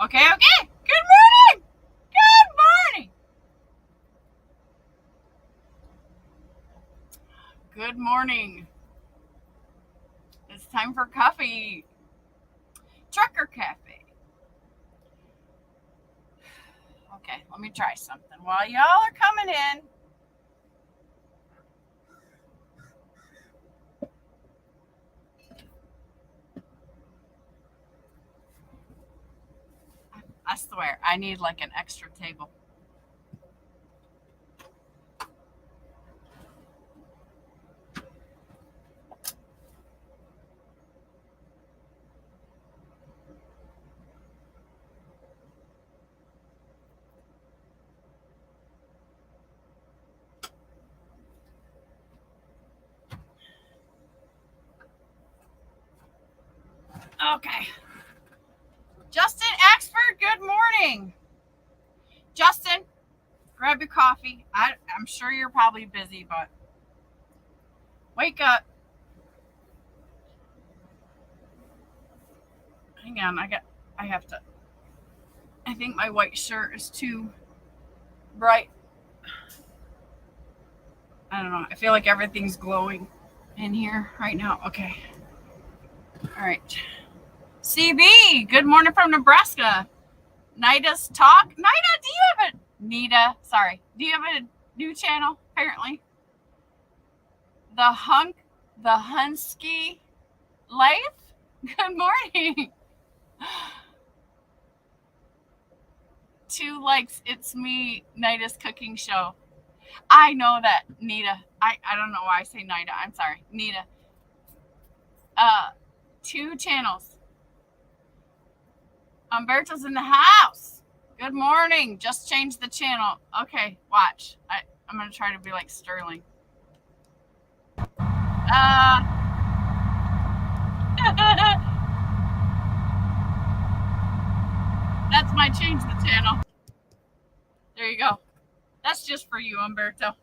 Okay. Good morning. Good morning. Good morning. It's time for coffee. Trucker Cafe. Okay, let me try something while y'all are coming in. I swear, I need like an extra table. Okay. Justin Axford, good morning. Justin, grab your coffee. I'm sure you're probably busy, but wake up. Hang on, I think my white shirt is too bright. I don't know. I feel like everything's glowing in here right now. Okay. All right. CB, good morning from Nebraska. Nida's Talk. Nida, do you have do you have a new channel, apparently? The Hunsky Life? Good morning. 2 likes. It's me, Nida's cooking show. I know that, Nita. I don't know why I say Nida. I'm sorry. Nita. 2 channels. Umberto's in the house. Good morning. Just changed the channel. Okay, watch. I'm going to try to be like Sterling. That's my change the channel. There you go. That's just for you, Umberto.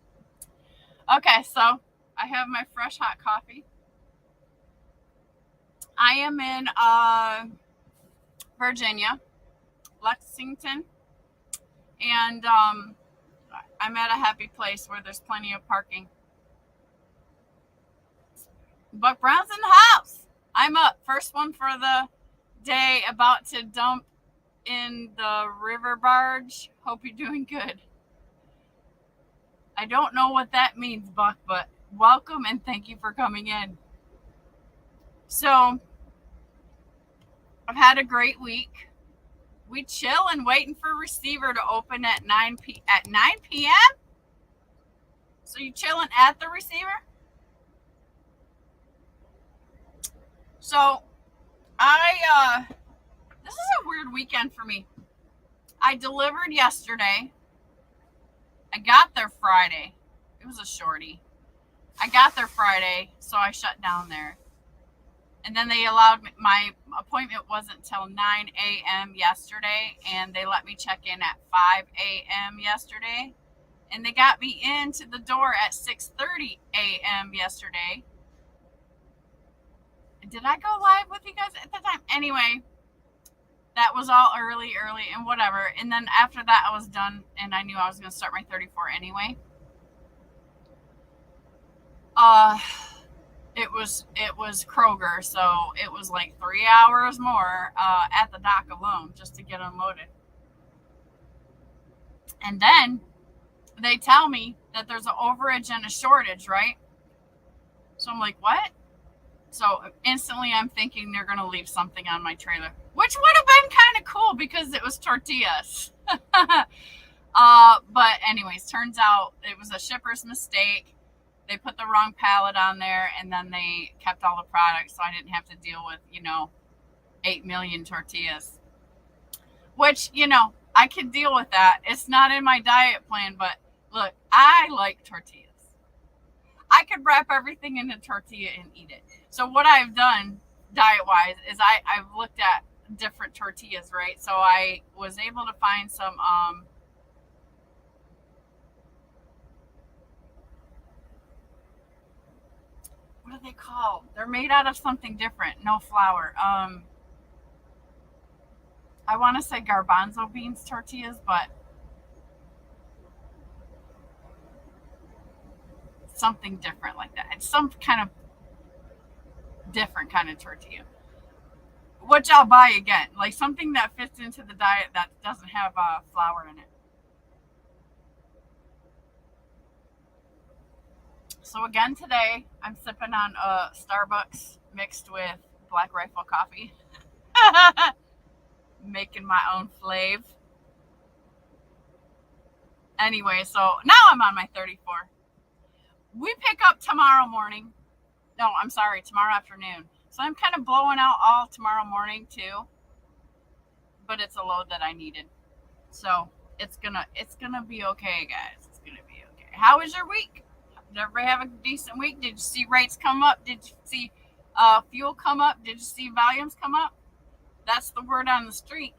Okay, so I have my fresh hot coffee. I am in Virginia, Lexington, and I'm at a happy place where there's plenty of parking. Buck Brown's in the house. I'm up. First one for the day, about to dump in the river barge. Hope you're doing good. I don't know what that means, Buck, but welcome and thank you for coming in. So, I've had a great week. We chill and waiting for receiver to open at 9 p.m. So you chilling at the receiver? So this is a weird weekend for me. I delivered yesterday. I got there Friday. It was a shorty. I got there Friday, so I shut down there. And then they allowed me, my appointment wasn't till 9 a.m. yesterday, and they let me check in at 5 a.m. yesterday. And they got me into the door at 6:30 a.m. yesterday. Did I go live with you guys at the time? Anyway, that was all early, and whatever. And then after that, I was done, and I knew I was going to start my 34 anyway. It was Kroger, so it was like 3 hours more at the dock alone just to get unloaded. And then they tell me that there's an overage and a shortage, right? So I'm like, what? So instantly I'm thinking they're going to leave something on my trailer, which would have been kind of cool because it was tortillas. But anyways, turns out it was a shipper's mistake. They put the wrong pallet on there, and then they kept all the products, so I didn't have to deal with, 8 million tortillas. Which, I could deal with that. It's not in my diet plan, but look, I like tortillas. I could wrap everything in a tortilla and eat it. So what I've done diet-wise is I've looked at different tortillas, right? So I was able to find some what are they called? They're made out of something different. No flour. I want to say garbanzo beans tortillas, but something different like that. It's some kind of different kind of tortilla, which I'll buy again. Like something that fits into the diet that doesn't have flour in it. So again today, I'm sipping on Starbucks mixed with Black Rifle coffee. Making my own flav. Anyway, so now I'm on my 34. We pick up tomorrow morning. No, I'm sorry, tomorrow afternoon. So I'm kind of blowing out all tomorrow morning too. But it's a load that I needed. So it's gonna be okay, guys. It's gonna be okay. How was your week? Did everybody have a decent week? Did you see rates come up? Did you see fuel come up? Did you see volumes come up? That's the word on the street.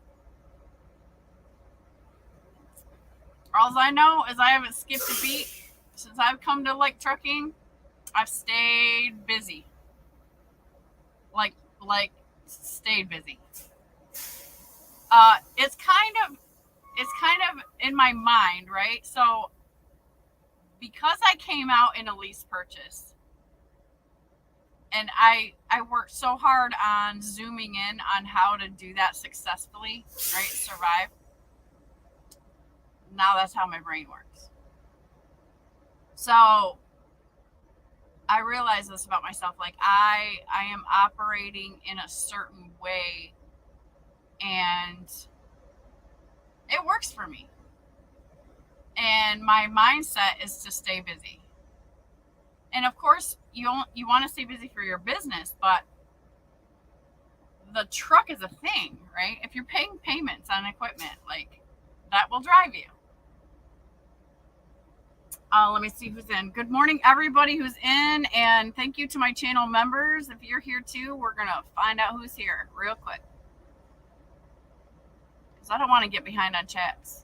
All I know is I haven't skipped a beat since I've come to like trucking. I've stayed busy. Like stayed busy. It's kind of in my mind, right? So because I came out in a lease purchase and I worked so hard on zooming in on how to do that successfully, right? Survive. Now that's how my brain works. So I realize this about myself. Like I am operating in a certain way and it works for me. And my mindset is to stay busy. And of course, you want to stay busy for your business, but the truck is a thing, right? If you're paying payments on equipment, like that will drive you. Let me see who's in. Good morning, everybody who's in, and thank you to my channel members. If you're here too, we're going to find out who's here real quick. Because I don't want to get behind on chats.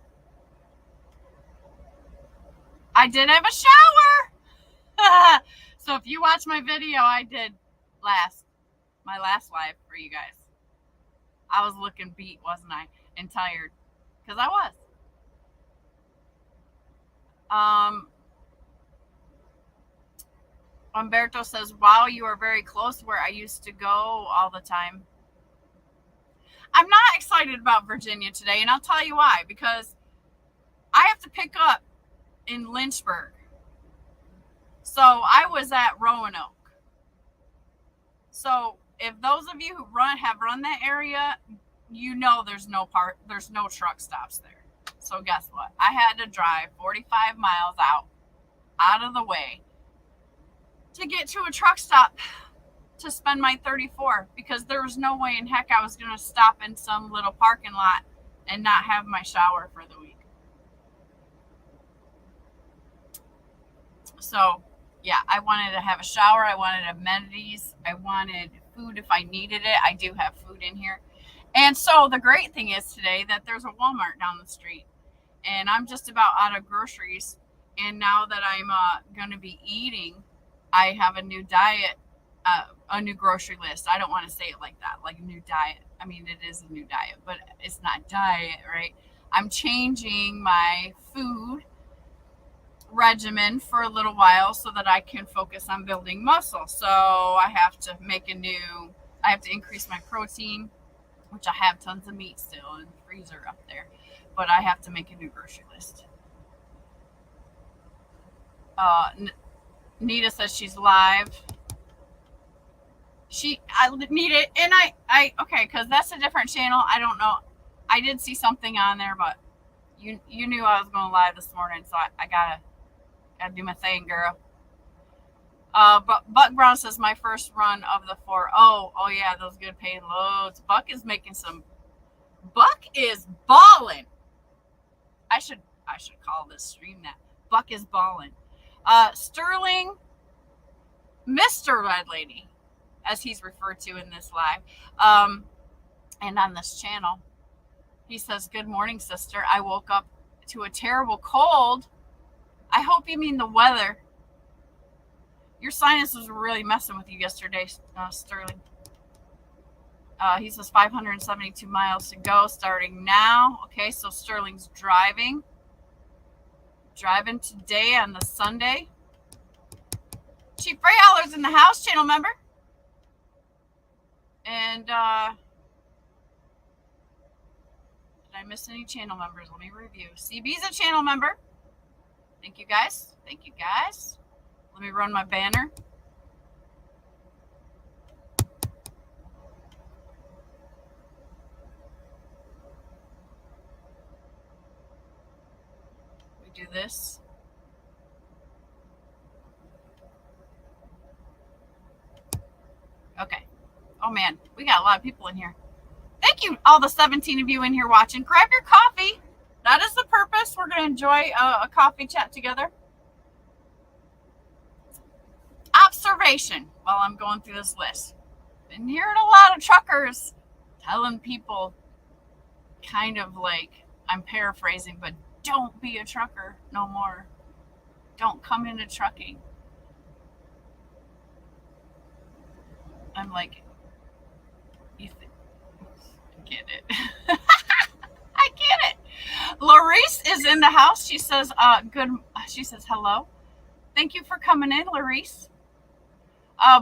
I did have a shower! So if you watch my video, I did my last live for you guys. I was looking beat, wasn't I? And tired. Because I was. Umberto says, wow, you are very close where I used to go all the time. I'm not excited about Virginia today, and I'll tell you why. Because I have to pick up in Lynchburg. So I was at Roanoke. So if those of you who have run that area, you know there's no truck stops there. So guess what? I had to drive 45 miles out of the way to get to a truck stop to spend my 34 because there was no way in heck I was going to stop in some little parking lot and not have my shower for the week. So, yeah, I wanted to have a shower. I wanted amenities. I wanted food if I needed it. I do have food in here. And so the great thing is today that there's a Walmart down the street. And I'm just about out of groceries. And now that I'm going to be eating, I have a new diet, a new grocery list. I don't want to say it like that, like a new diet. I mean, it is a new diet, but it's not diet, right? I'm changing my food regimen for a little while so that I can focus on building muscle. So I have to increase my protein, which I have tons of meat still in the freezer up there, but I have to make a new grocery list. Nita says she's live. I need it, and I okay, because that's a different channel. I don't know. I did see something on there, but you knew I was going live this morning, so I gotta do my thing, girl. But Buck Brown says my first run of the 4. Oh yeah, those good paying loads. Buck is balling. I should call this stream that. Buck is balling. Sterling, Mr. Red Lady, as he's referred to in this live, and on this channel, he says, good morning, sister. I woke up to a terrible cold. I hope you mean the weather. Your sinuses were really messing with you yesterday, Sterling. He says 572 miles to go starting now. Okay, so Sterling's driving today on the Sunday. Chief Rayhaller's in the house, channel member. And did I miss any channel members? Let me review. CB's a channel member. Thank you guys. Thank you guys. Let me run my banner. We do this. Okay. Oh man, we got a lot of people in here. Thank you, all the 17 of you in here watching. Grab your coffee. That is the purpose. We're going to enjoy a coffee chat together. Observation while I'm going through this list. Been hearing a lot of truckers telling people, kind of like, I'm paraphrasing, but don't be a trucker no more. Don't come into trucking. I'm like, you get it. I get it. Larice is in the house. She says, She says, hello. Thank you for coming in, Larice.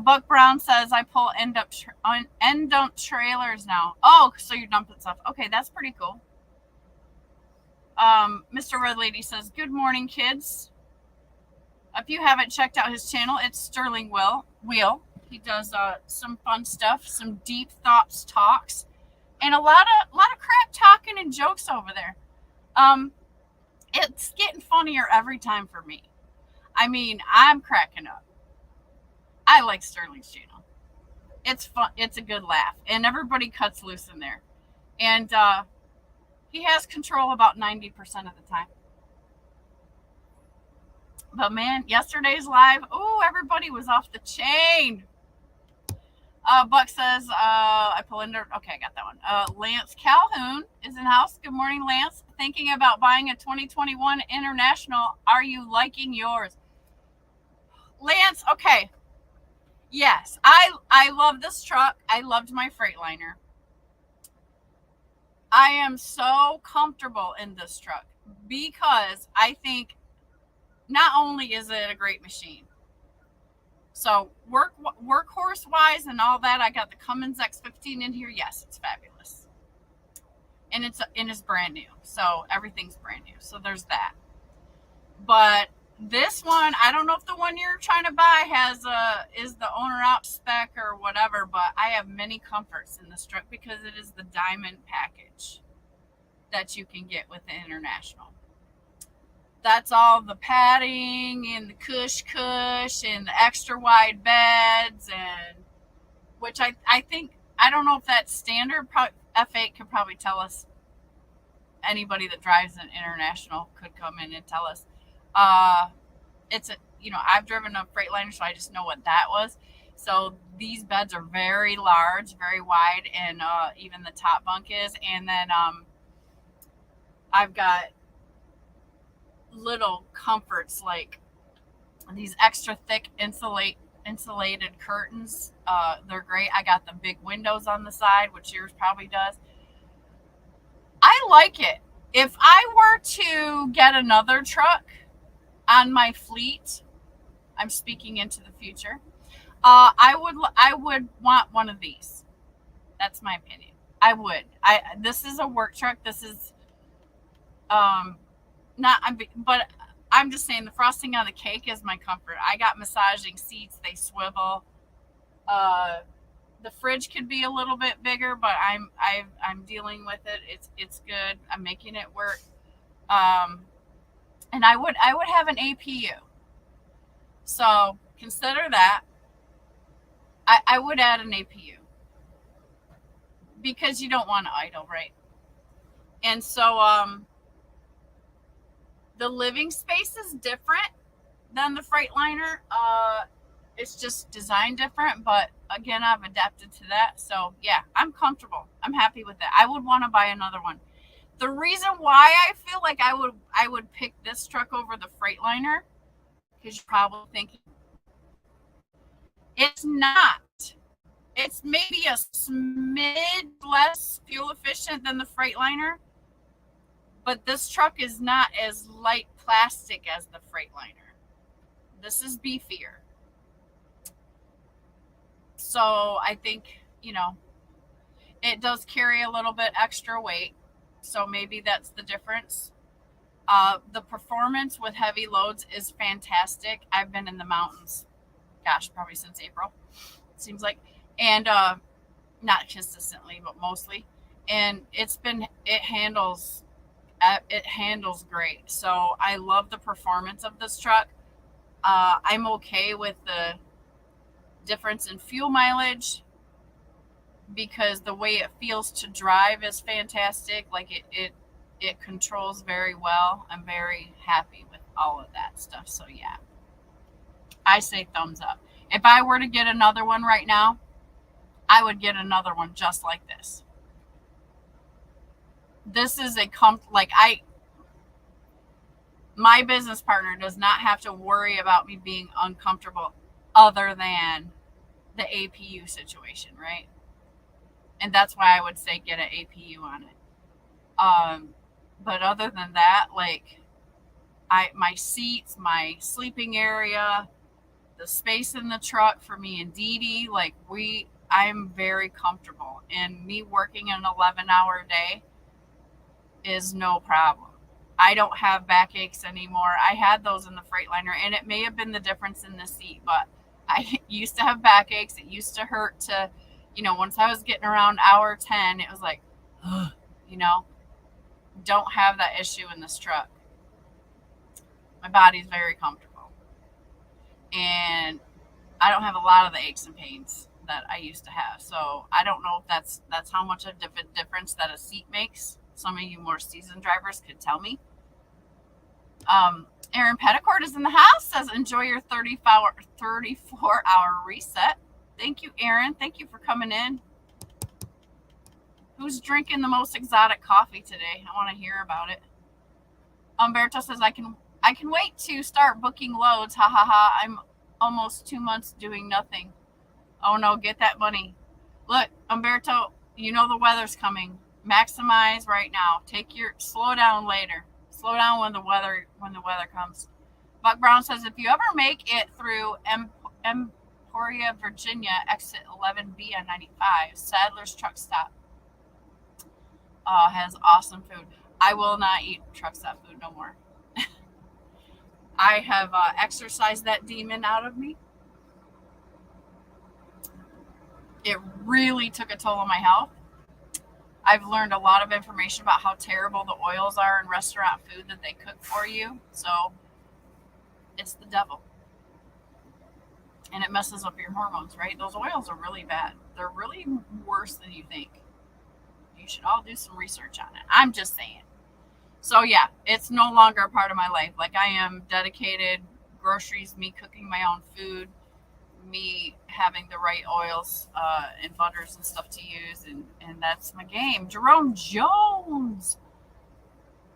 Buck Brown says, I pull end dump trailers now. Oh, so you're dumping stuff. Okay, that's pretty cool. Mr. Red Lady says, good morning, kids. If you haven't checked out his channel, it's Sterling Wheel. He does some fun stuff, some deep thoughts talks, and a lot of crap talking and jokes over there. It's getting funnier every time for me. I mean, I'm cracking up. I like Sterling's channel. It's fun. It's a good laugh, and everybody cuts loose in there. And he has control about 90% of the time. But man, yesterday's live, oh, everybody was off the chain. Buck says, I pull in. Okay, I got that one. Lance Calhoun is in house. Good morning, Lance. Thinking about buying a 2021 International. Are you liking yours? Lance, okay. Yes, I love this truck. I loved my Freightliner. I am so comfortable in this truck because I think not only is it a great machine, so workhorse wise and all that, I got the Cummins X-15 in here. Yes, it's fabulous, and it's brand new, so everything's brand new. So there's that. But this one, I don't know if the one you're trying to buy is the owner op spec or whatever, but I have many comforts in this truck because it is the diamond package that you can get with the International. That's all the padding and the cush and the extra wide beds, and which I think, I don't know if that's standard. F8 could probably tell us. Anybody that drives an International could come in and tell us. It's I've driven a Freightliner, so I just know what that was. So these beds are very large, very wide, and even the top bunk is. And then I've got little comforts like these extra thick insulated curtains. They're great. I got the big windows on the side, which yours probably does. I like it. If I were to get another truck on my fleet, I'm speaking into the future, I would want one of these. That's my opinion. I would. This is a work truck. This is but I'm just saying the frosting on the cake is my comfort. I got massaging seats. They swivel. The fridge could be a little bit bigger, but I'm dealing with it. It's good. I'm making it work. And I would have an APU. So consider that. I would add an APU because you don't want to idle, right? And so the living space is different than the Freightliner. It's just designed different, but again, I've adapted to that. So yeah, I'm comfortable. I'm happy with it. I would want to buy another one. The reason why I feel like I would pick this truck over the Freightliner, because you're probably thinking, it's not It's maybe a smidge less fuel efficient than the Freightliner, but this truck is not as light plastic as the Freightliner. This is beefier. So I think, it does carry a little bit extra weight. So maybe that's the difference. The performance with heavy loads is fantastic. I've been in the mountains, gosh, probably since April, it seems like. And not consistently, but mostly. And it handles great. So I love the performance of this truck. I'm okay with the difference in fuel mileage because the way it feels to drive is fantastic. Like it controls very well. I'm very happy with all of that stuff. So yeah, I say thumbs up. If I were to get another one right now, I would get another one just like this. This is my business partner does not have to worry about me being uncomfortable other than the APU situation, right? And that's why I would say get an APU on it. But other than that, like my seats, my sleeping area, the space in the truck for me and Dee Dee, I'm very comfortable. And me working an 11-hour day is no problem. I don't have backaches anymore. I had those in the Freightliner, and it may have been the difference in the seat, but I used to have backaches. It used to hurt to, once I was getting around hour 10, it was like, don't have that issue in this truck. My body's very comfortable. And I don't have a lot of the aches and pains that I used to have. So I don't know if that's how much of a difference that a seat makes. Some of you more seasoned drivers could tell me. Aaron Petticourt is in the house, says enjoy your 34-hour reset. Thank you, Aaron. Thank you for coming in. Who's drinking the most exotic coffee today? I want to hear about it. Umberto says I can wait to start booking loads. Ha ha ha. I'm almost 2 months doing nothing. Oh no, get that money. Look, Umberto, the weather's coming. Maximize right now. Slow down later. Slow down when the weather comes. Buck Brown says if you ever make it through Emporia, Virginia, exit 11B on 95, Sadler's Truck Stop has awesome food. I will not eat truck stop food no more. I have exercised that demon out of me. It really took a toll on my health. I've learned a lot of information about how terrible the oils are in restaurant food that they cook for you. So it's the devil. And it messes up your hormones, right? Those oils are really bad. They're really worse than you think. You should all do some research on it. I'm just saying. So yeah, it's no longer a part of my life. Like I am dedicated groceries, me cooking my own food, me having the right oils and butters and stuff to use, and that's my game. Jerome Jones.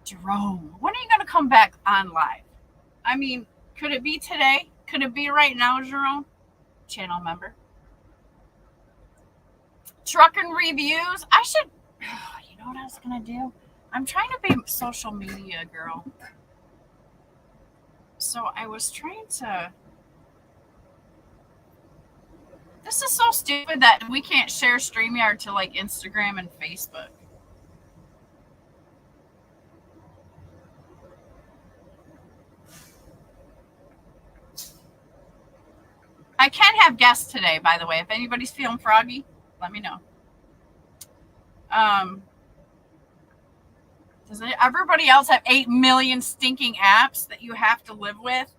Jerome, when are you going to come back on live? I mean, could it be today? Could it be right now, Jerome? Channel member. Trucking reviews. I should, you know what I was going to do? I'm trying to be a social media girl. So I was trying to, this is so stupid that we can't share Streamyard to like Instagram and Facebook. I can have guests today, by the way. If anybody's feeling froggy, let me know. Does everybody else have 8 million stinking apps that you have to live with?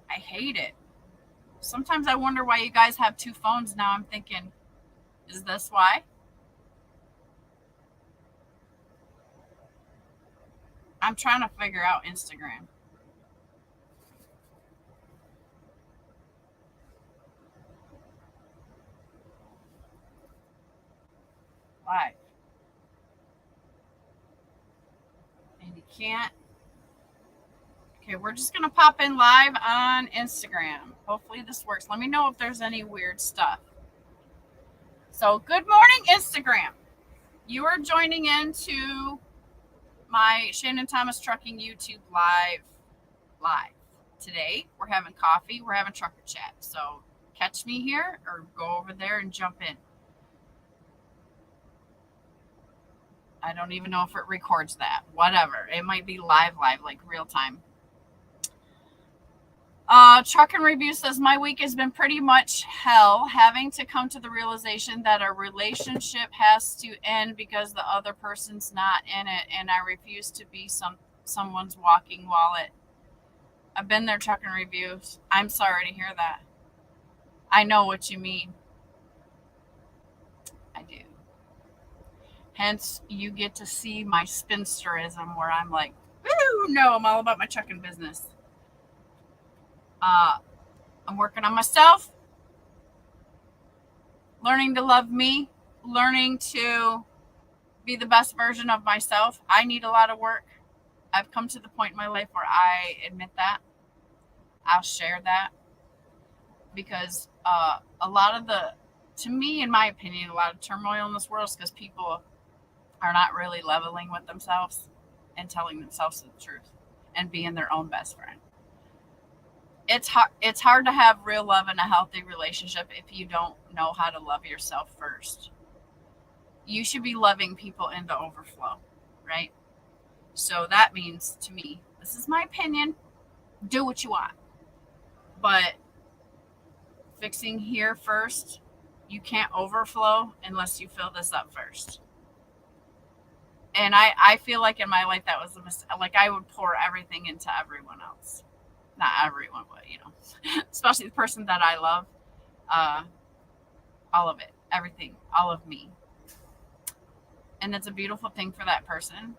I hate it. Sometimes I wonder why you guys have 2 phones now. I'm thinking, is this why? I'm trying to figure out Instagram. Why? And you can't Okay, we're just going to pop in live on Instagram. Hopefully this works. Let me know if there's any weird stuff. So, good morning, Instagram. You are joining into my Shannon Thomas Trucking YouTube live. Today, we're having coffee. We're having trucker chat. So, catch me here or go over there and jump in. I don't even know if it records that. Whatever. It might be live, like real time. Trucking Review says, my week has been pretty much hell, having to come to the realization that a relationship has to end because the other person's not in it, and I refuse to be someone's walking wallet. I've been there, Trucking Reviews. I'm sorry to hear that. I know what you mean. I do. Hence, you get to see my spinsterism where I'm like, woo, no, I'm all about my trucking business. I'm working on myself, learning to love me, learning to be the best version of myself. I need a lot of work. I've come to the point in my life where I admit that. I'll share that because a lot of to me, in my opinion, a lot of turmoil in this world is because people are not really leveling with themselves and telling themselves the truth and being their own best friend. It's hard to have real love in a healthy relationship if you don't know how to love yourself first. You should be loving people in the overflow, right? So that means, to me, this is my opinion, do what you want. But fixing here first, you can't overflow unless you fill this up first. And I feel like in my life that was a mistake. Like I would pour everything into everyone else. Not everyone, but especially the person that I love, all of it, everything, all of me. And it's a beautiful thing for that person,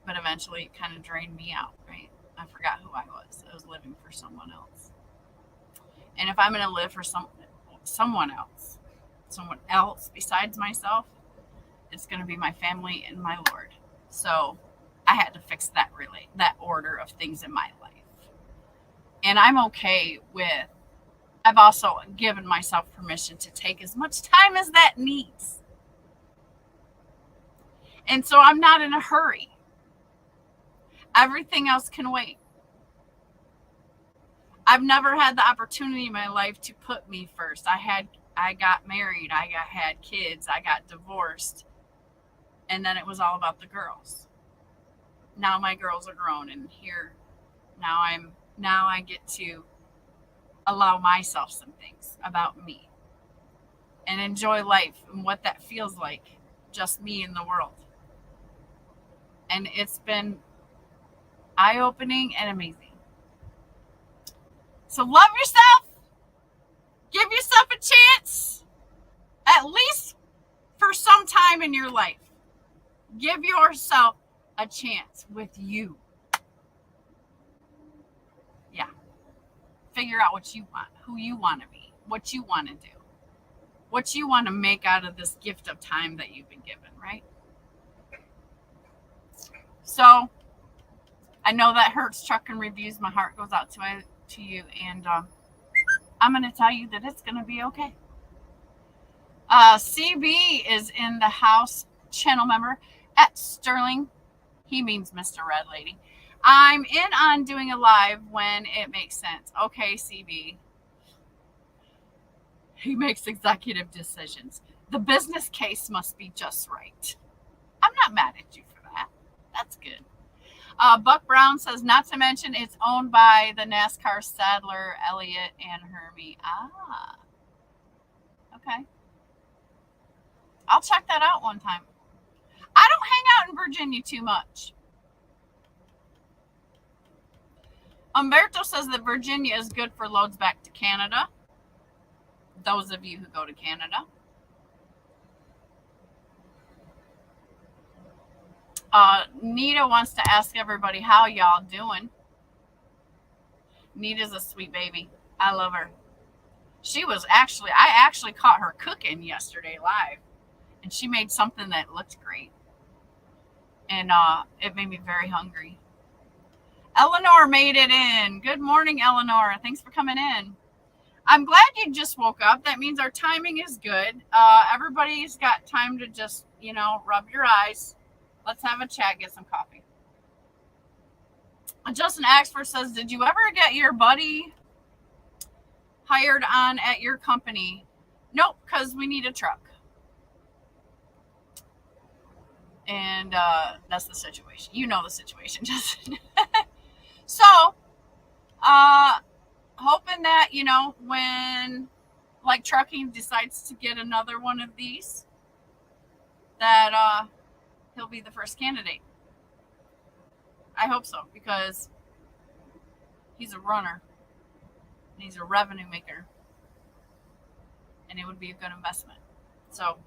but eventually it kind of drained me out, right? I forgot who I was. I was living for someone else. And if I'm going to live for someone else besides myself, it's going to be my family and my Lord. So I had to fix that order of things in my life. And I'm okay with, I've also given myself permission to take as much time as that needs. And so I'm not in a hurry. Everything else can wait. I've never had the opportunity in my life to put me first. I got married, I had kids, I got divorced, and then it was all about the girls. Now my girls are grown, and here now I get to allow myself some things about me and enjoy life and what that feels like, just me in the world. And it's been eye-opening and amazing. So love yourself. Give yourself a chance, at least for some time in your life. Give yourself a chance with you. Yeah. Figure out what you want, who you want to be, what you want to do, what you want to make out of this gift of time that you've been given, right? So I know that hurts, Trucking Reviews. My heart goes out to you, and I'm going to tell you that it's going to be okay. CB is in the house, channel member at Sterling. He means Mr. Red Lady. I'm in on doing a live when it makes sense. Okay, CB. He makes executive decisions. The business case must be just right. I'm not mad at you for that. That's good. Buck Brown says, not to mention it's owned by the NASCAR Sadler, Elliott, and Hermie. Ah. Okay. I'll check that out one time. I don't hang out in Virginia too much. Umberto says that Virginia is good for loads back to Canada. Those of you who go to Canada. Nita wants to ask everybody how y'all doing. Nita's a sweet baby. I love her. I actually caught her cooking yesterday live, and she made something that looked great. And it made me very hungry. Eleanor made it in. Good morning, Eleanor. Thanks for coming in. I'm glad you just woke up. That means our timing is good. Everybody's got time to just, rub your eyes. Let's have a chat, get some coffee. Justin Axford says, did you ever get your buddy hired on at your company? Nope, because we need a truck. And that's the situation. You know the situation, Justin. So, hoping that, when like trucking decides to get another one of these, that he'll be the first candidate. I hope so, because he's a runner and he's a revenue maker, and it would be a good investment. So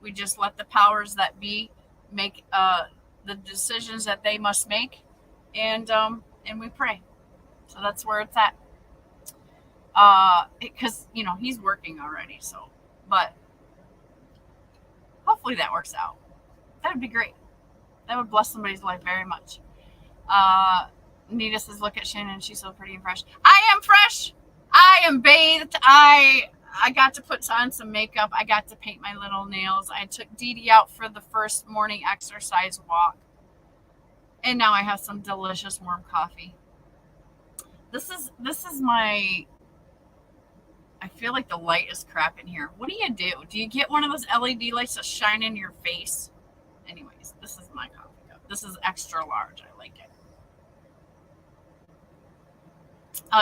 we just let the powers that be make the decisions that they must make, and we pray. So that's where it's at. Because he's working already, so, but hopefully that works out. That would be great. That would bless somebody's life very much. Nita says, look at Shannon, she's so pretty and fresh. I am fresh. I am bathed. I got to put on some makeup. I got to paint my little nails. I took Dee Dee out for the first morning exercise walk, and now I have some delicious warm coffee. This is my, I feel like the light is crap in here. What do? Do you get one of those LED lights that shine in your face? Anyways, this is my coffee cup. This is extra large. I like it.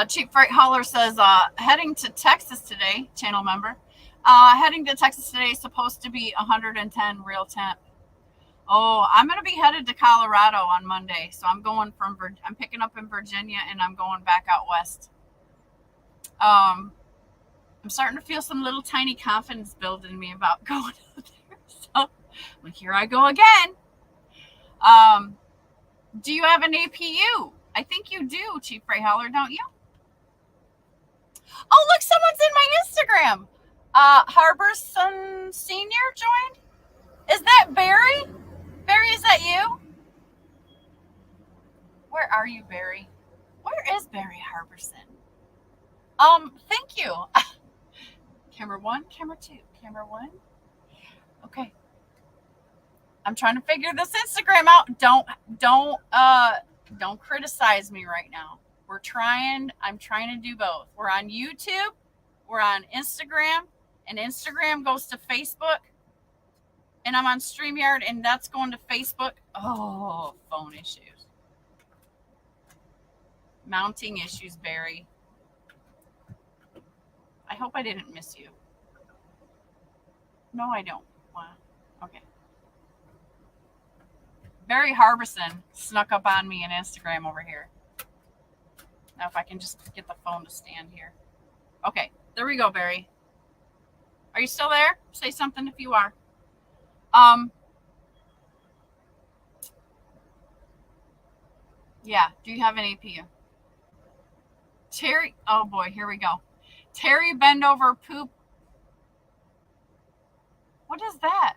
Cheap Freight Hauler says, heading to Texas today, channel member. Heading to Texas today is supposed to be 110 real temp. Oh, I'm going to be headed to Colorado on Monday. So I'm picking up in Virginia, and I'm going back out west. I'm starting to feel some little tiny confidence build in me about going out there. So, well, here I go again. Do you have an APU? I think you do, Chief Freight Hauler, don't you? Oh, look, someone's in my Instagram. Harborson Senior joined. Is that Barry? Barry, is that you? Where are you, Barry? Where is Barry Harborson? Thank you. Camera 1, camera 2, camera 1. Okay. I'm trying to figure this Instagram out. Don't criticize me right now. I'm trying to do both. We're on YouTube, we're on Instagram, and Instagram goes to Facebook, and I'm on Streamyard, and that's going to Facebook. Oh, phone issues. Mounting issues, Barry. I hope I didn't miss you. No, I don't. Wow. Okay. Barry Harbison snuck up on me on Instagram over here. Now if I can just get the phone to stand here. Okay, there we go, Barry. Are you still there? Say something if you are. Yeah, do you have an APU? Terry, oh boy, here we go. Terry bend over poop. What is that?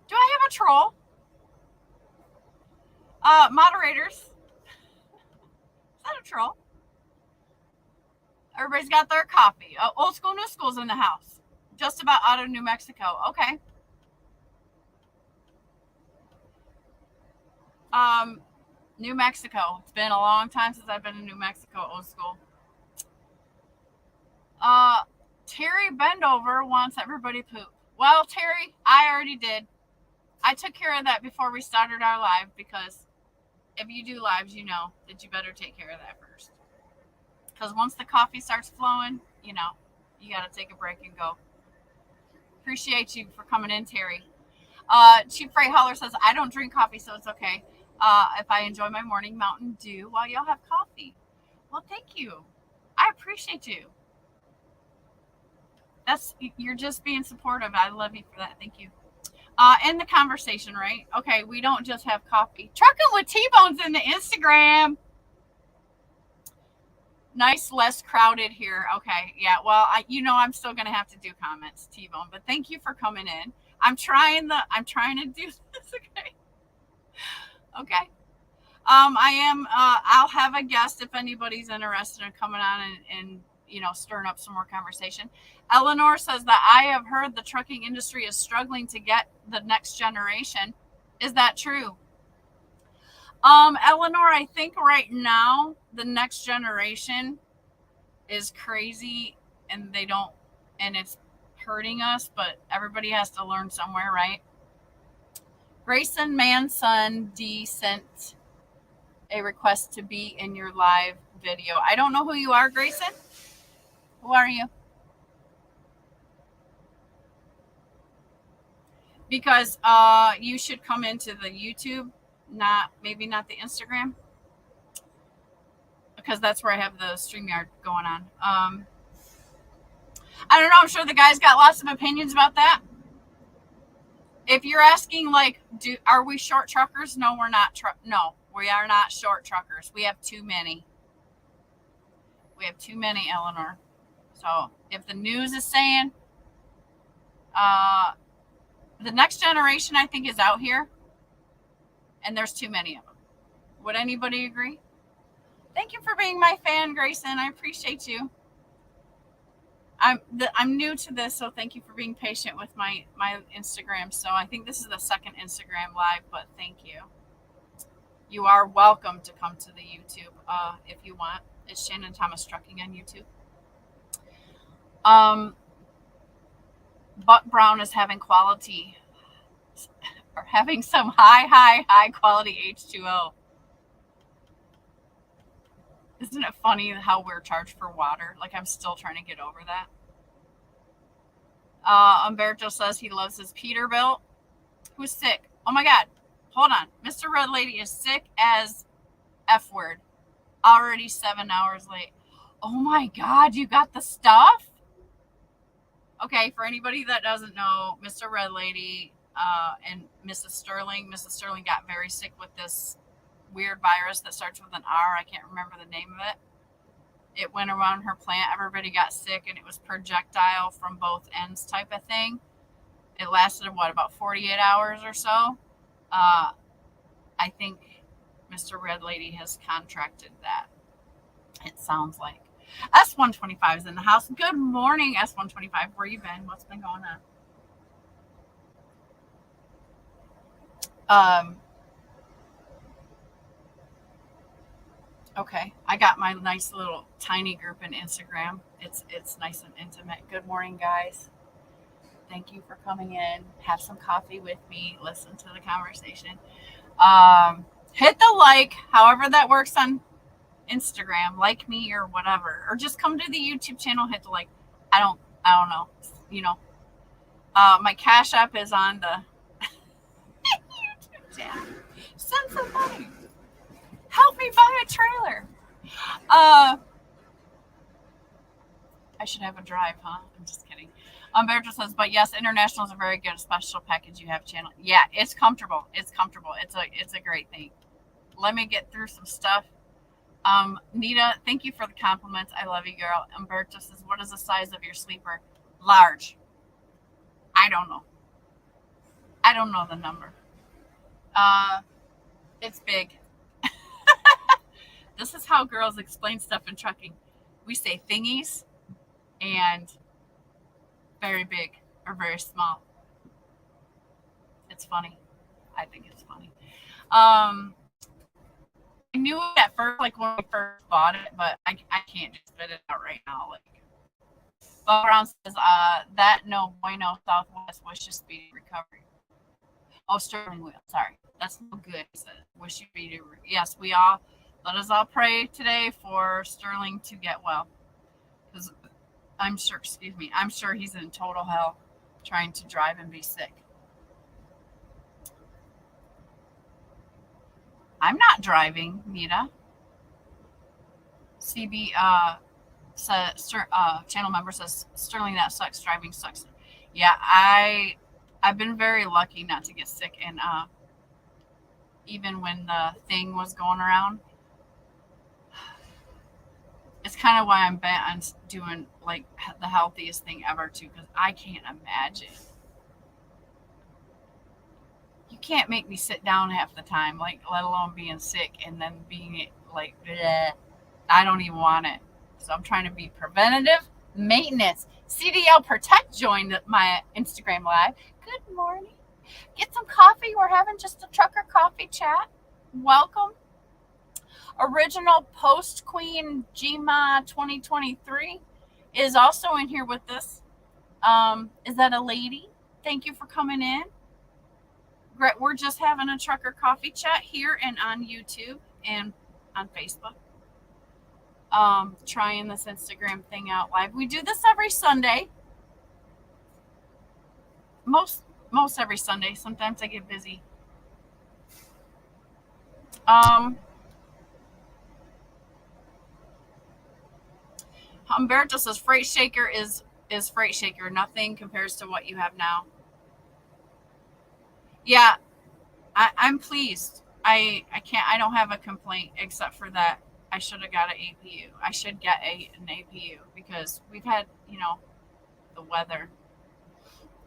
Do I have a troll? Moderators. Is that a troll? Everybody's got their coffee. Old school, new school's in the house. Just about out of New Mexico. Okay. New Mexico. It's been a long time since I've been in New Mexico, old school. Terry Bendover wants everybody poop. Well, Terry, I already did. I took care of that before we started our live, because if you do lives, you know that you better take care of that first. Because once the coffee starts flowing, you got to take a break and go. Appreciate you for coming in, Terry. Cheap Freight Hauler says, I don't drink coffee, so it's okay if I enjoy my morning Mountain Dew while y'all have coffee. Well, thank you. I appreciate you. You're just being supportive. I love you for that. Thank you. In the conversation, right? Okay, we don't just have coffee. Trucking with T-Bones in the Instagram. Nice, less crowded here. Okay, yeah. Well, I'm still gonna have to do comments, T-Bone. But thank you for coming in. I'm trying to do this. Okay. Okay. I'll have a guest if anybody's interested in coming on and stirring up some more conversation. Eleanor says that I have heard the trucking industry is struggling to get the next generation. Is that true? Eleanor, I think right now the next generation is crazy and it's hurting us, but everybody has to learn somewhere, right? Grayson Manson D sent a request to be in your live video. I don't know who you are, Grayson. Who are you? Because you should come into the YouTube, maybe not the Instagram, because that's where I have the Streamyard going on. I don't know. I'm sure the guy's got lots of opinions about that. If you're asking, like, are we short truckers? No, we're not. No, we are not short truckers. We have too many. We have too many, Eleanor. So if the news is saying the next generation, I think, is out here, and there's too many of them. Would anybody agree? Thank you for being my fan, Grayson. I appreciate you. I'm new to this, so thank you for being patient with my Instagram. So I think this is the second Instagram live, but thank you. You are welcome to come to the YouTube if you want. It's Shannon Thomas Trucking on YouTube. Buck Brown is having some high quality H2O. Isn't it funny how we're charged for water? Like, I'm still trying to get over that. Umberto says he loves his Peterbilt. Who's sick? Oh my God. Hold on. Mr. Red Lady is sick as F word. Already 7 hours late. Oh my God, you got the stuff? Okay, for anybody that doesn't know, Mr. Red Lady and Mrs. Sterling got very sick with this weird virus that starts with an R. I can't remember the name of it. It went around her plant. Everybody got sick, and it was projectile from both ends type of thing. It lasted, about 48 hours or so? I think Mr. Red Lady has contracted that. It sounds like. S125 is in the house. Good morning, S125. Where you been? What's been going on? Okay, I got my nice little tiny group in Instagram. It's nice and intimate. Good morning, guys. Thank you for coming in. Have some coffee with me. Listen to the conversation. Hit the like, however that works on Instagram. Like me or whatever, or just come to the YouTube channel. Hit the like. I don't know. My Cash App is on the YouTube channel. Send some money. Help me buy a trailer. I should have a drive, huh? I'm just kidding. Umberto says, but yes, international is a very good special package you have channel. Yeah, it's comfortable. It's a great thing. Let me get through some stuff. Nita, thank you for the compliments. I love you, girl. Umberto says, what is the size of your sleeper? Large. I don't know. I don't know the number. It's big. This is how girls explain stuff in trucking. We say thingies and very big or very small. It's funny. I think it's funny. I knew it at first, like when we first bought it, but I can't just spit it out right now. Like, Bob Brown says, that no bueno, Southwest wishes speedy recovery. Oh, Sterling Wheel. Sorry, that's no good. Wish you speedy. Yes, let us all pray today for Sterling to get well, because I'm sure he's in total hell trying to drive and be sick. I'm not driving, Nita. CB channel member says, Sterling, that sucks. Driving sucks. Yeah, I've been very lucky not to get sick, and even when the thing was going around, it's kind of why I'm bent on doing like the healthiest thing ever too, because I can't imagine. You can't make me sit down half the time, like, let alone being sick and then being like, bleh. I don't even want it. So I'm trying to be preventative maintenance. CDL Protect joined my Instagram live. Good morning. Get some coffee. We're having just a trucker coffee chat. Welcome. Original Post Queen Gma 2023 is also in here with us. Is that a lady? Thank you for coming in. We're just having a trucker coffee chat here and on YouTube and on Facebook. Trying this Instagram thing out live. We do this every Sunday. Most every Sunday. Sometimes I get busy. Humberto says Freight Shaker is Freight Shaker. Nothing compares to what you have now. Yeah, I'm pleased. I don't have a complaint except for that I should have got an APU. I should get an APU because we've had, the weather.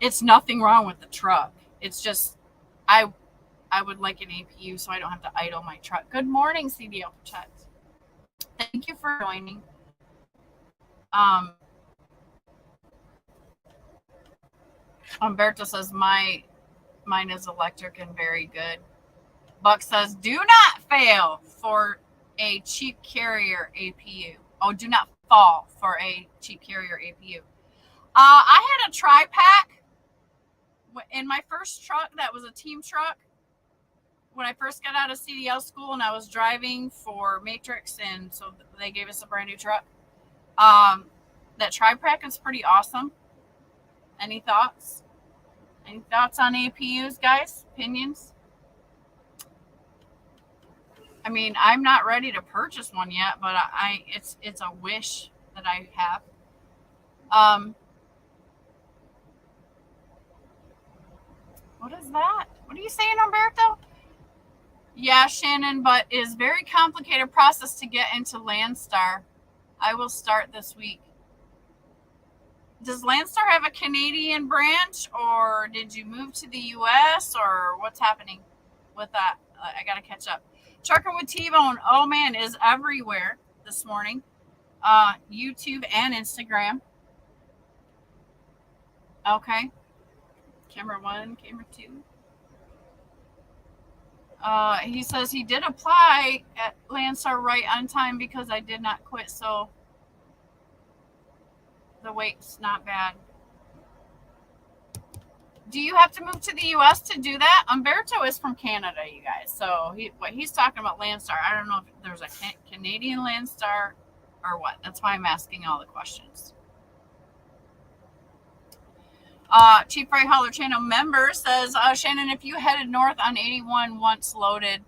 It's nothing wrong with the truck. It's just I would like an APU so I don't have to idle my truck. Good morning, CDL Protect. Thank you for joining. Umberto says mine is electric and very good. Buck says do not fail for a cheap carrier APU. Oh, do not fall for a cheap carrier APU. I had a tri-pack in my first truck that was a team truck. When I first got out of CDL school and I was driving for Matrix, and so they gave us a brand new truck. That tri-pack is pretty awesome. Any thoughts? Any thoughts on APUs, guys? Opinions? I mean, I'm not ready to purchase one yet, but it's a wish that I have. What is that? What are you saying, Umberto? Yeah, Shannon, but it's a very complicated process to get into Landstar. I will start this week. Does Landstar have a Canadian branch, or did you move to the U.S., or what's happening with that? I got to catch up. Trucking with T-Bone, oh man, is everywhere this morning. YouTube and Instagram. Okay. Camera 1, camera 2. He says he did apply at Landstar right on time because I did not quit, so the wait's not bad. Do you have to move to the U.S. to do that? Umberto is from Canada, you guys. So he's talking about Landstar. I don't know if there's a Canadian Landstar or what. That's why I'm asking all the questions. Cheap Freight Hauler Channel member says, Shannon, if you headed north on 81 once loaded,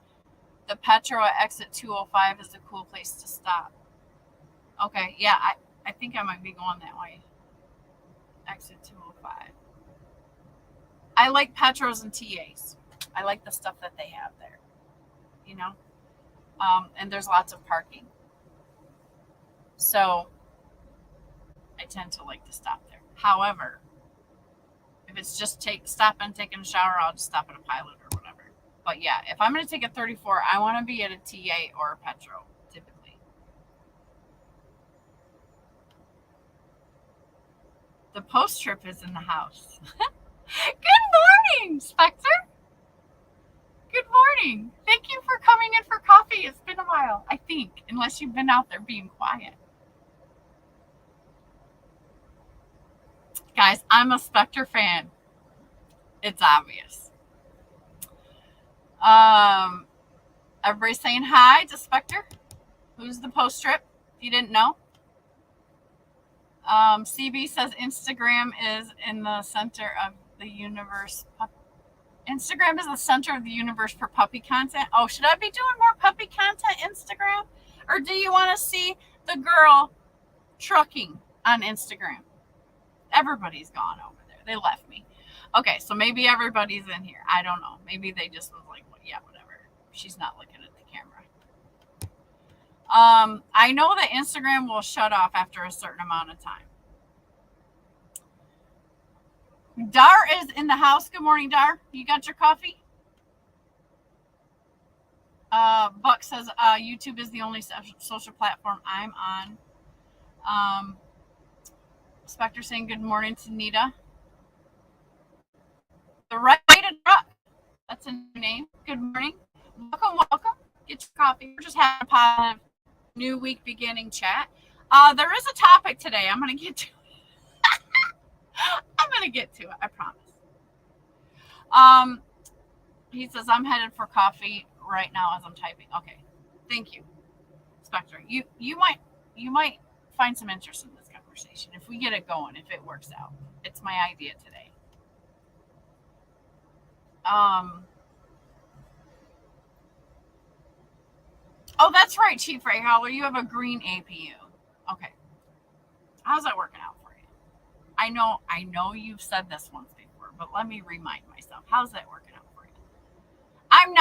the Petro at exit 205 is a cool place to stop. Okay, yeah, I think I might be going that way. Exit 205. I like Petros and TAs. I like the stuff that they have there, and there's lots of parking. So I tend to like to stop there. However, if it's just stopping and taking a shower, I'll just stop at a Pilot or whatever. But yeah, if I'm going to take a 34, I want to be at a TA or a Petro, typically. The post trip is in the house. Good morning, Spectre. Good morning. Thank you for coming in for coffee. It's been a while, I think, unless you've been out there being quiet. Guys, I'm a Spectre fan. It's obvious. Everybody's saying hi to Spectre. Who's the post trip? If you didn't know. CB says Instagram is in the center of the universe. Instagram is the center of the universe for puppy content. Oh, should I be doing more puppy content Instagram? Or do you want to see the girl trucking on Instagram? Everybody's gone over there. They left me. Okay, so maybe everybody's in here. I don't know. Maybe they just was like, well, yeah, whatever. She's not looking at the camera. I know that Instagram will shut off after a certain amount of time. Dar is in the house. Good morning, Dar. You got your coffee? Buck says YouTube is the only social platform I'm on. Spectre saying good morning to Nita. The right truck. That's a new name. Good morning. Welcome. Get your coffee. We're just having a positive new week beginning chat. There is a topic today. I'm going to get to it. I'm going to get to it. I promise. He says, I'm headed for coffee right now as I'm typing. Okay. Thank you, Spectre. You might find some interest in this conversation if we get it going, if it works out. It's my idea today. Oh, that's right, Chief Ray Howler. You have a green APU. Okay. How's that working out for you? I know you've said this once before, but let me remind myself. How's that working out for you? I'm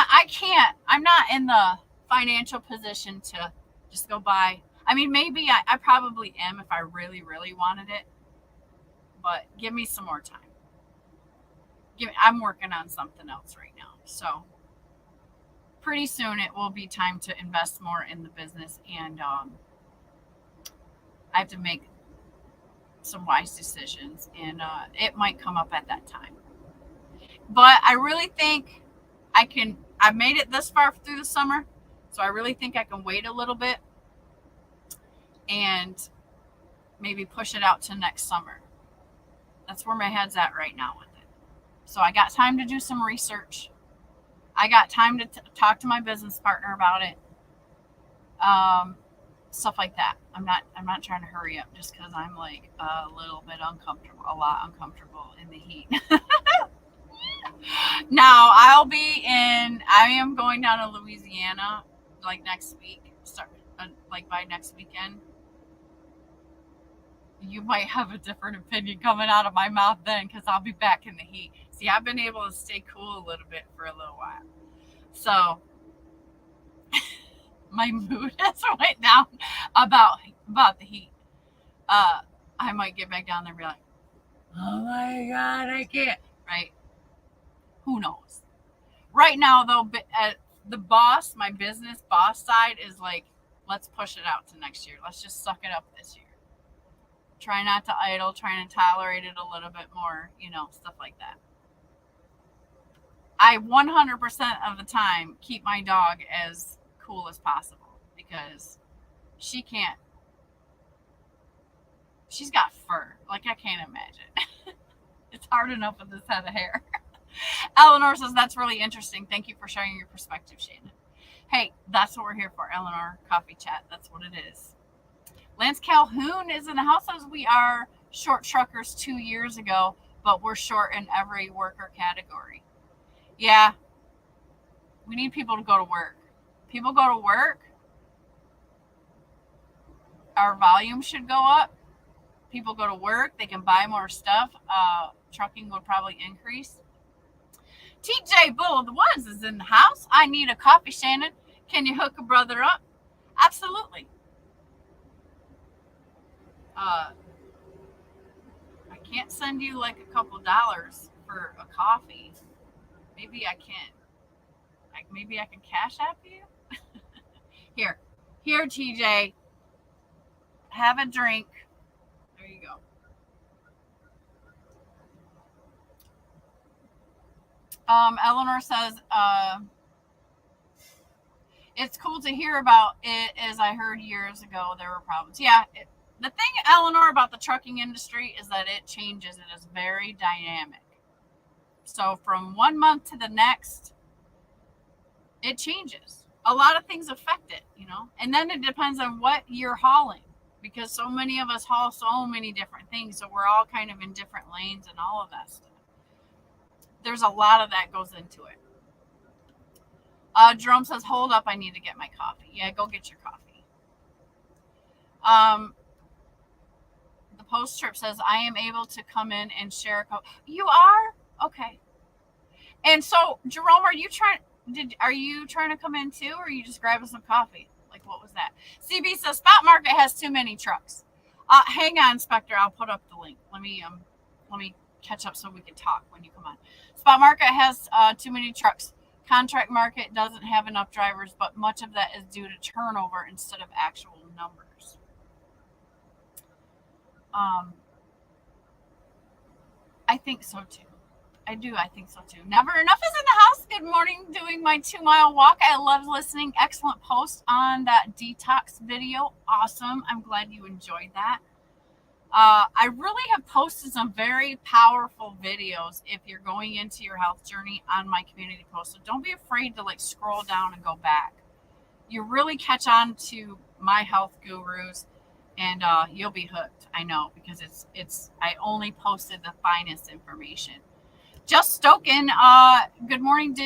not in the financial position to just go buy. I mean, maybe I probably am if I really, really wanted it, but give me some more time. I'm working on something else right now. So pretty soon it will be time to invest more in the business, and I have to make some wise decisions, and it might come up at that time. But I really think I've made it this far through the summer, so I really think I can wait a little bit and maybe push it out to next summer. That's where my head's at right now with it. So I got time to do some research. I got time to talk to my business partner about it. Stuff like that. I'm not trying to hurry up just because I'm like a little bit uncomfortable, a lot uncomfortable in the heat. Now I am going down to Louisiana like next week, like by next weekend. You might have a different opinion coming out of my mouth then, because I'll be back in the heat. See, I've been able to stay cool a little bit for a little while. So my mood has went down about the heat. I might get back down there and be like, oh my God, I can't. Right? Who knows? Right now, though, my business boss side is like, let's push it out to next year. Let's just suck it up this year. Try not to idle, trying to tolerate it a little bit more, stuff like that. I 100% of the time keep my dog as cool as possible because she's got fur. Like, I can't imagine. It's hard enough with this head of hair. Eleanor says, that's really interesting. Thank you for sharing your perspective, Shannon. Hey, that's what we're here for, Eleanor. Coffee chat. That's what it is. Lance Calhoun is in the house as we are short truckers 2 years ago, but we're short in every worker category. Yeah. We need people to go to work. People go to work. Our volume should go up. People go to work. They can buy more stuff. Trucking will probably increase. TJ Bull of the Woods is in the house. I need a coffee, Shannon. Can you hook a brother up? Absolutely. I can't send you like a couple dollars for a coffee. Maybe I can. Maybe I can cash app you. Here, TJ. Have a drink. There you go. Eleanor says, it's cool to hear about it, as I heard years ago there were problems. Yeah, the thing, Eleanor, about the trucking industry is that it changes. It is very dynamic. So from 1 month to the next, it changes. A lot of things affect it, and then it depends on what you're hauling, because so many of us haul so many different things. So we're all kind of in different lanes and all of that stuff. There's a lot of that goes into it. Jerome says, hold up, I need to get my coffee. Yeah, go get your coffee. The post trip says, I am able to come in and share a coffee. You are? Okay. And so, Jerome, are you trying to come in too, or are you just grabbing some coffee? Like, what was that? CB says, Spot Market has too many trucks. Hang on, Spectre. I'll put up the link. Let me catch up so we can talk when you come on. Spot Market has too many trucks. Contract market doesn't have enough drivers, but much of that is due to turnover instead of actual numbers. I think so too. I think so too. Never Enough is in the house. Good morning, doing my 2-mile walk. I love listening. Excellent post on that detox video. Awesome. I'm glad you enjoyed that. I really have posted some very powerful videos if you're going into your health journey on my community post. So don't be afraid to scroll down and go back. You really catch on to my health gurus and you'll be hooked. I know, because I only posted the finest information. Just Stoken, good morning. Do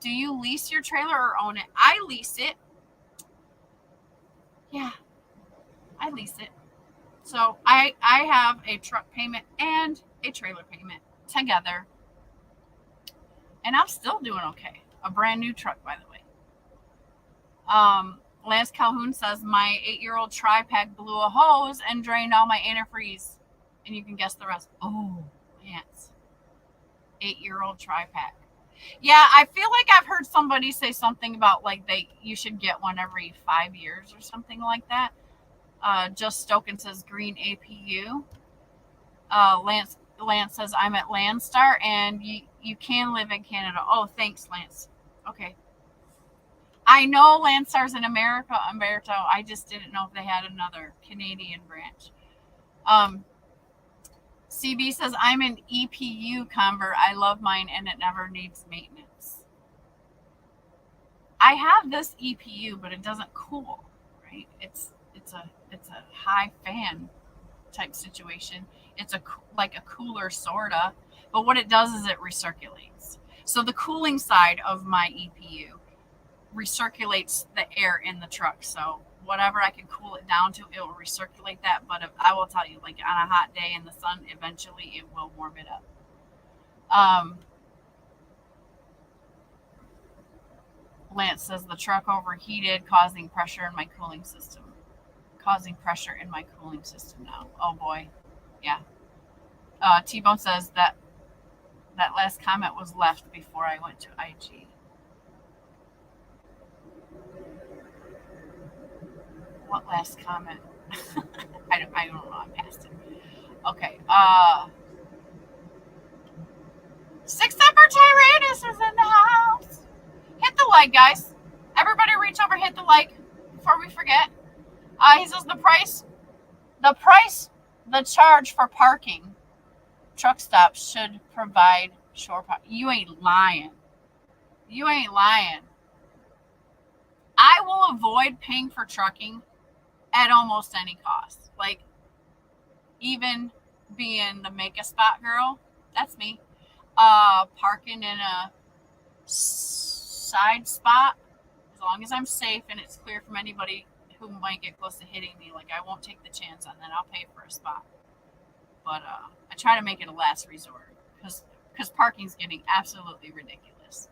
you lease your trailer or own it? I lease it. Yeah, I lease it. So I have a truck payment and a trailer payment together. And I'm still doing okay. A brand new truck, by the way. Lance Calhoun says, my 8-year-old tri-pack blew a hose and drained all my antifreeze. And you can guess the rest. Oh, Lance. 8-year-old tri-pack. Yeah, I feel like I've heard somebody say something about you should get one every 5 years or something like that. Just Stoken says green APU. Lance says I'm at Landstar and you can live in Canada. Oh, thanks, Lance. Okay. I know Landstar's in America, Umberto. I just didn't know if they had another Canadian branch. CB says I'm an EPU convert. I love mine and it never needs maintenance. I have this EPU, but it doesn't cool, right? It's a high fan type situation. It's like a cooler sorta, but what it does is it recirculates. So the cooling side of my EPU recirculates the air in the truck. So whatever I can cool it down to, it will recirculate that. But I will tell you, on a hot day in the sun, eventually it will warm it up. Lance says the truck overheated, causing pressure in my cooling system. Now. Oh boy. Yeah. T-Bone says that last comment was left before I went to IG. What last comment? I don't know. I passed it. Okay. 6-Temper Tyrannus is in the house. Hit the like, guys. Everybody reach over, hit the like before we forget. He says the charge for parking truck stops should provide shore park. You ain't lying. I will avoid paying for trucking at almost any cost. Even being the make a spot girl, that's me. Parking in a side spot, as long as I'm safe and it's clear from anybody who might get close to hitting me, I won't take the chance on that. I'll pay for a spot. But I try to make it a last resort because parking's getting absolutely ridiculous.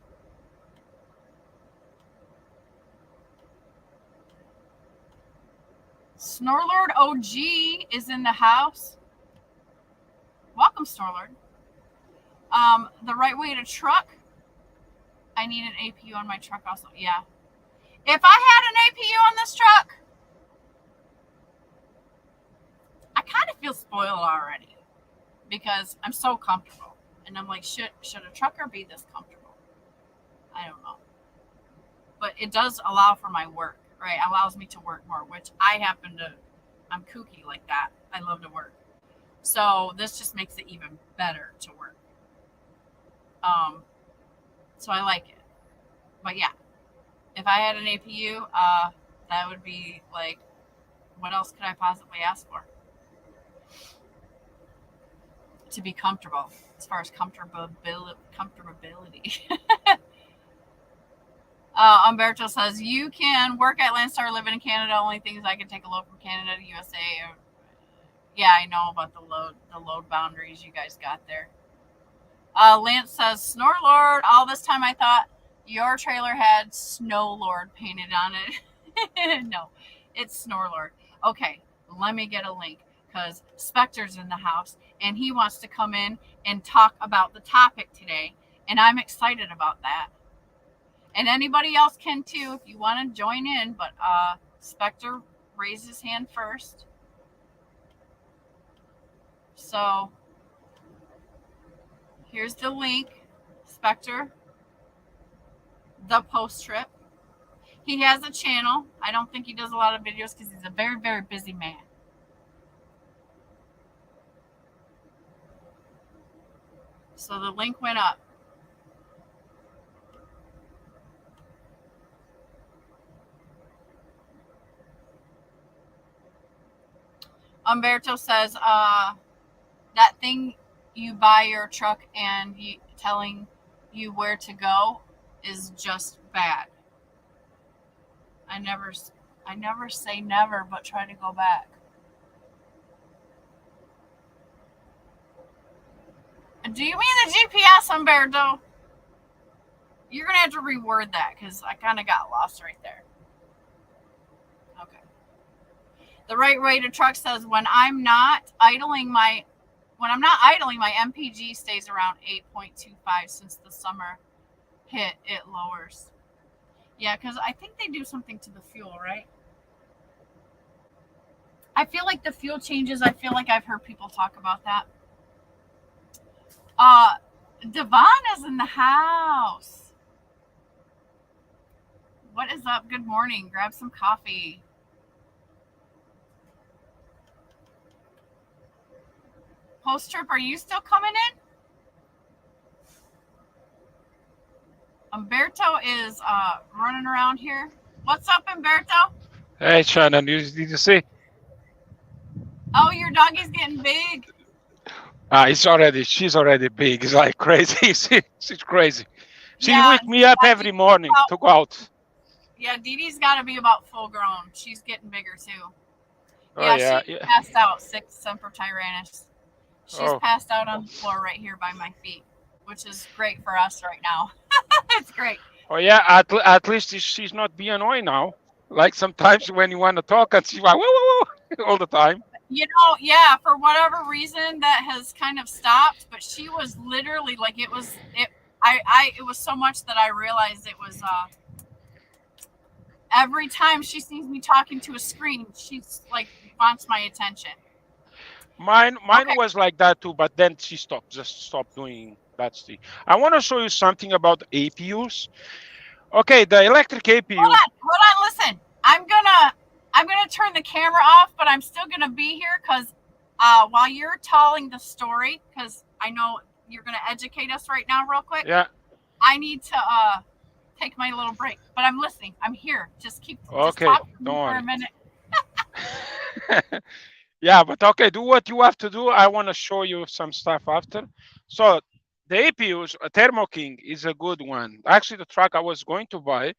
Snorlord OG is in the house. Welcome, Snorlord. The right way to truck. I need an APU on my truck also. Yeah. If I had an APU on this truck, I kind of feel spoiled already because I'm so comfortable. And I'm like, should a trucker be this comfortable? I don't know. But it does allow for my work, right? It allows me to work more, which I'm kooky like that. I love to work. So this just makes it even better to work. So I like it. But yeah, if I had an APU, that would be what else could I possibly ask for? To be comfortable, as far as comfortability. Umberto says, you can work at Landstar, living in Canada. Only things I can take a load from Canada to USA. Yeah, I know about the load boundaries you guys got there. Lance says, Snorlord, all this time I thought your trailer had Snow Lord painted on it. No, it's Snorlord. Okay, let me get a link because Specter's in the house and he wants to come in and talk about the topic today. And I'm excited about that. And anybody else can too if you want to join in. But Spectre raised his hand first. So here's the link, Spectre, the post trip. He has a channel. I don't think he does a lot of videos because he's a very, very busy man. So the link went up. Umberto says, that thing you buy your truck and telling you where to go is just bad. I never say never, but try to go back. Do you mean the GPS, Umberto? You're going to have to reword that because I kind of got lost right there. Okay. The right rate of truck says when I'm not idling my MPG stays around 8.25 since the summer hit, it lowers. Yeah, because I think they do something to the fuel, right? I feel like the fuel changes. I feel like I've heard people talk about that. Devon is in the house. What is up? Good morning. Grab some coffee. Post trip, are you still coming in? Umberto is running around here. What's up, Umberto? Hey, Shannon, did you see? Oh, your doggy's getting big. She's already big. It's like crazy. She's crazy. She Yeah, wake me up every morning to go out. Yeah, Dee Dee's got to be about full grown. She's getting bigger too. She passed out, sick Semper Tyrannis. She's passed out on the floor right here by my feet, which is great for us right now. It's great. Oh yeah, at least she's not being annoying now. Like sometimes when you want to talk and she's like, whoa, whoa, whoa, all the time. You know, yeah, for whatever reason that has kind of stopped, but she was literally like it was so much that I realized it was every time she sees me talking to a screen, she's like wants my attention. Mine was like that too, but then she stopped doing that thing. I want to show you something about APUs. Okay, the electric APU. Hold on, listen. I'm gonna turn the camera off, but I'm still gonna be here because while you're telling the story, because I know you're gonna educate us right now, real quick. Yeah. I need to take my little break, but I'm listening. I'm here. Just talk to me for a minute. Yeah, but okay, do what you have to do. I want to show you some stuff after. So the APUs, Thermo King is a good one. Actually, the truck I was going to buy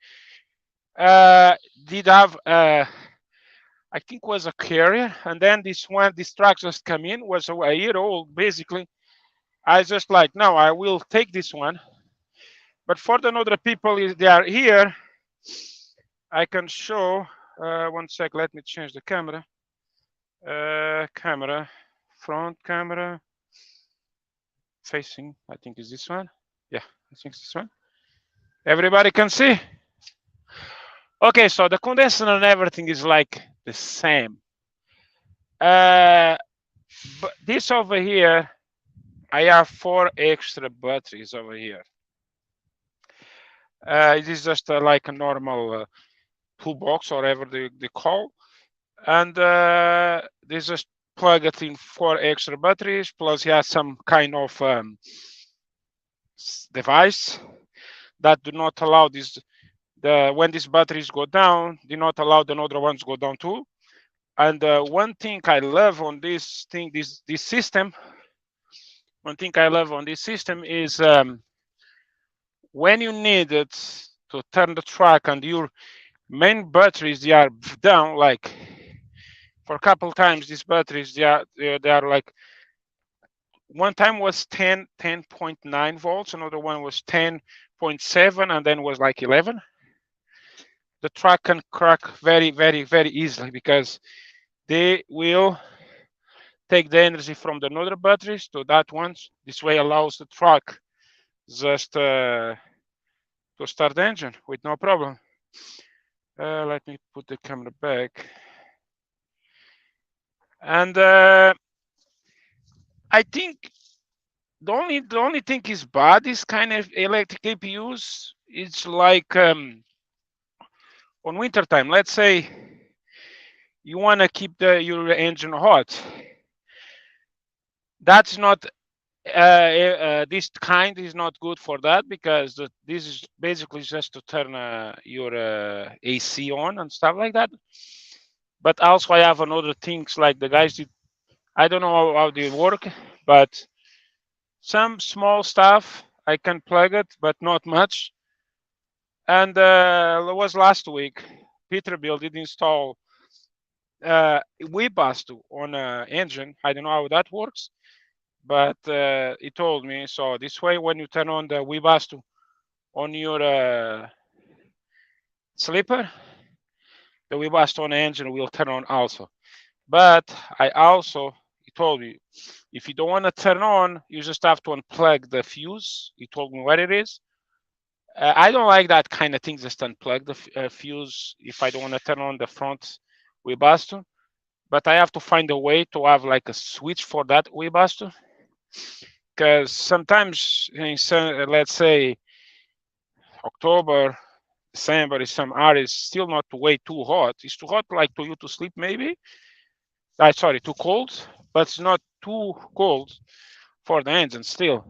did have I think was a carrier, and then this truck just come in, was a year old basically. I just like, no, I will take this one. But for the other people, if they are here, I can show. 1 sec, let me change the camera. Front camera, facing, I think is this one. Yeah, I think it's this one. Everybody can see? Okay, so the condenser and everything is like the same. But this over here, I have 4 extra batteries over here. It is just like a normal toolbox or whatever they call. And they just plug it in 4 extra batteries, plus he has some kind of device that do not allow when these batteries go down, do not allow the other ones go down too. And one thing I love on this thing, this system, one thing I love on this system is when you need it to turn the truck and your main batteries, they are down, like for a couple times these batteries, they are like, one time was 10.9 volts, another one was 10.7, and then was like 11. The truck can crack very, very, very easily because they will take the energy from the other batteries to that one. This way allows the truck just to to start the engine with no problem. Let me put the camera back. And I think the only thing is bad is kind of electric APUs. It's like on winter time. Let's say you want to keep your engine hot. That's not this kind is not good for that, because this is basically just to turn your AC on and stuff like that. But also I have another things like the guys did. I don't know how they work, but some small stuff I can plug it, but not much. And it was last week, Peterbilt did install Webasto on an engine. I don't know how that works, but he told me, so this way when you turn on the Webasto on your slipper, the Webasto on the engine will turn on also. But he told me, if you don't want to turn on, you just have to unplug the fuse. He told me what it is. I don't like that kind of thing, just unplug the fuse if I don't want to turn on the front Webasto. But I have to find a way to have like a switch for that Webasto. Because sometimes, let's say October, December, is some areas still not way too hot. It's too hot like to you to sleep maybe. Sorry, too cold, but it's not too cold for the engine still.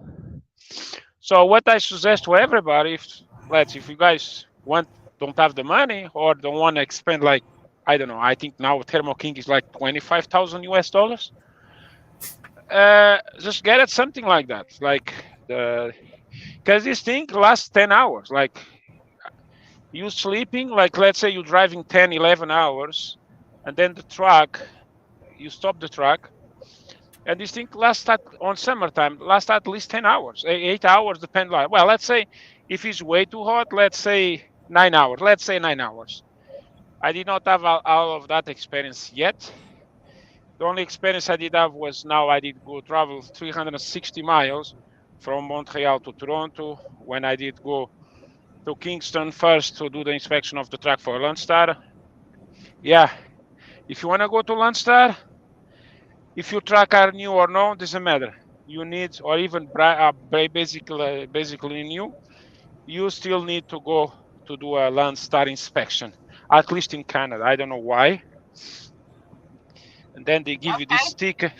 So what I suggest to everybody, if you guys don't have the money or don't want to expend, like, I don't know, I think now Thermo King is like 25,000 US dollars. Just get it something like that, like because this thing lasts 10 hours. Like you sleeping, like let's say you're driving 10, 11 hours, and then you stop the truck, and this thing on summertime lasts at least 10 hours, 8 hours, depend. Well, let's say if it's way too hot, let's say 9 hours. Let's say 9 hours. I did not have all of that experience yet. The only experience I did have was now I did go travel 360 miles from Montreal to Toronto when I did go to Kingston first to do the inspection of the truck for Landstar. Yeah, if you want to go to Landstar, if your truck are new or no, doesn't matter. You need, or even basically new, you still need to go to do a Landstar inspection, at least in Canada. I don't know why. And then they give you this sticker,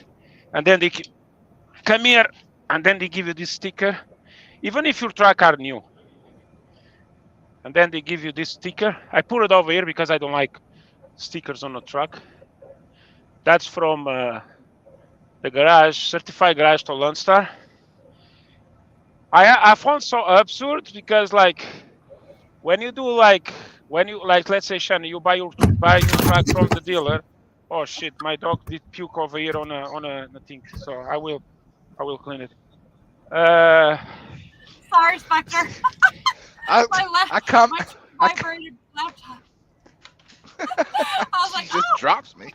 and then they come here, and then they give you this sticker, even if your truck are new. And then they give you this sticker. I put it over here because I don't like stickers on a truck. That's from the garage, certified garage to Landstar. I found so absurd because like when you let's say Shannon, you buy your truck from the dealer. Oh shit, my dog did puke over here on a thing, so I will clean it. Sorry, Spectre. I vibrated laptop. I was like, just drops me.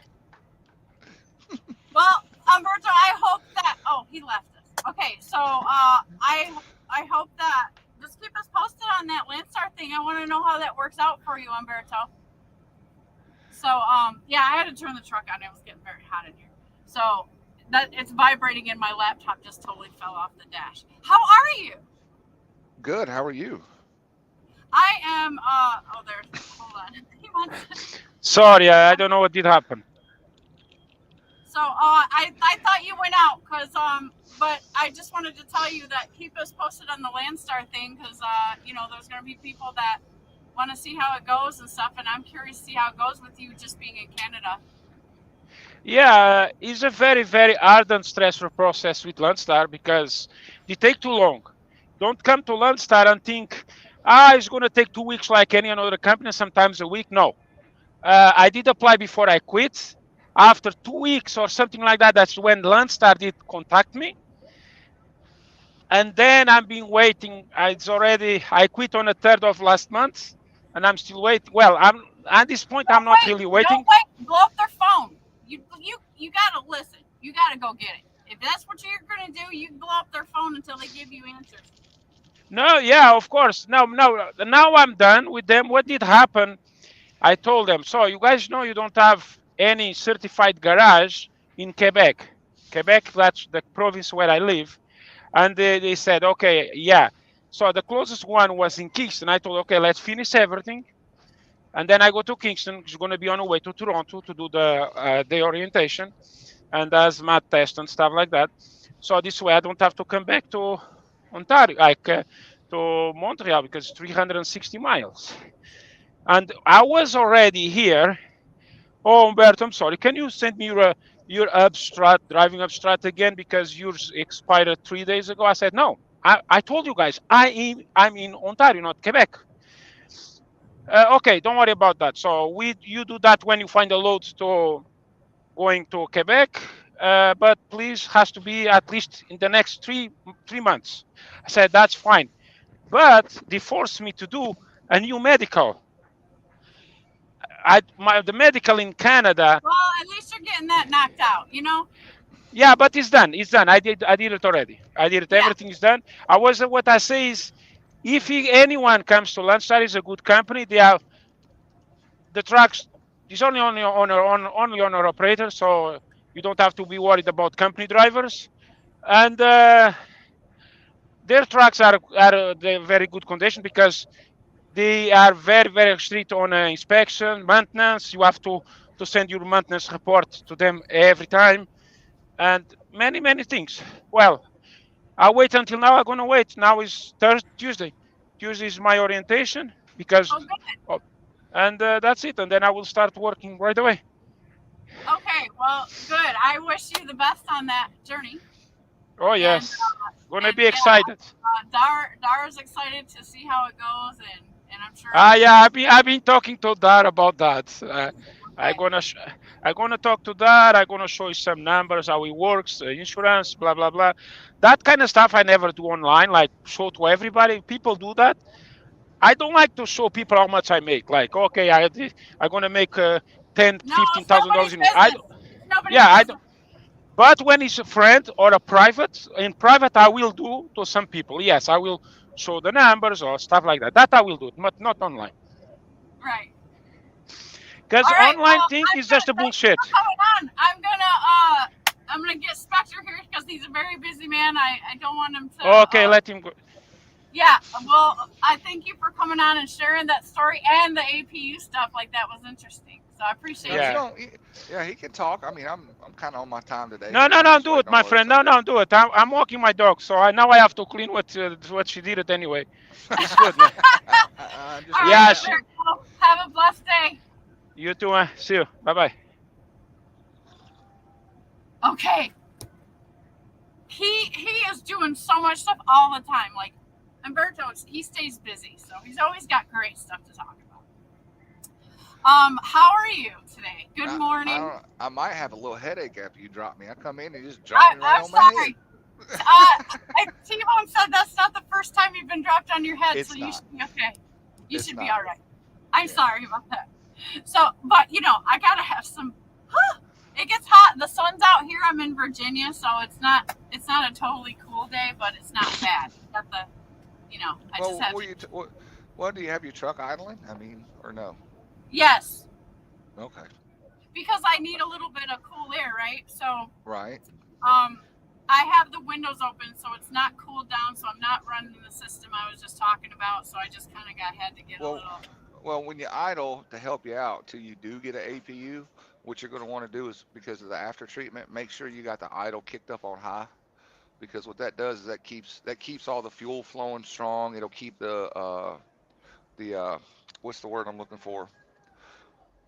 Well, Umberto, I hope that. Oh, he left us. Okay, so I hope that just keep us posted on that Landstar thing. I want to know how that works out for you, Umberto. So yeah, I had to turn the truck on. It was getting very hot in here. So that it's vibrating, and my laptop just totally fell off the dash. How are you? Good. How are you? I am. Oh, there's. Hold on. Sorry, I don't know what did happen. So I thought you went out because but I just wanted to tell you that keep us posted on the Landstar thing because there's going to be people that want to see how it goes and stuff, and I'm curious to see how it goes with you just being in Canada. Yeah, it's a very, very hard and stressful process with Landstar because they take too long. Don't come to Landstar and think, it's going to take 2 weeks like any other company, sometimes a week. No. I did apply before I quit. After 2 weeks or something like that, that's when Landstar did contact me. And then I've been waiting. I quit on the 3rd of last month, and I'm still waiting. Well, at this point, I'm not really waiting. Don't wait. Blow up their phone. You got to listen. You got to go get it. If that's what you're going to do, you can blow up their phone until they give you answers. No, yeah, of course. Now I'm done with them. What did happen? I told them, so you guys know you don't have any certified garage in Quebec. Quebec, that's the province where I live. And they said, okay, yeah. So the closest one was in Kingston. I told, okay, let's finish everything. And then I go to Kingston. It's going to be on the way to Toronto to do the orientation and as math test and stuff like that. So this way I don't have to come back to Ontario, to Montreal, because it's 360 miles. And I was already here. Oh, Umberto, I'm sorry. Can you send me your abstract, driving abstract again, because yours expired 3 days ago? I said, no. I told you guys, I'm in Ontario, not Quebec. Okay, don't worry about that. So you do that when you find a load to going to Quebec, but please has to be at least in the next three months. I said that's fine, but they forced me to do a new medical. The medical in Canada. Well, at least you're getting that knocked out, you know? Yeah, but it's done. It's done. I did it already. I did it. Yeah. Everything is done. What I say is, if anyone comes to Landstar, is a good company. They have the trucks. It's only owner operator, so you don't have to be worried about company drivers. And their trucks are the very good condition, because they are very, very strict on inspection, maintenance. You have to send your maintenance report to them every time, and many, many things. Well, I wait until now. I'm gonna wait. Now is Tuesday. Tuesday is my orientation, because, Oh, good. and that's it. And then I will start working right away. Okay, well, good. I wish you the best on that journey. Oh yes, gonna be excited. Dara's excited to see how it goes, and I'm sure. Yeah, I've been talking to Dar about that. I'm gonna talk to Dar. I'm gonna show you some numbers, how it works, insurance, blah blah blah. That kind of stuff I never do online, like show to everybody. People do that. I don't like to show people how much I make. Like, okay, I'm gonna make $10,000, No, $15,000 in. Nobody's Yeah, I business. don't. But when it's a friend or a private, in private, I will do to some people. Yes, I will show the numbers or stuff like that. That I will do, but not online. Right. Because All right. online Well, thing is just a bullshit. coming on. I'm gonna get Spectre here because he's a very busy man. I don't want him to. Okay, let him go. Yeah. Well, I thank you for coming on and sharing that story and the APU stuff. Like, that was interesting. So I appreciate Yeah. it. Yeah, he can talk. I mean, I'm kind of on my time today. No, I'm just do waiting it, on my other friend. stuff. No, do it. I'm walking my dog, so now I have to clean what she did it anyway. It's good, man. Just All Yeah, right, she- well, have a blessed day. You too. See you. Bye bye. Okay. He is doing so much stuff all the time. Like, Umberto, he stays busy, so he's always got great stuff to talk about. How are you today? Good morning. I might have a little headache after you drop me. I come in and you just drop me right I'm on my sorry. head. T-Bone said that's not the first time you've been dropped on your head, It's so you not. should be okay. You It's should be not. all right. I'm Yeah. sorry about that. So, but I gotta have some. It gets hot. The sun's out here. I'm in Virginia, so it's not a totally cool day, but it's not bad. Got the, I Well, just have. what do you have your truck idling? I mean, or no? Yes, Okay, because I need a little bit of cool air, right? So, right. I have the windows open, so it's not cooled down, so I'm not running the system I was just talking about. So I just kind of had to get a little. Well, when you idle, to help you out till you do get an APU, what you're going to want to do is, because of the after treatment, make sure you got the idle kicked up on high, because what that does is that keeps all the fuel flowing strong. It'll keep the what's the word I'm looking for?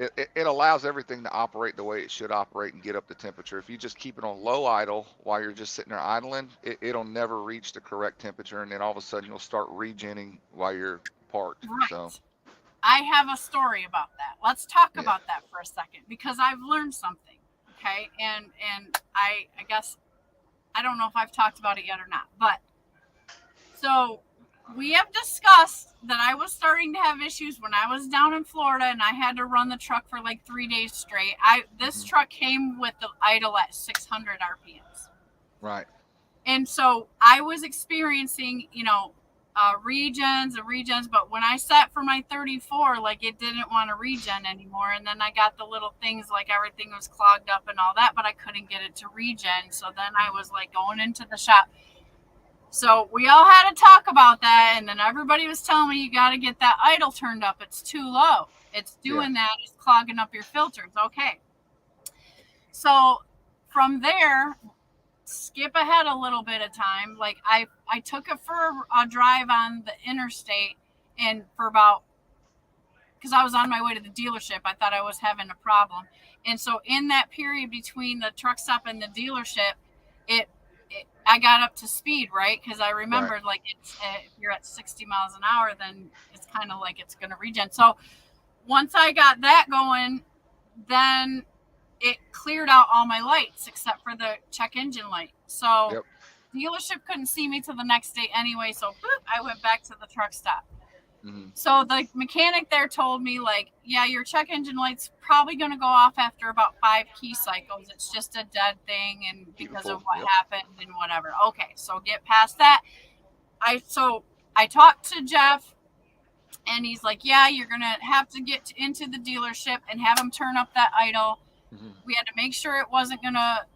It allows everything to operate the way it should operate and get up the temperature. If you just keep it on low idle while you're just sitting there idling, it'll never reach the correct temperature, and then all of a sudden you'll start regenning while you're parked. Right. So I have a story about that. Let's talk about that for a second, because I've learned something. Okay, and I guess I don't know if I've talked about it yet or not, but so we have discussed that I was starting to have issues when I was down in Florida and I had to run the truck for like 3 days straight. This truck came with the idle at 600 RPMs. right. And so I was experiencing, regens, but when I set for my 34, like it didn't want to regen anymore, and then I got the little things like everything was clogged up and all that, but I couldn't get it to regen. So then I was like going into the shop. So we all had to talk about that, and then everybody was telling me you got to get that idle turned up. It's too low. It's doing that. It's clogging up your filters. Okay. So from there, skip ahead a little bit of time. Like I took it for a drive on the interstate, and for about, because I was on my way to the dealership, I thought I was having a problem. And so in that period between the truck stop and the dealership, I got up to speed, right? Because I remembered like if you're at 60 miles an hour, then it's kind of like it's going to regen. So once I got that going, then it cleared out all my lights except for the check engine light. So dealership couldn't see me till the next day anyway. So boop, I went back to the truck stop. So the mechanic there told me like, yeah, your check engine light's probably going to go off after about 5 key cycles. It's just a dead thing, and because of what happened and whatever. Okay, so get past that. I talked to Jeff, and he's like, yeah, you're going to have to get into the dealership and have him turn up that idle. We had to make sure it wasn't going to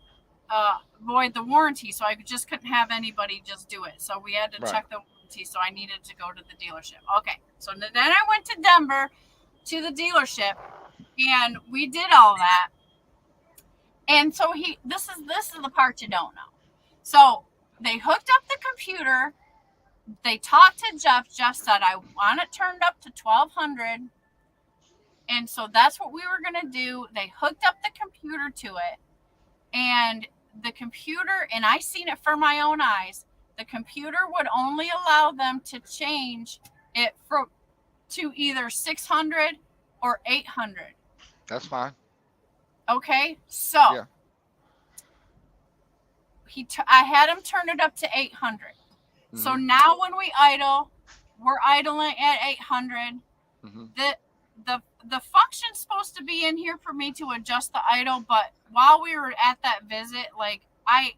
void the warranty, so I just couldn't have anybody just do it. So we had to check the warranty, so I needed to go to the dealership. Okay, so then I went to Denver to the dealership, and we did all that. And so this is the part you don't know. So they hooked up the computer. They talked to Jeff. Jeff said, I want it turned up to 1200. And so that's what we were going to do. They hooked up the computer to it. And the computer, and I seen it for my own eyes, the computer would only allow them to change it to either 600 or 800. That's fine. Okay, so I had him turn it up to 800. So now when we idle, we're idling at 800. The function's supposed to be in here for me to adjust the idle, but while we were at that visit, like I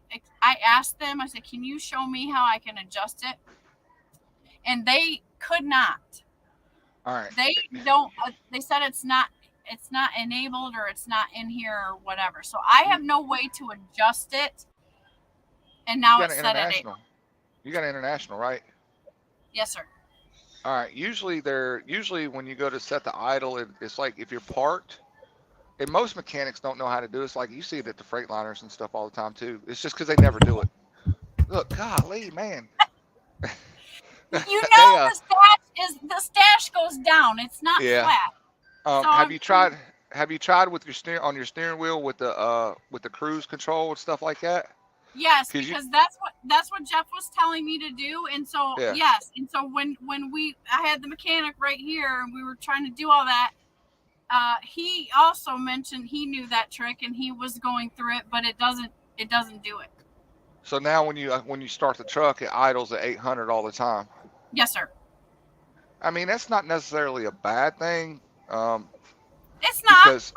asked them, I said, can you show me how I can adjust it? And they could not. All right. They said it's not enabled, or it's not in here, or whatever. So I have no way to adjust it. And now it's set at 8. You got international, right? Yes, sir. All right. Usually when you go to set the idle, it's like if you're parked, and most mechanics don't know how to do it. It's like you see it at the Freightliners and stuff all the time too. It's just because they never do it. Look, golly, man. You know, the stash goes down. It's not flat. So have you tried with on your steering wheel with the cruise control and stuff like that? Yes, because that's what Jeff was telling me to do. And so yes, and so when I had the mechanic right here and we were trying to do all that, he also mentioned he knew that trick and he was going through it, but it doesn't do it. So now when you start the truck, it idles at 800 all the time. Yes, sir. I mean, that's not necessarily a bad thing. It's not. It's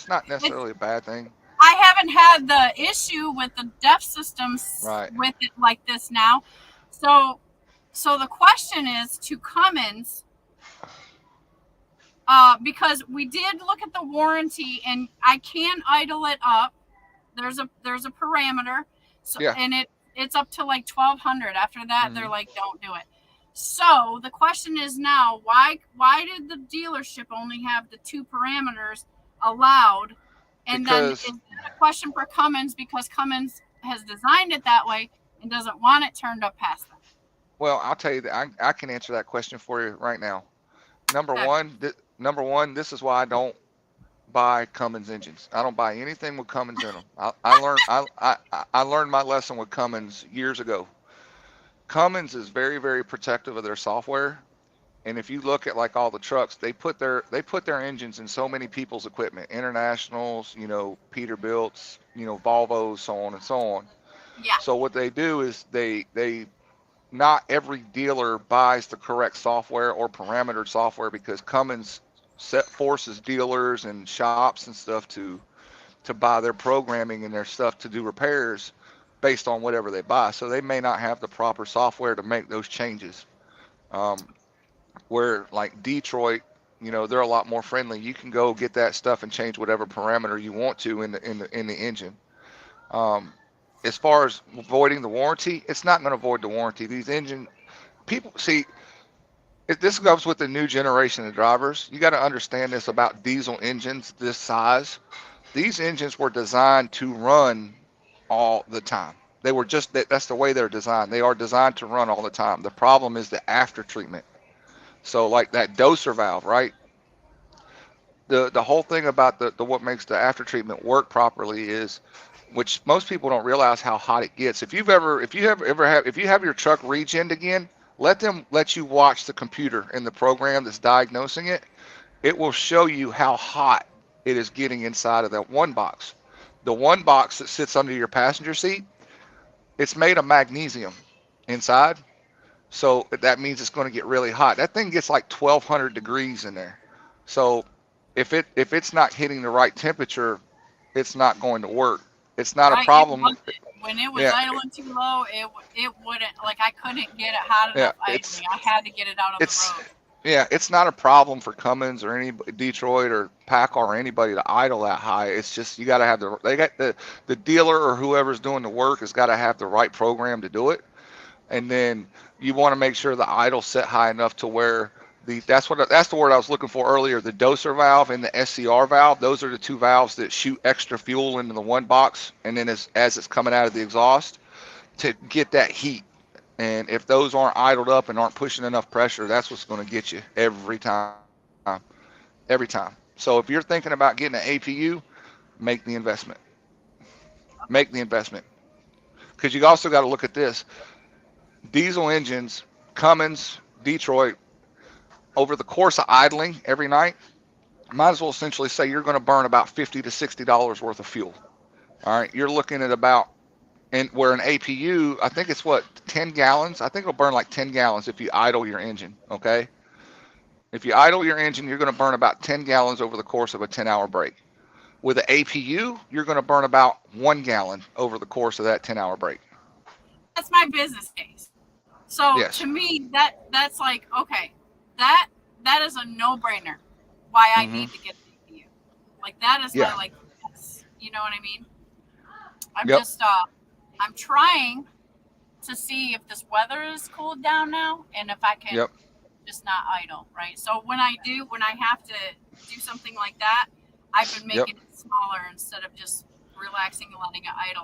not necessarily a bad thing. I haven't had the issue with the DEF systems with it like this now. So the question is to Cummins, because we did look at the warranty, and I can idle it up. There's a parameter, and it's up to like 1200. After that, they're like, don't do it. So the question is now, why did the dealership only have the 2 parameters allowed? And then is it a question for Cummins because Cummins has designed it that way and doesn't want it turned up past that? Well, I'll tell you that I can answer that question for you right now. Number one, this is why I don't buy Cummins engines. I don't buy anything with Cummins in them. I learned my lesson with Cummins years ago. Cummins is very, very protective of their software. And if you look at like all the trucks, they put their engines in so many people's equipment, Internationals, Peterbilts, Volvos, so on and so on. Yeah. So what they do is they not every dealer buys the correct software or parameter software, because Cummins forces dealers and shops and stuff to buy their programming and their stuff to do repairs based on whatever they buy. So they may not have the proper software to make those changes. Where like Detroit, they're a lot more friendly. You can go get that stuff and change whatever parameter you want to in the engine. As far as avoiding the warranty, it's not going to avoid the warranty. These engine people see. This goes with the new generation of drivers. You got to understand this about diesel engines this size. These engines were designed to run all the time. They were just that's the way they're designed. They are designed to run all the time. The problem is the after treatment. So like that doser valve, right? The whole thing about the what makes the after treatment work properly is, which most people don't realize how hot it gets. If you have your truck regened again, let you watch the computer in the program that's diagnosing it. It will show you how hot it is getting inside of that one box. The one box that sits under your passenger seat, it's made of magnesium inside. So that means it's going to get really hot. That thing gets like 1,200 degrees in there. So if it's not hitting the right temperature, it's not going to work. It's not a problem. When it was idling too low, it wouldn't, like I couldn't get it hot enough idling. I had to get it out on the road. Yeah, it's not a problem for Cummins or any Detroit or PACCAR or anybody to idle that high. It's just you got to have the dealer or whoever's doing the work has got to have the right program to do it, and then you want to make sure the idle's set high enough to where that's the word I was looking for earlier. The doser valve and the SCR valve, those are the two valves that shoot extra fuel into the one box, and then as it's coming out of the exhaust to get that heat. And if those aren't idled up and aren't pushing enough pressure, that's what's going to get you every time. Every time. So if you're thinking about getting an APU, make the investment. Make the investment. Because you also got to look at this. Diesel engines, Cummins, Detroit, over the course of idling every night, might as well essentially say you're going to burn about $50 to $60 worth of fuel. All right, you're looking at about, and where an APU, I think it's 10 gallons. I think it'll burn like 10 gallons if you idle your engine. Okay, if you idle your engine, you're going to burn about 10 gallons over the course of a 10-hour break. With an APU, you're going to burn about 1 gallon over the course of that 10-hour break. That's my business case. So yes. To me, that's like, okay, that is a no-brainer. Why I need to get an APU. Like that is my like, yes, you know what I mean? I'm just I'm trying to see if this weather is cooled down now and if I can just not idle, right? So when I have to do something like that, I've been making it smaller instead of just relaxing and letting it idle.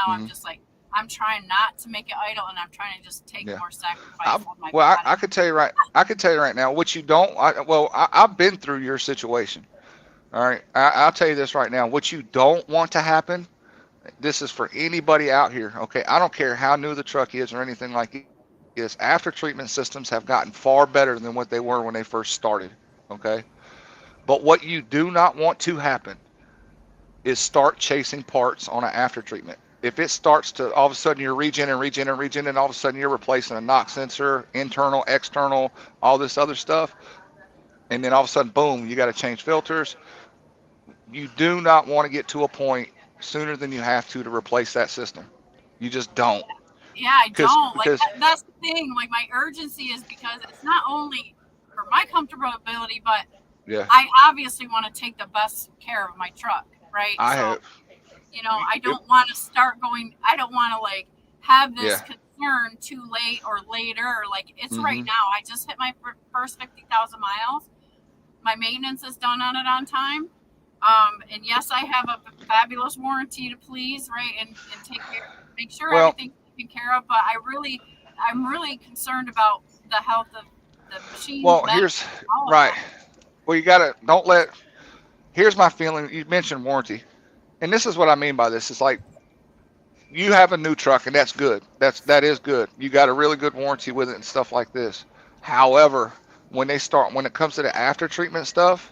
I'm just like, I'm trying not to make it idle, and I'm trying to just take more sacrifice on my body. I could tell you right now, what you don't. I've been through your situation. All right, I'll tell you this right now. What you don't want to happen. This is for anybody out here. Okay, I don't care how new the truck is or anything like this. After treatment systems have gotten far better than what they were when they first started. Okay, but what you do not want to happen is start chasing parts on an after treatment. If it starts to all of a sudden you're regen, and all of a sudden you're replacing a knock sensor, internal, external, all this other stuff, and then all of a sudden, boom, you got to change filters. You do not want to get to a point sooner than you have to replace that system. You just don't. Yeah, I don't. Like that's the thing. Like my urgency is because it's not only for my comfortability, but I obviously want to take the best care of my truck, right? I don't want to start going. I don't want to like have this concern too late or later. Like it's right now. I just hit my first 50,000 miles. My maintenance is done on it on time. And yes, I have a fabulous warranty to please, right? And make sure everything's taken care of. But I'm really concerned about the health of the machine. Well, Well, here's my feeling. You mentioned warranty. And this is what I mean by this. It's like you have a new truck, and that's good. That is good. You got a really good warranty with it and stuff like this. However, when it comes to the after treatment stuff,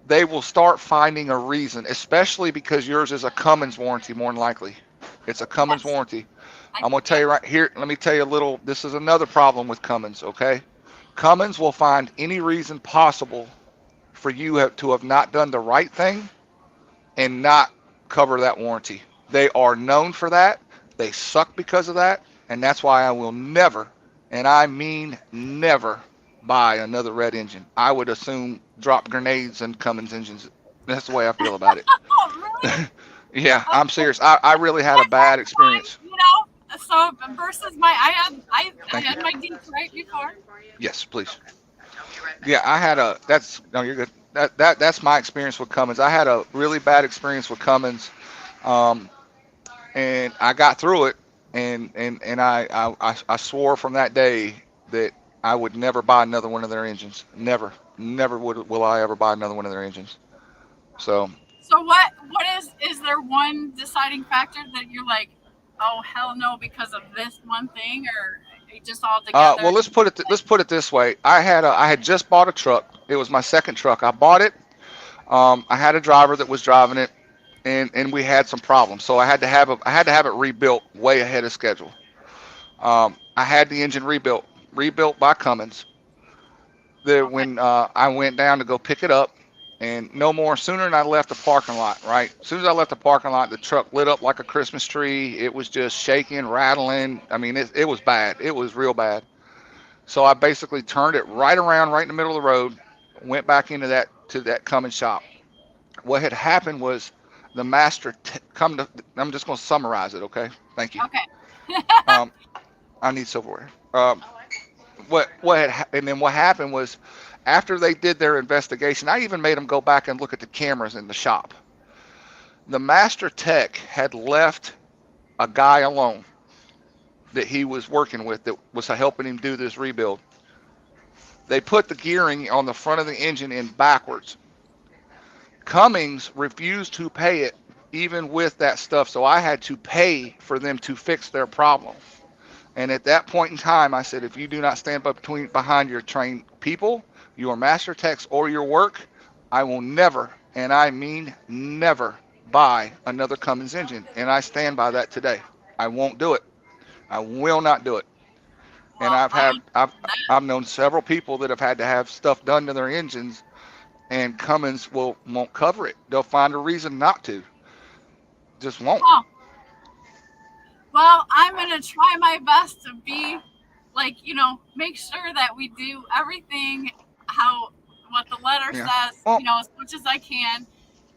they will start finding a reason, especially because yours is a Cummins warranty more than likely. It's a Cummins warranty. I'm going to tell you right here, let me tell you this is another problem with Cummins, okay? Cummins will find any reason possible for you to have not done the right thing and not cover that warranty. They are known for that. They suck because of that, and that's why I will never, and I mean never, buy another red engine. I would assume drop grenades and Cummins engines. That's the way I feel about it. Oh, really? Yeah, I'm Okay. serious. I really had a bad That's fine, experience. you know. So versus I Thank you. had my Detroit before. Yes, please. Yeah, I had a. That's no, you're good. That's my experience with Cummins. I had a really bad experience with Cummins, um, and I got through it, and I swore from that day that I would never buy another one of their engines. Never, never will I ever buy another one of their engines. So, So what is there one deciding factor that you're like, oh hell no, because of this one thing, or just all together? well, let's put it this way. I had just bought a truck. It was my second truck. I bought it. I had a driver that was driving it, and we had some problems. So I had to have it rebuilt way ahead of schedule. I had the engine rebuilt by Cummins. Okay. When I went down to go pick it up, and no more sooner than I left the parking lot, right? As soon as I left the parking lot, the truck lit up like a Christmas tree. It was just shaking, rattling. I mean, it was bad. It was real bad. So I basically turned it right around, right in the middle of the road, went back into that Cummins shop. What had happened was the master I'm just going to summarize it, okay? Thank you. Okay. Um, I need silverware. And then what happened was, after they did their investigation, I even made them go back and look at the cameras in the shop. The master tech had left a guy alone that he was working with that was helping him do this rebuild. They put the gearing on the front of the engine in backwards. Cummins refused to pay it even with that stuff, so I had to pay for them to fix their problem. And at that point in time, I said, if you do not stand behind your trained people, your master techs, or your work, I will never, and I mean never, buy another Cummins engine. And I stand by that today. I won't do it. I will not do it. And Well, I I've known several people that have had to have stuff done to their engines, and Cummins won't cover it. They'll find a reason not to. Just won't. oh, well, I'm gonna try my best to be like, make sure that we do everything how what the letter Yeah. says, Well, as much as I can,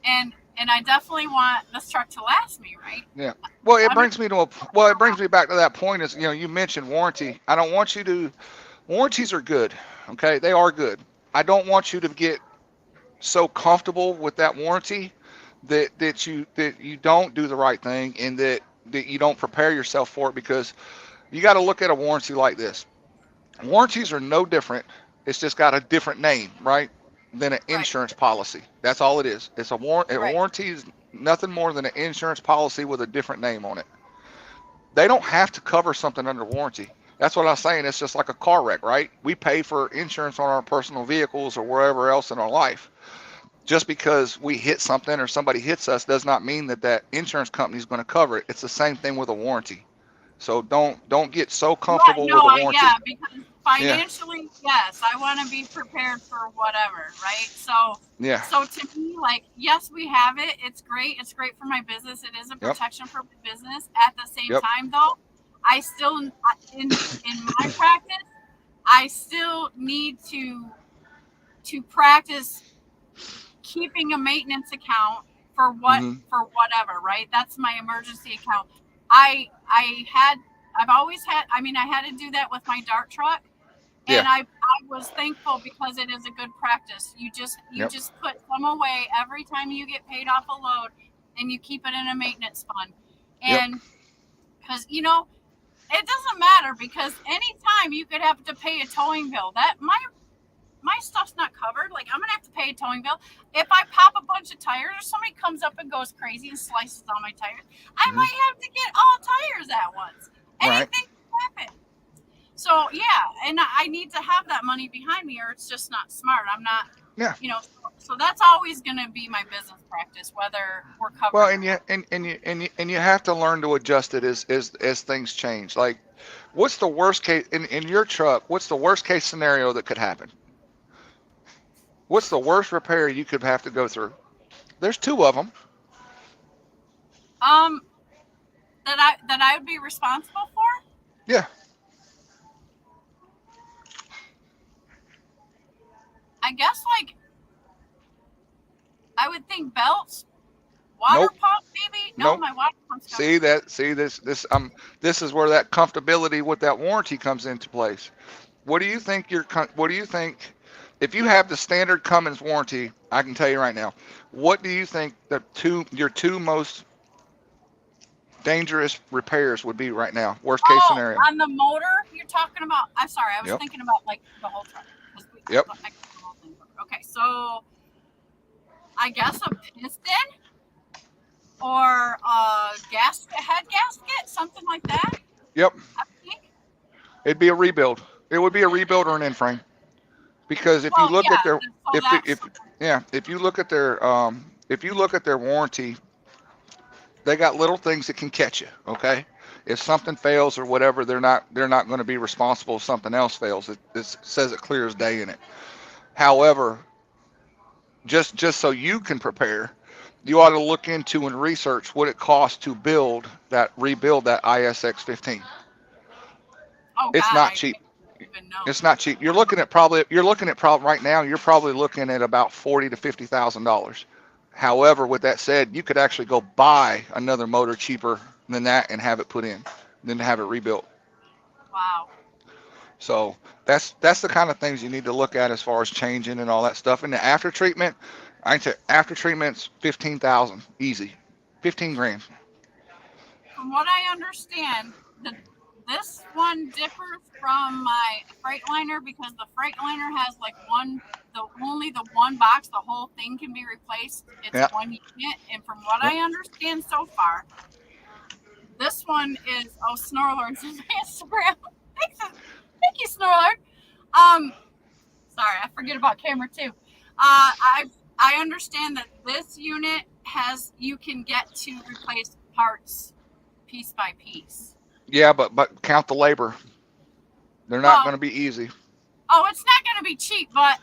and I definitely want this truck to last me, right? yeah. Well, it I'm brings me back to that point is, you mentioned warranty. I don't want you to, warranties are good. Okay. They are good. I don't want you to get so comfortable with that warranty that you don't do the right thing, and that you don't prepare yourself for it, because you got to look at a warranty like this. Warranties are no different. It's just got a different name, right? Than an Right, insurance policy. That's all it is. A right. warranty is nothing more than an insurance policy with a different name on it. They don't have to cover something under warranty. That's what I was saying. It's just like a car wreck, right? We pay for insurance on our personal vehicles or wherever else in our life. Just because we hit something or somebody hits us does not mean that insurance company is going to cover it. It's the same thing with a warranty. So don't get so Right. comfortable No, with a warranty. because Yeah, financially, yes, I want to be prepared for whatever, right? So, yeah, to me, like, yes, we have it. It's great. It's great for my business. It is a yep, protection for my business. At the same yep, time, though, I still, in my practice, I still need to practice keeping a maintenance account for hmm whatever, right? That's my emergency account. I've always had, I had to do that with my dart truck, yeah, and I was thankful because it is a good practice. You yep, just put some away every time you get paid off a load, and you keep it in a maintenance fund. yep, And because it doesn't matter, because anytime you could have to pay a towing bill, that my stuff's not covered. Like, I'm gonna have to pay a towing bill if I pop a bunch of tires, or somebody comes up and goes crazy and slices all my tires. I hmm might have to get all tires at once. right, Anything can happen. So yeah, and I need to have that money behind me, or it's just not smart. I'm not, yeah. So that's always gonna be my business practice, whether we're Well, covered or not. and you have to learn to adjust it as things change. Like, what's the worst case in your truck? What's the worst case scenario that could happen? What's the worst repair you could have to go through? There's two of them. Um, that I would be responsible for? Yeah. I guess like I would think belts, water Nope. pump maybe. No, Nope. my water pump's covered. See this is where that comfortability with that warranty comes into place. What do you think if you have the standard Cummins warranty? I can tell you right now. What do you think your two most dangerous repairs would be right now? Worst case scenario. On the motor you're talking about? I'm sorry, I was thinking about like the whole truck. Yep. Okay, so I guess a piston or a head gasket, something like that. Yep. I think. It'd be a rebuild. It would be a rebuild or an end frame. Because if you look at their if you look at their warranty, they got little things that can catch you, okay? If something fails or whatever, they're not going to be responsible if something else fails. It says it clear as day in it. However, just so you can prepare, you ought to look into and research what it costs to rebuild that IS X-15. Oh, it's God, not cheap. It's not cheap. You're looking at probably right now. You're probably looking at about $40,000 to $50,000. However, with that said, you could actually go buy another motor cheaper than that and have it put in, than to have it rebuilt. Wow. So that's the kind of things you need to look at as far as changing and all that stuff. And the after treatment, I'd say after treatment's $15,000 easy, $15,000. From what I understand, this one differs from my Freightliner because the Freightliner has like only the one box. The whole thing can be replaced. It's one unit, and from what I understand so far, this one is Snorlord's on Instagram. Thank you, Snorlord. Sorry, I forget about camera too. I understand that this unit you can get to replace parts piece by piece. Yeah, but count the labor. They're not going to be easy. Oh, it's not going to be cheap, but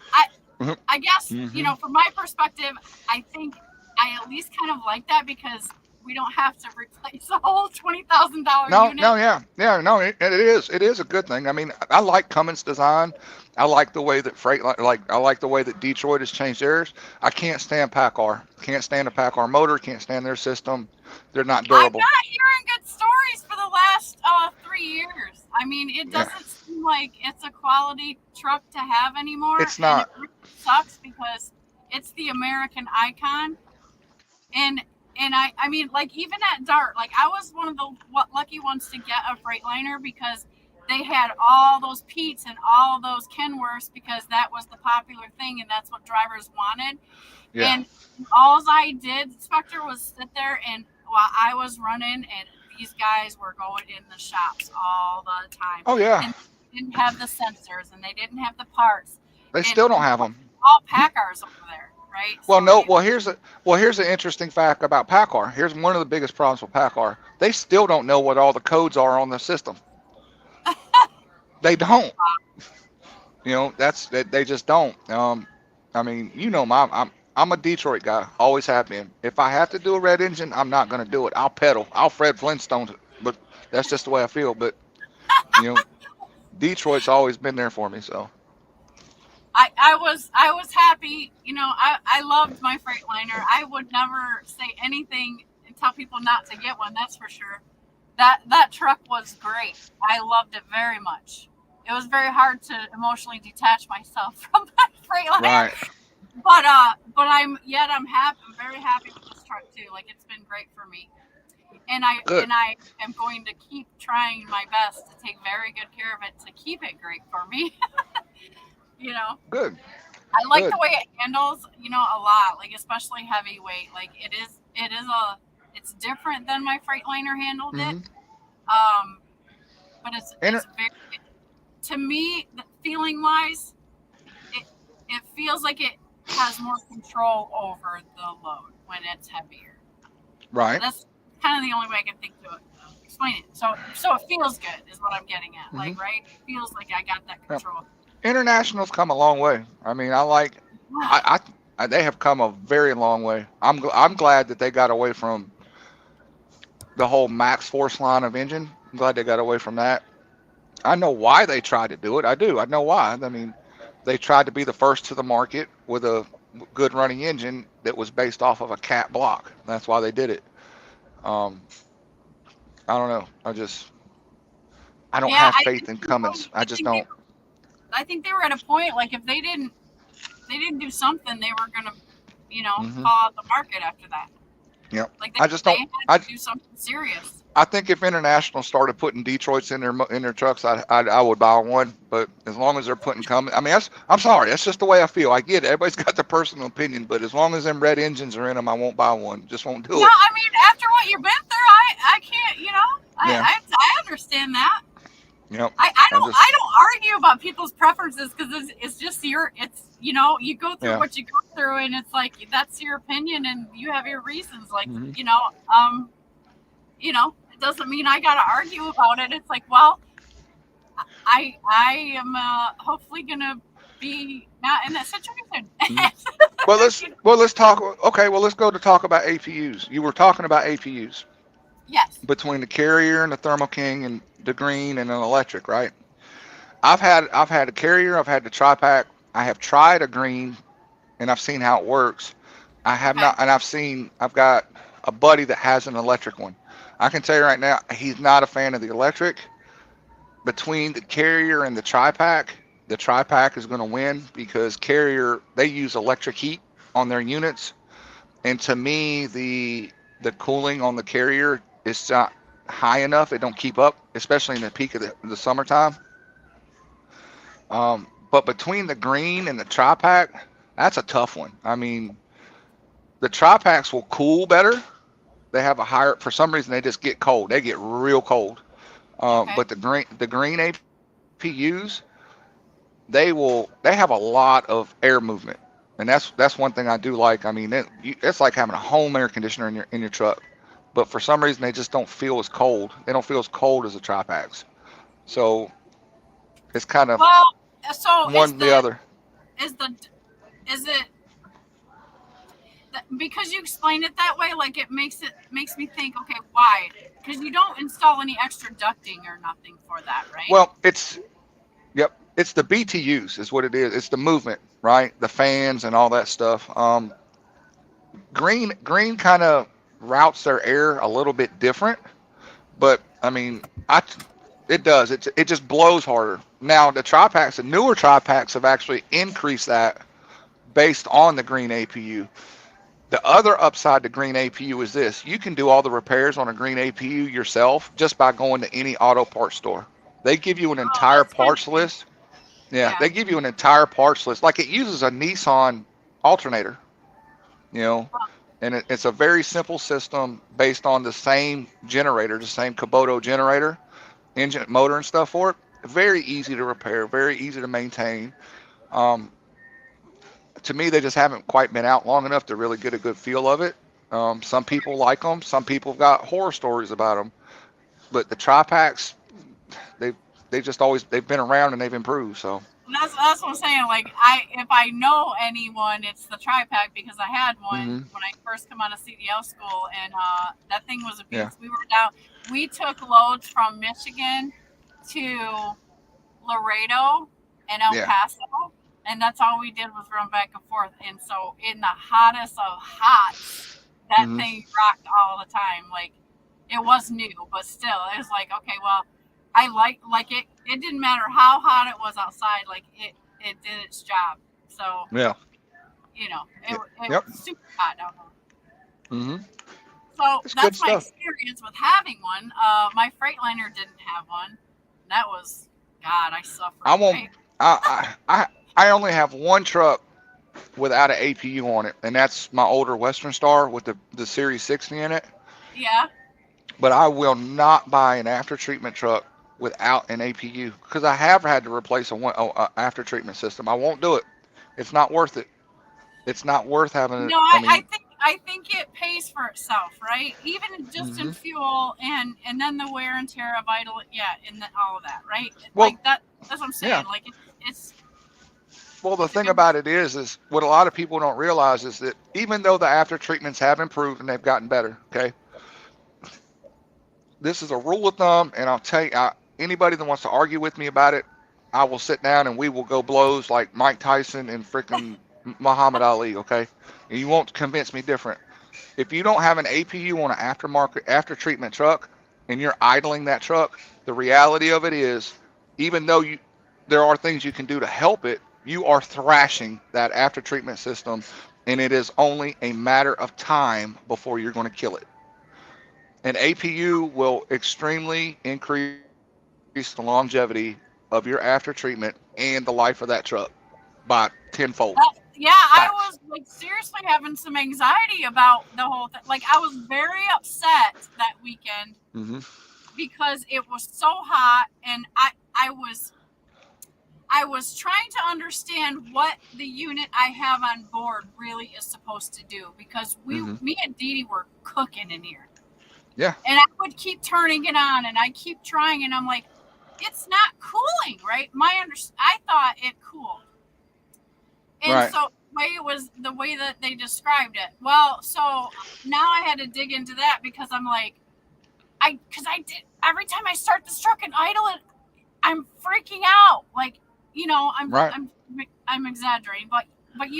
I guess, from my perspective, I think I at least kind of like that because we don't have to replace a whole $20,000 unit. It is a good thing. I mean, I like Cummins design. I like the way that I like the way that Detroit has changed theirs. I can't stand PACCAR. Can't stand a PACCAR motor. Can't stand their system. They're not durable. I'm not hearing good stories for the last 3 years. I mean, it doesn't seem like it's a quality truck to have anymore. It's not. And it really sucks because it's the American icon. And I mean, like even at DART, like I was one of the lucky ones to get a Freightliner because they had all those Pete's and all those Kenworths because that was the popular thing and that's what drivers wanted. Yeah. And all I did, Spectre, was sit there and while I was running and these guys were going in the shops all the time. Oh yeah. And they didn't have the sensors and they didn't have the parts. They still don't have them. All PACCARs over there. Right? Well, here's an interesting fact about PACCAR. Here's one of the biggest problems with PACCAR. They still don't know what all the codes are on the system. They don't. They just don't. I mean, I'm a Detroit guy. Always have been. If I have to do a red engine, I'm not going to do it. I'll pedal. I'll Fred Flintstone it. But that's just the way I feel. But Detroit's always been there for me. So. I was happy, I loved my Freightliner. I would never say anything and tell people not to get one, that's for sure. That truck was great. I loved it very much. It was very hard to emotionally detach myself from my Freightliner. Right. But I'm happy. I'm very happy with this truck too. Like it's been great for me. And I am going to keep trying my best to take very good care of it to keep it great for me. Good. I like the way it handles, a lot, like especially heavyweight. Like it's different than my Freightliner handled it. But it's very, to me, feeling wise, it feels like it has more control over the load when it's heavier. Right. That's kind of the only way I can think to explain it. So it feels good is what I'm getting at. Like, right? It feels like I got that control. Yep. International's come a long way. I mean, they have come a very long way. I'm glad that they got away from the whole max force line of engine. I'm glad they got away from that. I know why they tried to do it. I do. I know why. I mean, they tried to be the first to the market with a good running engine that was based off of a cat block. That's why they did it. I don't know. I don't Yeah, have faith in Cummins. I just don't. I think they were at a point like if they didn't do something, they were gonna, call out the market after that. Yep. Like I just they don't. had to do something serious. I think if International started putting Detroits in their trucks, I would buy one. But as long as they're putting Cummins, I mean, I'm sorry, that's just the way I feel. I get it. Everybody's got their personal opinion, but as long as them red engines are in them, I won't buy one. Just won't do it. No, I mean, after what you've been through, I can't. Yeah. I understand that. Yep. I don't argue about people's preferences because it's just you go through what you go through and it's like that's your opinion and you have your reasons. Like it doesn't mean I gotta argue about it. It's like, well, I am hopefully gonna be not in that situation. Well, let's talk. Okay, well, let's go to talk about APUs. You were talking about APUs. Yes. Between the Carrier and the Thermo King and the Green and an electric, right? I've had a Carrier. I've had the Tri-Pack. I have tried a Green, and I've seen how it works. I have not, and I've got a buddy that has an electric one. I can tell you right now, he's not a fan of the electric. Between the Carrier and the Tri-Pack is going to win because Carrier, they use electric heat on their units, and to me, the cooling on the Carrier is not high enough. It don't keep up, especially in the peak of the summertime. But between the Green and the Tri-Pack, that's a tough one. I mean, the Tri-Packs will cool better. They have a higher, for some reason, they just get cold. They get real cold. But the Green APUs, they have a lot of air movement, and that's one thing I do like. I mean, it's like having a home air conditioner in your truck. But for some reason, they just don't feel as cold. They don't feel as cold as the Tri-Packs. So it's kind of one or the other. Is it because you explain it that way? Like it makes me think, okay, why? Because you don't install any extra ducting or nothing for that, right? Well, it's the BTUs is what it is. It's the movement, right? The fans and all that stuff. Green kind of routes their air a little bit different, but I mean, it does. It just blows harder. Now the Tri-Packs, the newer Tri-Packs have actually increased that based on the Green APU. The other upside to Green APU is this: you can do all the repairs on a Green APU yourself just by going to any auto parts store. They give you an entire parts list. Yeah, they give you an entire parts list. Like it uses a Nissan alternator, and it's a very simple system based on the same generator, the same Kubota generator, engine, motor, and stuff for it. Very easy to repair, very easy to maintain. To me, they just haven't quite been out long enough to really get a good feel of it. Some people like them. Some people have got horror stories about them. But the Tri-Packs, they've been around and they've improved. So that's what I'm saying. Like if I know anyone, it's the Tri-Pack because I had one when I first come out of CDL school, and that thing was abused. Yeah. We took loads from Michigan to Laredo and El Paso, and that's all we did was run back and forth. And so in the hottest of hots, that thing rocked all the time. Like it was new, but still, it was like, okay, well, I like it. It didn't matter how hot it was outside. Like it did its job. So it was super hot down there. So that's my experience with having one. My Freightliner didn't have one. That was, God, I suffered. I won't. I only have one truck without an APU on it, and that's my older Western Star with the Series 60 in it. Yeah. But I will not buy an after treatment truck without an APU because I have had to replace a after treatment system. I won't do it. It's not worth it. It's not worth having it. No, I think it pays for itself, right? Even just in fuel and then the wear and tear of idle, and all of that, right? Well, like that's what I'm saying. Yeah. Like it's. Well, the thing about it is what a lot of people don't realize is that even though the after treatments have improved and they've gotten better, okay, this is a rule of thumb, and I'll tell you, anybody that wants to argue with me about it, I will sit down and we will go blows like Mike Tyson and freaking Muhammad Ali, okay? And you won't convince me different. If you don't have an APU on an after treatment truck and you're idling that truck, the reality of it is, even though there are things you can do to help it, you are thrashing that after treatment system, and it is only a matter of time before you're going to kill it. An APU will extremely increase the longevity of your after treatment and the life of that truck by tenfold. Yeah, I Facts. was like seriously having some anxiety about the whole thing. Like I was very upset that weekend Hmm. because it was so hot, and I was trying to understand what the unit I have on board really is supposed to do, because Hmm. me and Dee Dee were cooking in here. Yeah. And I would keep turning it on, and I keep trying, and I'm like, it's not cooling, right? I thought it cooled. And Right. so the way that they described it. Well, so now I had to dig into that, because I'm like, because I did, every time I start this truck and idle it, I'm freaking out. Like, Right. I'm exaggerating, but like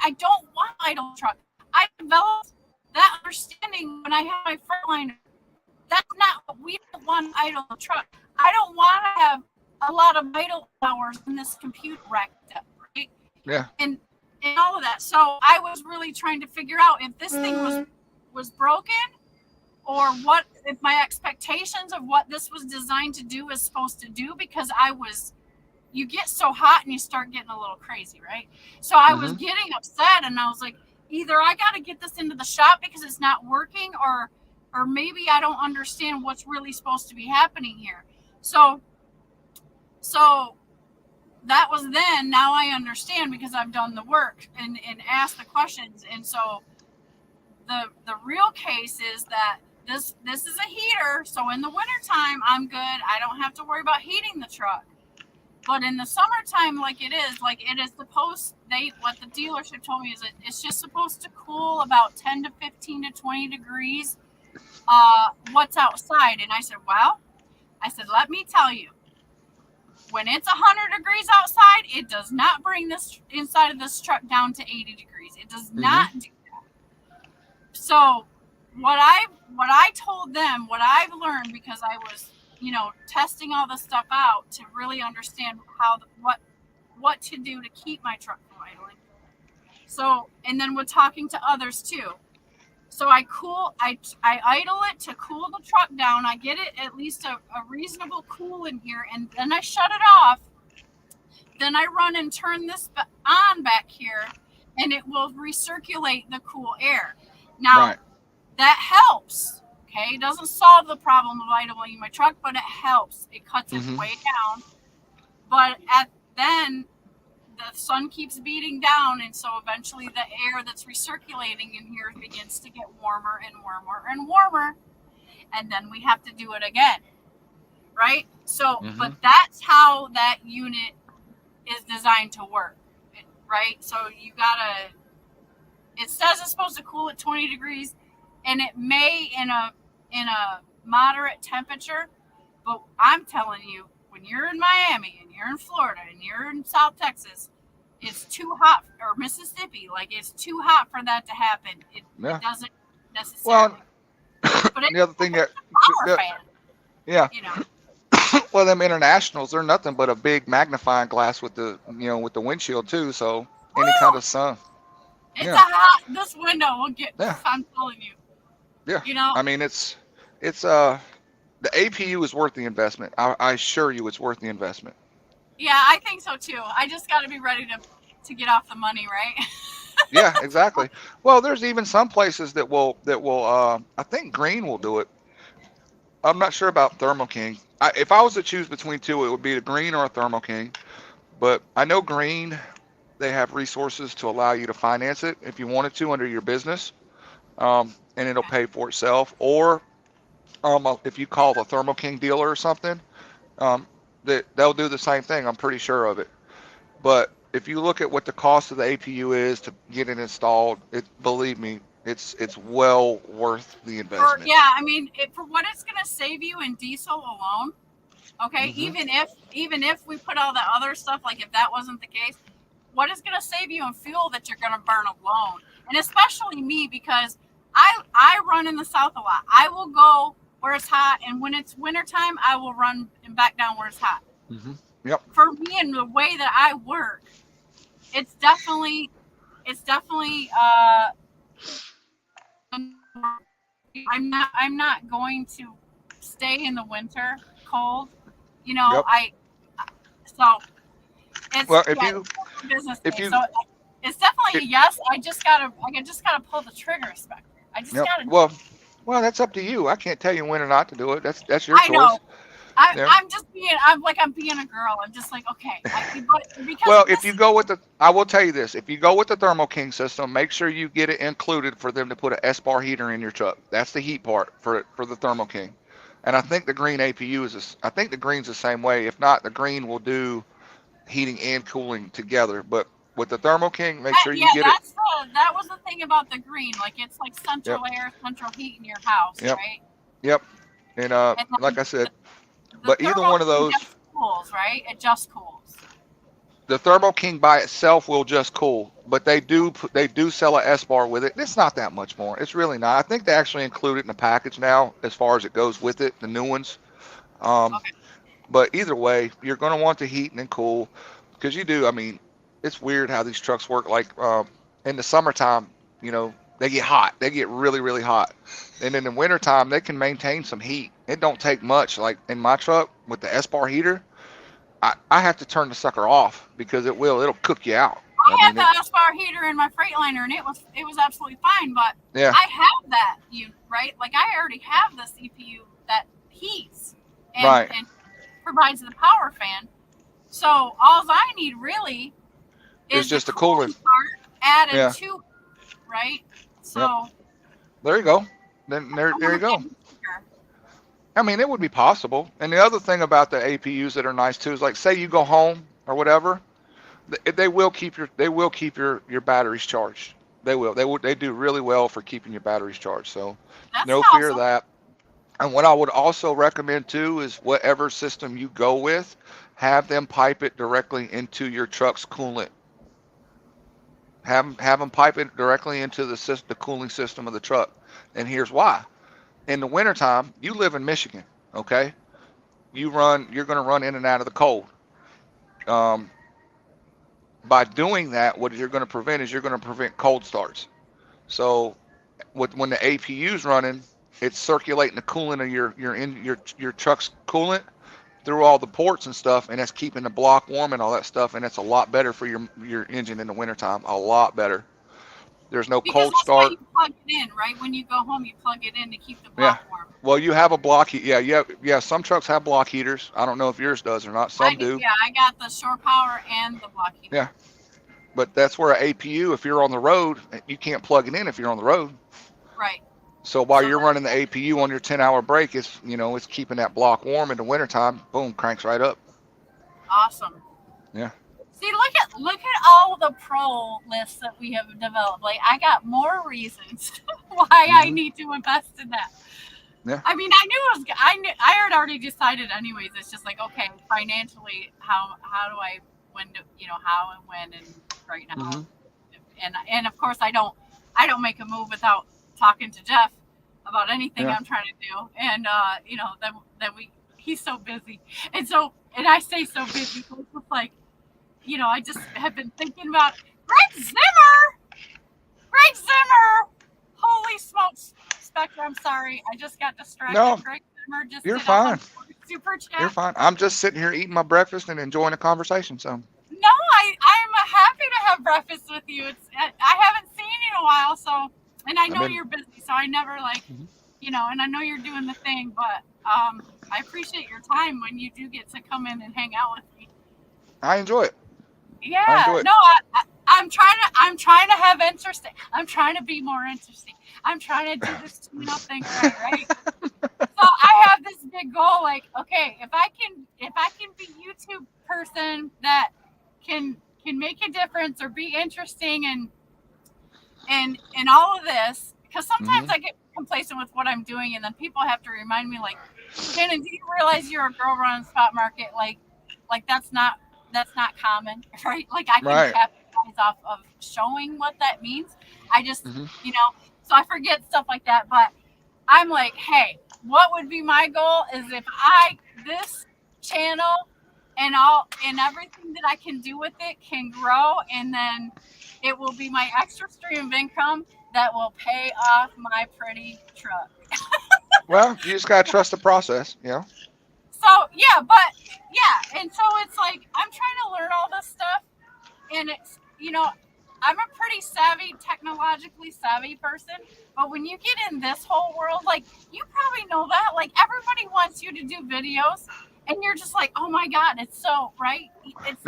I don't want an idle truck. I developed that understanding when I had my Freightliner. That's not what we don't want an idle truck. I don't want to have a lot of idle hours in this computer racked up, right? Yeah. And all of that. So I was really trying to figure out if this thing was broken, or what, if my expectations of what this was designed to do is supposed to do, because you get so hot and you start getting a little crazy, right? So I was Hmm. getting upset, and I was like, either I got to get this into the shop because it's not working, or maybe I don't understand what's really supposed to be happening here. So that was then. Now I understand, because I've done the work and asked the questions. And so the real case is that this is a heater. So in the wintertime, I'm good. I don't have to worry about heating the truck. But in the summertime, what the dealership told me is that it's just supposed to cool about 10 to 15 to 20 degrees what's outside. And I said, let me tell you, when it's 100 degrees outside, it does not bring this inside of this truck down to 80 degrees. It does not do that. So what I told them, what I've learned, because I was, testing all this stuff out to really understand what to do to keep my truck from idling. So, and then we're talking to others too. So I idle it to cool the truck down. I get it at least a reasonable cool in here, and then I shut it off. Then I run and turn this on back here, and it will recirculate the cool air. Now, Right. that helps. Okay, it doesn't solve the problem of idling my truck, but it helps. It cuts it Hmm. way down. But then the sun keeps beating down, and so eventually the air that's recirculating in here begins to get warmer and warmer and warmer, and then we have to do it again, right? So, Hmm. but that's how that unit is designed to work, right? So it says it's supposed to cool at 20 degrees, and it may in a moderate temperature, but I'm telling you, when you're in Miami and you're in Florida and you're in South Texas, it's too hot, or Mississippi, like it's too hot for that to happen. It Yeah. doesn't Well, necessarily. But the other thing it's a power fan, yeah. you know. Well, them internationals, they're nothing but a big magnifying glass with the windshield too. So any kind Woo! of sun. It's Yeah. a hot. This window will get. Yeah. I'm telling you. Yeah. You know. I mean, it's the APU is worth the investment. I assure you, it's worth the investment. Yeah, I think so too. I just got to be ready to get off the money, right? Yeah, exactly. Well, there's even some places that will I think Green will do it. I'm not sure about Thermo King. If I was to choose between two, it would be a Green or a Thermo King. But I know Green, they have resources to allow you to finance it if you wanted to under your business, and it'll pay for itself. Or if you call the Thermo King dealer or something, um, they'll do the same thing. I'm pretty sure of it. But if you look at what the cost of the APU is to get it installed, believe me, It's well worth the Or investment. yeah, I mean, for what it's going to save you in diesel alone. Okay, Hmm. even if we put all the other stuff, like if that wasn't the case, what is going to save you in fuel that you're going to burn alone? And especially me, because I run in the south a lot. I will go where it's hot, and when it's wintertime, I will run and back down where it's hot. Hmm. Yep. For me and the way that I work, it's definitely I'm not going to stay in the winter cold. You know, Yep. so it's Well, yeah, it's a business if day. you So it's definitely it, a yes. I just gotta pull the trigger, Inspector. I just yep. gotta. Well, that's up to you. I can't tell you when or not to do it. That's your I know. choice. Yeah. I'm being a girl. I'm just like, okay, but because Well, if this you is go with the, I will tell you this: if you go with the Thermo King system, make sure you get it included for them to put an S-bar heater in your truck. That's the heat part for the Thermo King. And I think the green APU I think the green's the same way. If not, the green will do heating and cooling together. But with the Thermo King, make sure yeah, you get it. that was the thing about the green. Like it's like Yep. central air, central heat in your house, Yep. right? Yep. And And like then I said, the but either thermal one of king those, just cools, right? It just cools. the Thermo King by itself will just cool, but they do sell a S bar with it. It's not that much more. It's really not. I think they actually include it in the package now, as far as it goes with it, the new ones. Um, Okay. but either way, you're going to want to heat and cool because you do. I mean, it's weird how these trucks work. Like in the summertime, they get hot. They get really, really hot. And in the wintertime, they can maintain some heat. It don't take much. Like in my truck with the S bar heater, I have to turn the sucker off because it'll cook you out. I I had mean the it. Aspire heater in my Freightliner, and it was absolutely fine. But Yeah. I have that, right? Like I already have the CPU that heats and Right. provides the power fan. So all I need really It's is the just a cooling. cooling part added Yeah. to it, right? So Yep. I There you go. Then there want you to go. get bigger. I mean, it would be possible. And the other thing about the APUs that are nice too is like, say you go home or whatever, they will keep your batteries charged. They do really well for keeping your batteries charged. So That's no fear of awesome. that. And what I would also recommend too is whatever system you go with, have them pipe it directly into your truck's coolant. Have them pipe it directly into the cooling system of the truck. And here's why. In the wintertime, you live in Michigan, okay? You're going to run in and out of the cold. Um, by doing that, what you're going to prevent is you're going to prevent cold starts. So when the APU is running, it's circulating the coolant of your truck's coolant through all the ports and stuff, and that's keeping the block warm and all that stuff, and it's a lot better for your engine in the wintertime. A lot better. There's no Because cold that's why start. you plug it in, right? When you go home, you plug it in to keep the Yeah. block warm. Well, you have a block heat. Yeah, yeah. Some trucks have block heaters. I don't know if yours does or not. Some do. I got the shore power and the block heater. Yeah. But that's where an APU, if you're on the road, you can't plug it in if you're on the road. Right. So while So you're running the APU on your 10-hour break, it's keeping that block warm in the wintertime. Boom, cranks right up. awesome. Yeah. See, look at all the pro lists that we have developed. Like I got more reasons why I need to invest in that. Yeah. I mean, I knew it was. I had already decided, anyways. It's just like, okay, financially, how do I how and when and right now, and of course, I don't make a move without talking to Jeff about anything Yeah. I'm trying to do, and he's so busy, and I stay so busy. So it's just like, I just have been thinking about Greg Zimmer. Holy smokes, Spectre! I'm sorry, I just got distracted. No, Greg Zimmer just you're did fine. super chat. You're fine. I'm just sitting here eating my breakfast and enjoying the conversation. So. No, I'm happy to have breakfast with you. I haven't seen you in a while, so, and I know you're busy, so I never and I know you're doing the thing, but I appreciate your time when you do get to come in and hang out with me. I enjoy it. Yeah, I enjoy it. no, I'm trying to have interesting. I'm trying to be more interesting. I'm trying to do this thing right. So I have this big goal, like, okay, if I can be YouTube person that can make a difference or be interesting and all of this, Because sometimes I get complacent with what I'm doing, and then people have to remind me, like, Shannon, do you realize you're a girl running spot market? Like that's not common, right? Like I can capitalize off of showing what that means. I just, so I forget stuff like that. But I'm like, hey, what would be my goal is if this channel and everything that I can do with it can grow, and then it will be my extra stream of income that will pay off my pretty truck. Well, you just gotta trust the process, So and so it's like I'm trying to learn all this stuff, and it's I'm a pretty technologically savvy person, but when you get in this whole world, like you probably know that, like everybody wants you to do videos, and you're just like, oh my god, it's so right. It's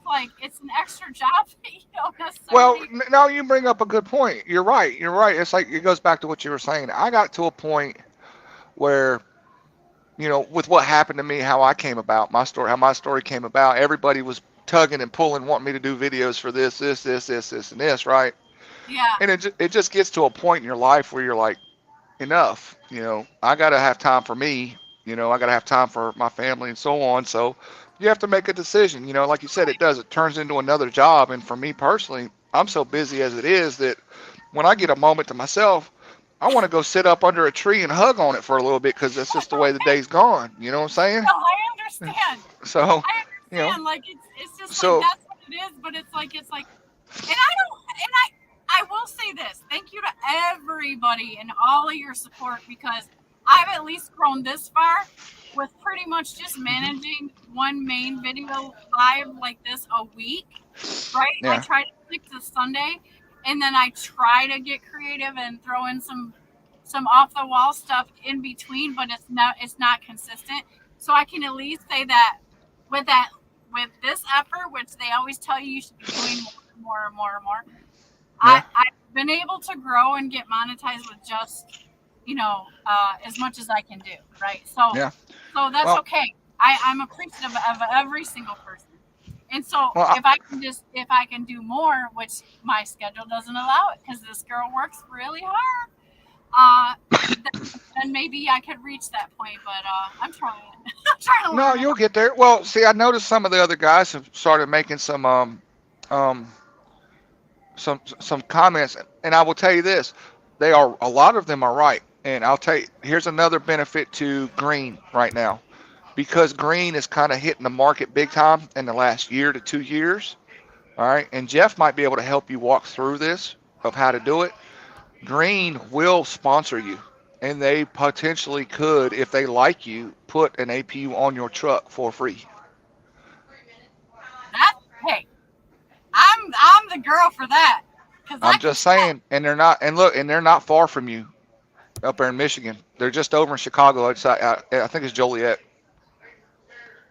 like it's an extra job that you don't necessarily. Well, no, you bring up a good point. You're right. It's like it goes back to what you were saying. I got to a point where, with what happened to me, how I came about, how my story came about, everybody was tugging and pulling, wanting me to do videos for this, and this, right? Yeah. And it just gets to a point in your life where you're like, enough. I got to have time for me. I got to have time for my family and so on. So you have to make a decision. Like you said, it turns into another job. And for me personally, I'm so busy as it is that when I get a moment to myself, I want to go sit up under a tree and hug on it for a little bit because that's just the way the day's gone. You know what I'm saying? No, I understand. So, I understand. Like it's just like that's what it is. But it's like, and I will say this. Thank you to everybody and all of your support, because I've at least grown this far with pretty much just managing one main video live like this a week, right? Yeah. I try to stick to Sunday, and then I try to get creative and throw in some off the wall stuff in between, but it's not consistent. So I can at least say that with this effort, which they always tell you should be doing more and more and more. Yeah. I've been able to grow and get monetized with just as much as I can do, right? So that's okay. I'm appreciative of every single person. And so if I can do more, which my schedule doesn't allow it because this girl works really hard, then maybe I could reach that point. But I'm trying. I'm trying to learn. No, you'll get there. Well, see, I noticed some of the other guys have started making some comments, and I will tell you this: a lot of them are right. And I'll tell you, here's another benefit to green right now. Because green is kind of hitting the market big time in the last year to 2 years. All right. And Jeff might be able to help you walk through this of how to do it. Green will sponsor you. And they potentially could, if they like you, put an APU on your truck for free. Hey, I'm the girl for that. I'm just saying. And they're not far from you up there in Michigan. They're just over in Chicago. I think it's Joliet.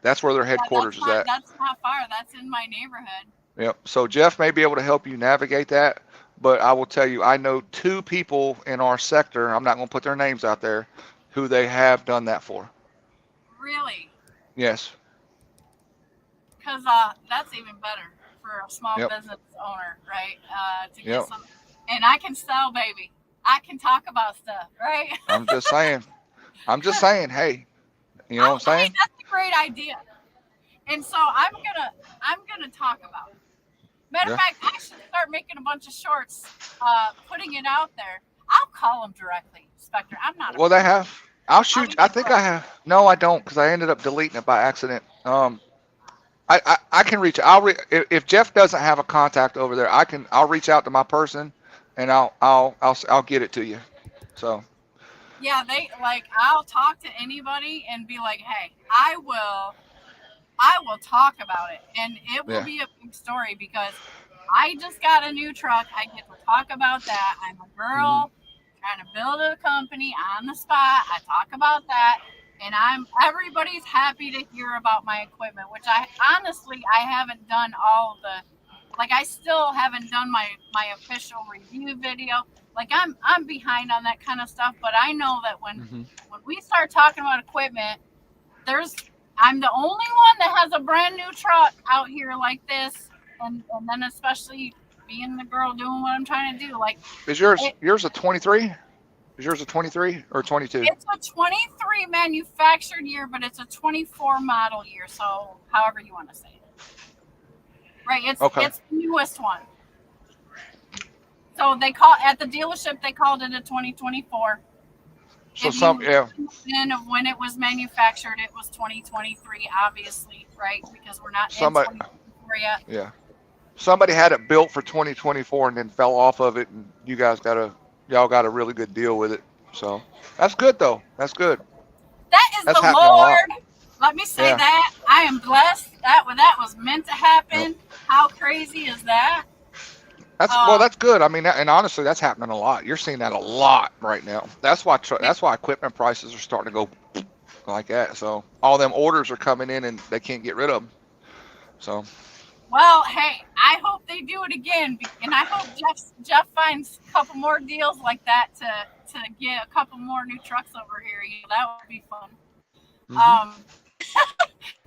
That's where their headquarters is at. That's not far. That's in my neighborhood. Yep. So Jeff may be able to help you navigate that, but I will tell you, I know 2 people in our sector, I'm not going to put their names out there, who they have done that for. Really? Yes. Because that's even better for a small business owner, right? To get some, and I can sell, baby. I can talk about stuff, right? I'm just saying, hey, you know what I'm saying? That's a great idea. And so I'm gonna talk about it. Matter of fact, I should start making a bunch of shorts, putting it out there. I'll call them directly, Spectre. I'm not. Well, they have. I'll shoot. I think I have. No, I don't, because I ended up deleting it by accident. I can reach. If Jeff doesn't have a contact over there, I'll reach out to my person, and I'll get it to you. So. Yeah, I'll talk to anybody and be like, hey, I will talk about it, and it will be a big story because I just got a new truck. I get to talk about that. I'm a girl trying to build a company on the spot. I talk about that, and everybody's happy to hear about my equipment, which I haven't done all the, I still haven't done my official review video. I'm behind on that kind of stuff, but I know that when we start talking about equipment, I'm the only one that has a brand new truck out here like this, and then especially being the girl doing what I'm trying to do. Like, Is yours a 23? Is yours a 23 or 22? it's a 23 manufactured year, but it's a 24 model year. So however you want to say it. Right. It's the newest one. So at the dealership, they called it a 2024. So And of when it was manufactured, it was 2023, obviously, right? Because we're not in 2024 yet. Yeah. Somebody had it built for 2024 and then fell off of it, and y'all got a really good deal with it. So that's good though. That's good. That's the Lord. Let me say that. I am blessed. That was meant to happen. Yep. How crazy is that? That's good. I mean, and honestly, that's happening a lot. You're seeing that a lot right now. That's why equipment prices are starting to go like that. So all them orders are coming in and they can't get rid of them. So. Well, hey, I hope they do it again, and I hope Jeff finds a couple more deals like that to get a couple more new trucks over here. That would be fun. Mm-hmm.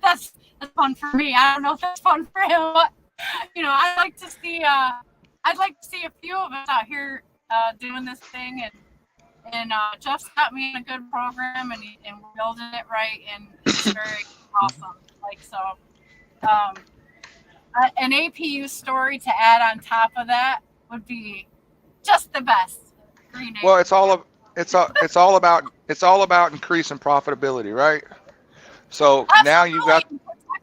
That's fun for me. I don't know if that's fun for him, but I'd like to see a few of us out here doing this thing, and Jeff's got me in a good program, and we're building it right, and it's very awesome. Like so. An APU story to add on top of that would be just the best. Well, it's all about increasing profitability, right? So absolutely. Now you've got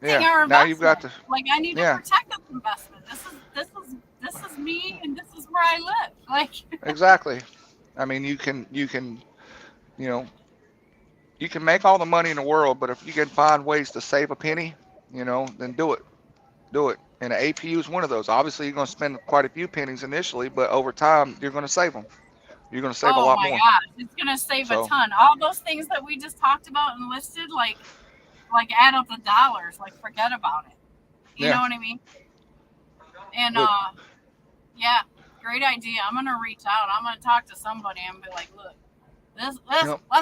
now you've got to I need to protect this investment. This is me, and this is where I live. Like exactly. I mean, you can make all the money in the world, but if you can find ways to save a penny, then do it. And an APU is one of those. Obviously, you're going to spend quite a few pennies initially, but over time, you're going to save them. You're going to save a lot more. Oh my gosh, it's going to save a ton. All those things that we just talked about and listed, like add up the dollars. Like forget about it. You know what I mean? And great idea. I'm going to reach out. I'm going to talk to somebody and be like, look, let's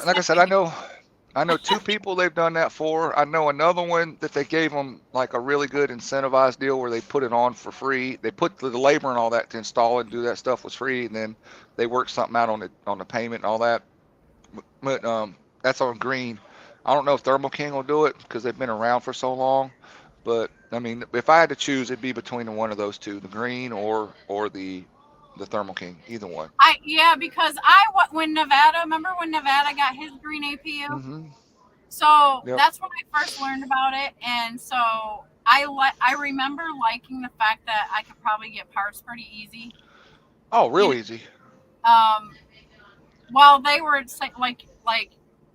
like I said, I know two people they've done that for. I know another one that they gave them like a really good incentivized deal where they put it on for free. They put the labor and all that to install it and do that stuff was free, and then they worked something out on the payment and all that. But that's on green. I don't know if Thermo King will do it because they've been around for so long. But I mean, if I had to choose, it'd be between one of those two, the green or the Thermo King, either one. Because remember when Nevada got his green APU? Mm-hmm. So that's when I first learned about it, and so I remember liking the fact that I could probably get parts pretty easy. Oh, real easy. Well, they were like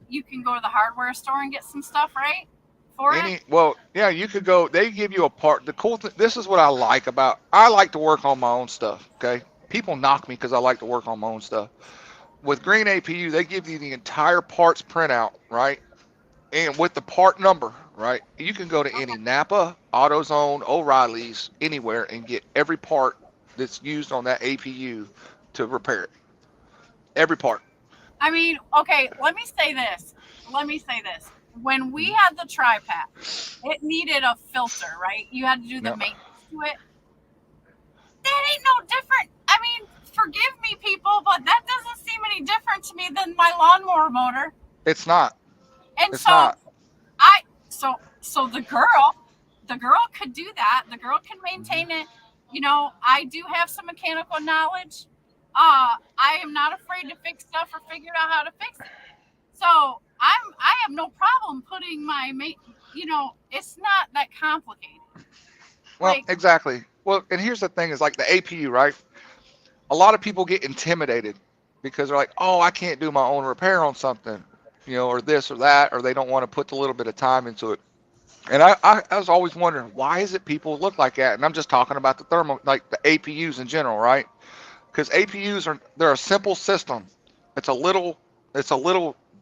you can go to the hardware store and get some stuff, right? Well, yeah, you could go. They give you a part. The cool thing. This is what I like to work on my own stuff. Okay. People knock me because I like to work on my own stuff. With Green APU, they give you the entire parts printout, right? And with the part number, right? You can go to any Napa, AutoZone, O'Reilly's, anywhere and get every part that's used on that APU to repair it. Every part. I mean, okay, let me say this. When we had the tri-pack, it needed a filter, right? You had to do the maintenance to it. That ain't no different. I mean, forgive me, people, but that doesn't seem any different to me than my lawnmower motor. It's not. And it's not. So the girl could do that. The girl can maintain it. I do have some mechanical knowledge. I am not afraid to fix stuff or figure out how to fix it. So I have no problem putting it's not that complicated. Well, exactly. Well, and here's the thing is like the APU, right? A lot of people get intimidated because they're like, oh, I can't do my own repair on something, or this or that, or they don't want to put the little bit of time into it. And I was always wondering, why is it people look like that? And I'm just talking about the the APUs in general, right? Because APUs they're a simple system. It's a little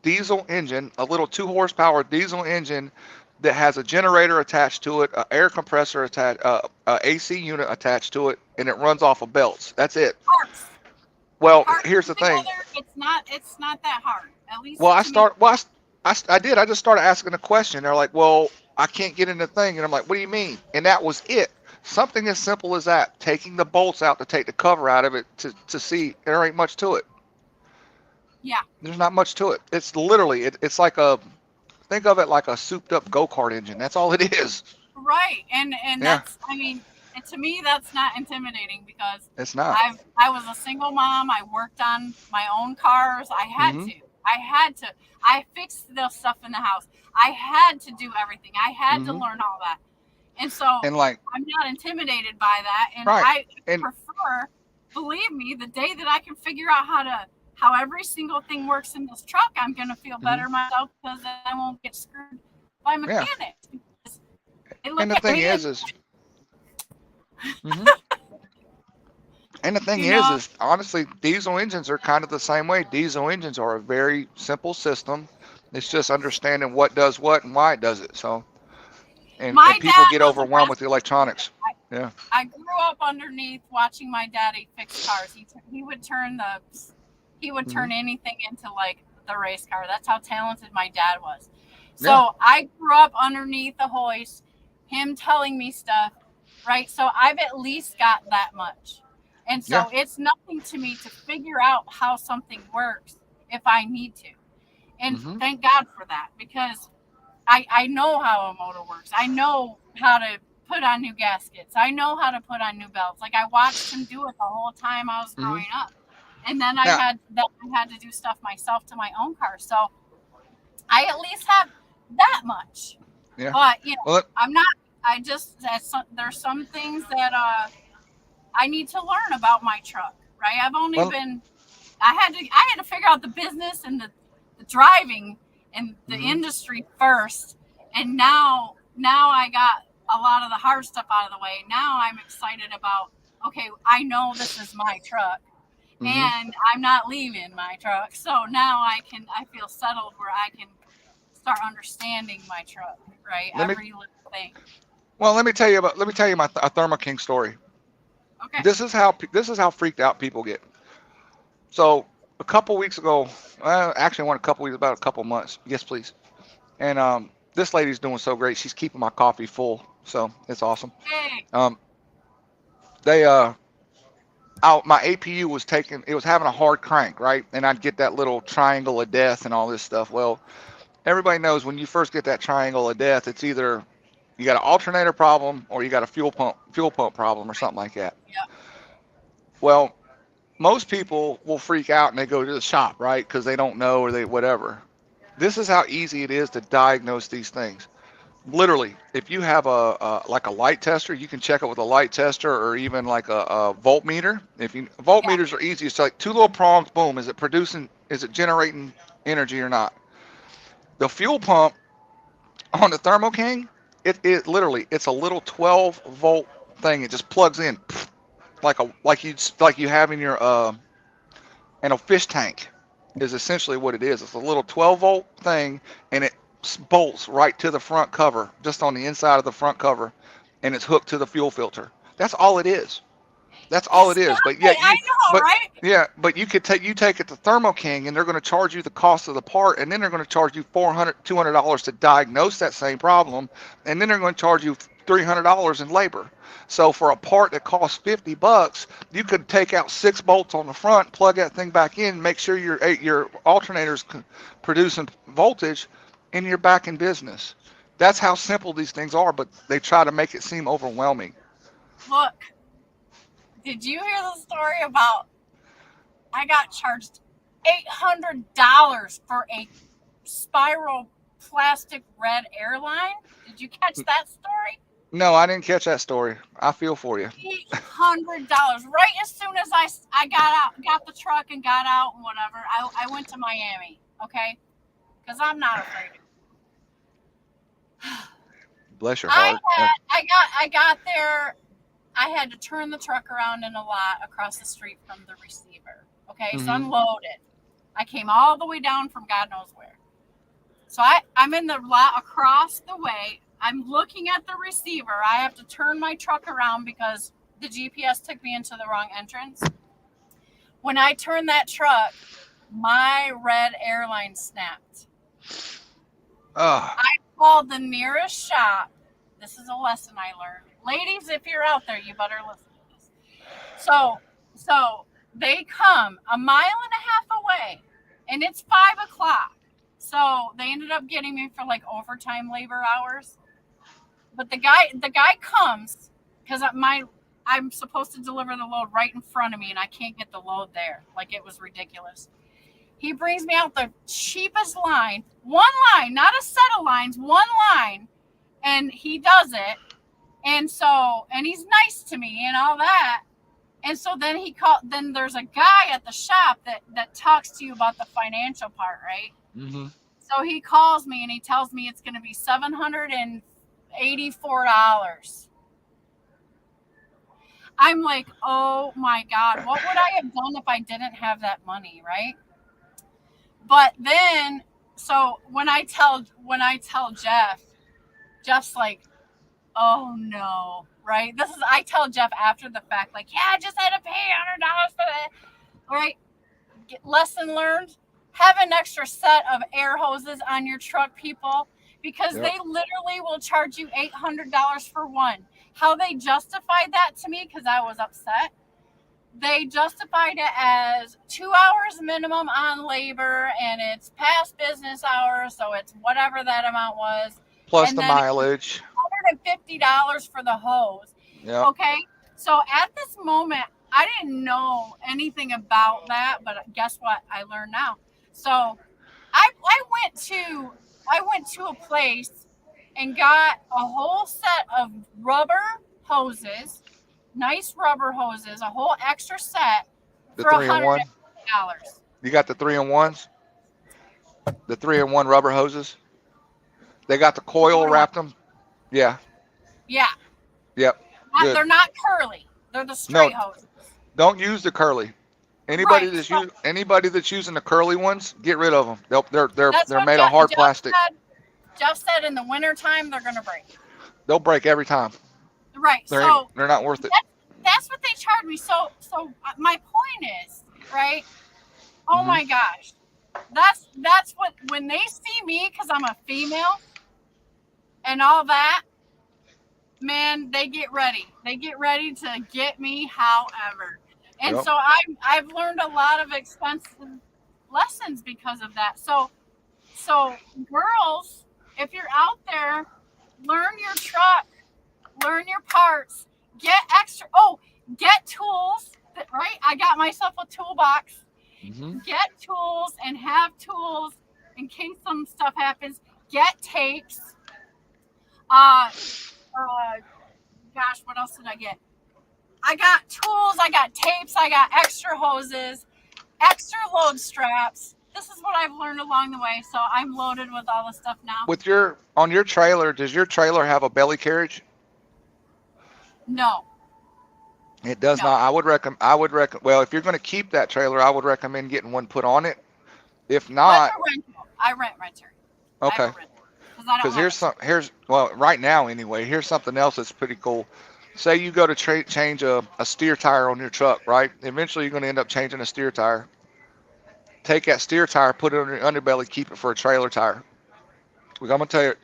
diesel engine, a little 2 horsepower diesel engine that has a generator attached to it, an air compressor attached, AC unit attached to it, and it runs off of belts. That's it. Parts. Well, Parts here's the thing. It's not that hard. At least. Well, I just started asking a question. They're like, well, I can't get in the thing. And I'm like, what do you mean? And that was it. Something as simple as that, taking the bolts out to take the cover out of it to see there ain't much to it. Yeah. There's not much to it. It's literally, it's like think of it like a souped up go-kart engine. That's all it is. Right. And Yeah. that's, I mean, and to me, that's not intimidating because It's not. I was a single mom. I worked on my own cars. I had to. I fixed the stuff in the house. I had to do everything. I had to learn all that. And so And like, I'm not intimidated by that. And right. I And prefer, believe me, the day that I can figure out how every single thing works in this truck, I'm going to feel better myself because I won't get screwed by mechanics. And the thing is and the thing is honestly, diesel engines are kind of the same way. Diesel engines are a very simple system. It's just understanding what does what and why it does it. So, and people get overwhelmed with the electronics. Yeah. I grew up underneath watching my daddy fix cars. He would turn anything into like the race car. That's how talented my dad was. So I grew up underneath the hoist, him telling me stuff, right? So I've at least got that much. And so it's nothing to me to figure out how something works if I need to. And thank God for that, because I know how a motor works. I know how to put on new gaskets. I know how to put on new belts. Like I watched him do it the whole time I was growing up. And then I had to do stuff myself to my own car. So I at least have that much. Yeah. But I'm not. There's some things that I need to learn about my truck. Right. I've only been. I had to figure out the business and the driving and the industry first, and now I got a lot of the hard stuff out of the way. Now I'm excited about. Okay, I know this is my truck. And I'm not leaving my truck. So now I feel settled where I can start understanding my truck, right? Every little thing. Well, let me tell you a Thermo King story. Okay. This is how freaked out people get. So a couple weeks ago, actually about a couple months. Yes, please. And this lady's doing so great. She's keeping my coffee full. So it's awesome. Hey. My APU was having a hard crank, right? And I'd get that little triangle of death and all this stuff. Well, everybody knows when you first get that triangle of death, it's either you got an alternator problem or you got a fuel pump problem or something like that. Yeah. Well, most people will freak out and they go to the shop, right? Because they don't know or they whatever. This is how easy it is to diagnose these things. Literally, if you have a light tester, you can check it with a light tester or even like a voltmeter. Voltmeters are easy. It's like two little prongs. Boom. Is it generating energy or not? The fuel pump on the Thermo King, it literally, it's a little 12 volt thing. It just plugs in like you have in your in a fish tank is essentially what it is. It's a little 12 volt thing, and it bolts right to the front cover, just on the inside of the front cover, and it's hooked to the fuel filter. That's all it is. That's all it is. But yeah, right? Yeah, but you take it to Thermo King, and they're going to charge you the cost of the part, and then they're going to charge you $200 to diagnose that same problem, and then they're going to charge you $300 in labor. So for a part that costs $50, you could take out 6 bolts on the front, plug that thing back in, make sure your alternator's producing voltage, and you're back in business. That's how simple these things are, but they try to make it seem overwhelming. Look, did you hear the story about I got charged $800 for a spiral plastic red airline? Did you catch that story? No, I didn't catch that story. I feel for you. $800. Right as soon as I got the truck and got out and whatever, I went to Miami, okay? Because I'm not afraid. Bless your heart. I got there. I had to turn the truck around in a lot across the street from the receiver. Okay, so unloaded. I came all the way down from God knows where. So I'm in the lot across the way. I'm looking at the receiver. I have to turn my truck around because the GPS took me into the wrong entrance. When I turned that truck, my red airline snapped. I called the nearest shop. This is a lesson I learned. Ladies, if you're out there, you better listen to this. So they come a mile and a half away, and it's 5 o'clock. So they ended up getting me for like overtime labor hours. But the guy comes because I'm supposed to deliver the load right in front of me, and I can't get the load there. Like, it was ridiculous. He brings me out the cheapest line, one line, not a set of lines, one line, and he does it. And he's nice to me and all that. And so then there's a guy at the shop that talks to you about the financial part, right? Mm-hmm. So he calls me and he tells me it's going to be $784. I'm like, oh my God, what would I have done if I didn't have that money, right? But then, so when I tell Jeff, Jeff's like, oh no, right? I tell Jeff after the fact, like, yeah, I just had to pay $100 for that, right? Lesson learned. Have an extra set of air hoses on your truck, people, because they literally will charge you $800 for one. How they justified that to me, because I was upset, they justified it as 2 hours minimum on labor, and it's past business hours, so it's whatever that amount was. Plus and the then mileage. $150 for the hose. Yeah. Okay. So at this moment, I didn't know anything about that, but guess what? I learned now. So I went to a place and got a whole set of rubber hoses, nice rubber hoses, a whole extra set The for 3-in-1. $100. You got the 3-in-1s? The 3-in-1 rubber hoses? They got the coil wrapped them? Yeah. Yeah. Yep. Good. They're not curly. They're the straight hoses. Don't use the curly. Anybody that's using the curly ones, get rid of them. They're made of hard plastic. Jeff said in the wintertime they're gonna break. They'll break every time. Right. They're not worth it. That's what they charged me. So my point is, right? Oh my gosh. That's what, when they see me, because I'm a female and all that, man, they get ready. They get ready to get me however. And so I've learned a lot of expensive lessons because of that. So girls, if you're out there, learn your truck, learn your parts, get tools, right? I got myself a toolbox. Mm-hmm. Get tools and have tools in case some stuff happens. Get tapes. Gosh, what else did I get? I got tools, I got tapes, I got extra hoses, extra load straps. This is what I've learned along the way. So I'm loaded with all the stuff now. On your trailer, does your trailer have a belly carriage? No. It does not. I would recommend. Well, if you're going to keep that trailer, I would recommend getting one put on it. If not, I rent renter. Okay. Because right now anyway, here's something else that's pretty cool. Say you go to change a steer tire on your truck, right? Eventually you're going to end up changing a steer tire. Take that steer tire, put it on your underbelly, keep it for a trailer tire. I'm going to tell you,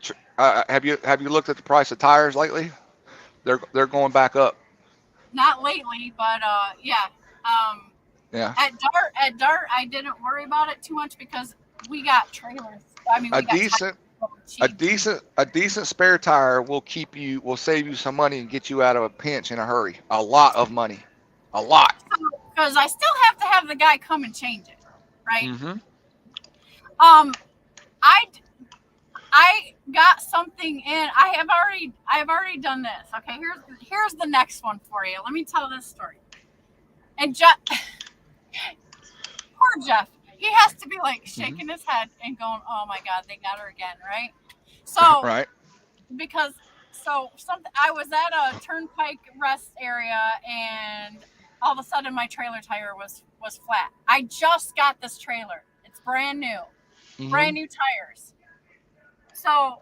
have you looked at the price of tires lately? They're going back up. Not lately, but yeah. Yeah. At Dart, I didn't worry about it too much because we got trailers. I mean, a decent spare tire will save you some money and get you out of a pinch in a hurry. A lot of money. A lot. Because I still have to have the guy come and change it, right? Mm-hmm. I got something in. I've already done this. Okay, here's the next one for you. Let me tell this story. And Jeff, poor Jeff, he has to be like shaking his head and going, "Oh my God, they got her again," right? So right. Because I was at a turnpike rest area and all of a sudden my trailer tire was flat. I just got this trailer. It's brand new. Brand new tires. So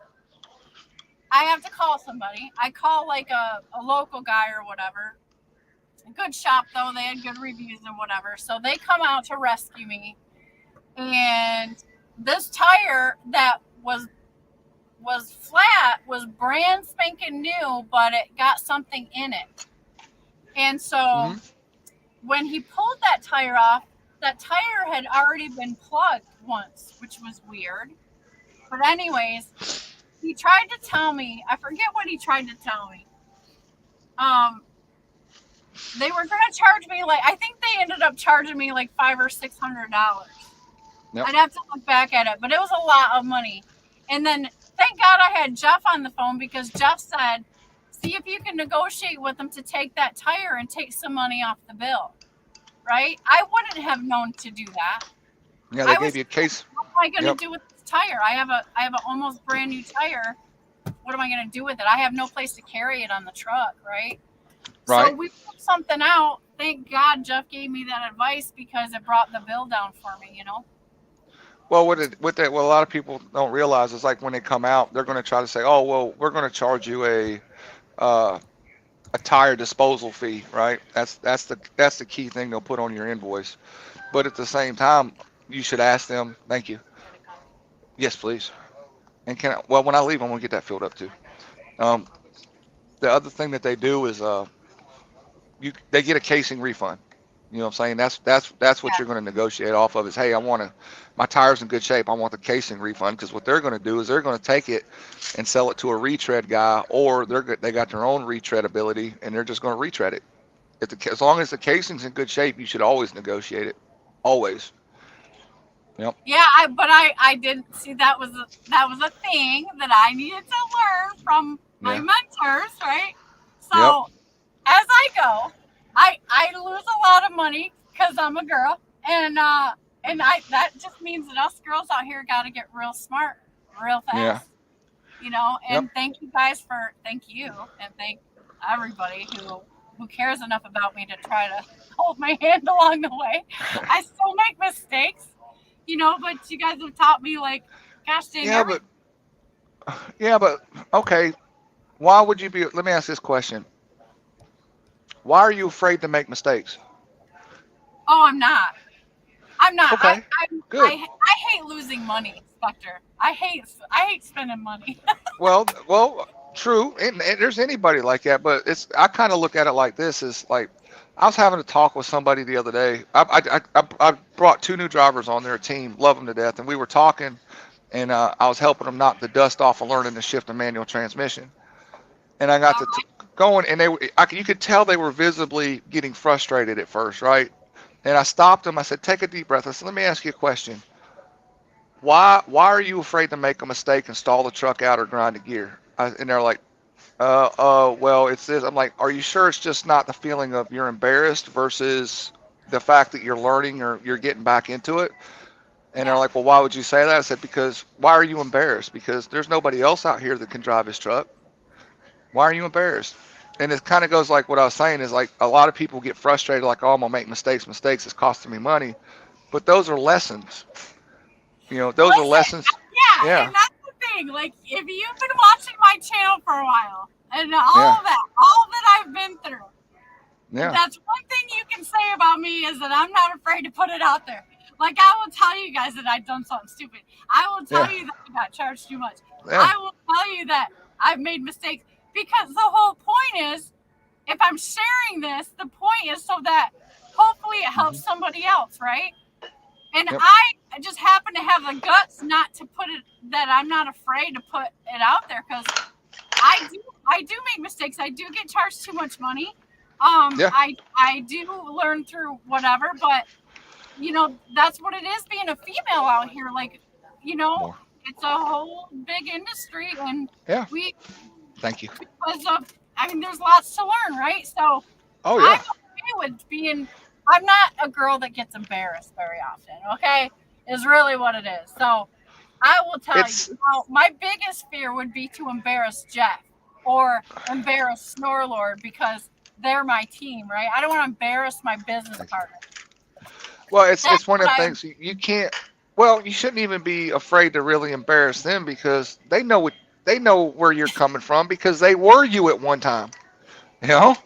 I have to call somebody. I call like a local guy or whatever. A good shop though. They had good reviews and whatever. So they come out to rescue me. And this tire that was was flat, was brand spanking new, but it got something in it. And so when he pulled that tire off, that tire had already been plugged once, which was weird. But anyways, he tried to tell me, I forget what he tried to tell me. They were going to charge me I think they ended up charging me like $500 or $600. Yep. I'd have to look back at it, but it was a lot of money. And then thank God I had Jeff on the phone, because Jeff said, see if you can negotiate with them to take that tire and take some money off the bill. Right? I wouldn't have known to do that. Yeah, they gave you a case. What am I going to do with this tire? I have an almost brand new tire. What am I going to do with it? I have no place to carry it on the truck, right? Right. So we put something out. Thank God Jeff gave me that advice, because it brought the bill down for me, you know? Well, what a lot of people don't realize is, like, when they come out, they're going to try to say, oh, well, we're going to charge you a tire disposal fee, right? That's the key thing they'll put on your invoice. But at the same time, you should ask them, thank you. Yes, please. And when I leave, I'm going to get that filled up too. The other thing that they do is they get a casing refund. You know what I'm saying? That's what you're going to negotiate off of is, hey, my tire's in good shape. I want the casing refund, because what they're going to do is they're going to take it and sell it to a retread guy, or they got their own retread ability, and they're just going to retread it. As long as the casing's in good shape, you should always negotiate it. Always. Yep. Yeah, but I didn't see that was a thing that I needed to learn from my mentors, right? So as I go, I lose a lot of money because I'm a girl, and that just means that us girls out here got to get real smart, real fast. Yeah. You know, and thank you and thank everybody who cares enough about me to try to hold my hand along the way. I still make mistakes, you know, but you guys have taught me, like, gosh dang. But okay. Why would you be? Let me ask this question. Why are you afraid to make mistakes? Oh, I'm not. Okay. Good. I hate losing money, Spectre. I hate spending money. well, true. And there's anybody like that, but I kind of look at it like this: is like, I was having a talk with somebody the other day. I brought 2 new drivers on their team, love them to death, and we were talking, and I was helping them knock the dust off of learning to shift a manual transmission. And I got going, and you could tell they were visibly getting frustrated at first, right? And I stopped them. I said, take a deep breath. I said, let me ask you a question. Why are you afraid to make a mistake and stall the truck out or grind a gear? And they're like, well, it's this. I'm like, are you sure it's just not the feeling of you're embarrassed versus the fact that you're learning or you're getting back into it? And they're like, well, why would you say that? I said, because why are you embarrassed? Because there's nobody else out here that can drive his truck. Why are you embarrassed? And it kind of goes like what I was saying is, like, a lot of people get frustrated, like, oh, I'm going to make mistakes. Mistakes is costing me money. But those are lessons. You know, those are lessons. Yeah. And that's the thing. Like, if you've been watching my channel for a while and all that I've been through, that's one thing you can say about me is that I'm not afraid to put it out there. Like, I will tell you guys that I've done something stupid. I will tell you that I got charged too much. I will tell you that I've made mistakes. Because the whole point is, if I'm sharing this, the point is so that hopefully it helps somebody else, right? And I just happen to have the guts not to put it, that I'm not afraid to put it out there, because I do make mistakes. I do get charged too much money. I do learn through whatever, but, you know, that's what it is being a female out here. Like, you know, it's a whole big industry, and Thank you. Because there's lots to learn, right? So I'm okay with I'm not a girl that gets embarrassed very often, okay? Is really what it is. So I will tell you, my biggest fear would be to embarrass Jeff or embarrass Snorlord, because they're my team, right? I don't want to embarrass my business partner. Well, it's one of the things you can't, you shouldn't even be afraid to really embarrass them, because they know where you're coming from, because they were you at one time, you know,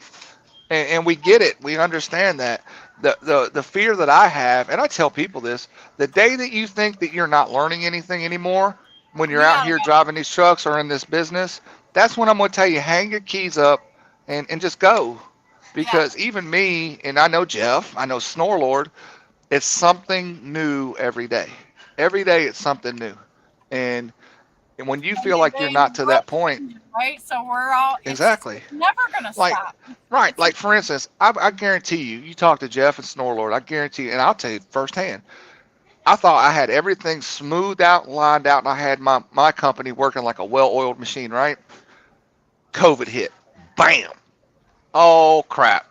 and we get it. We understand that. The fear that I have, and I tell people this, the day that you think that you're not learning anything anymore, when you're You out gotta here go. driving these trucks or in this business, that's when I'm going to tell you, hang your keys up and just go. Yeah. Because even me, and I know Jeff, I know Snorlord, it's something new every day. Every day it's something new. And, and when you And feel like you're the not to world that point, changes, right? So we're all, exactly. it's never gonna Like, stop. right. It's Like, for instance, I guarantee you, you talk to Jeff and Snorlord, I guarantee you, and I'll tell you firsthand, I thought I had everything smoothed out, lined out, and I had my company working like a well-oiled machine, right? COVID hit. Bam. Oh, crap.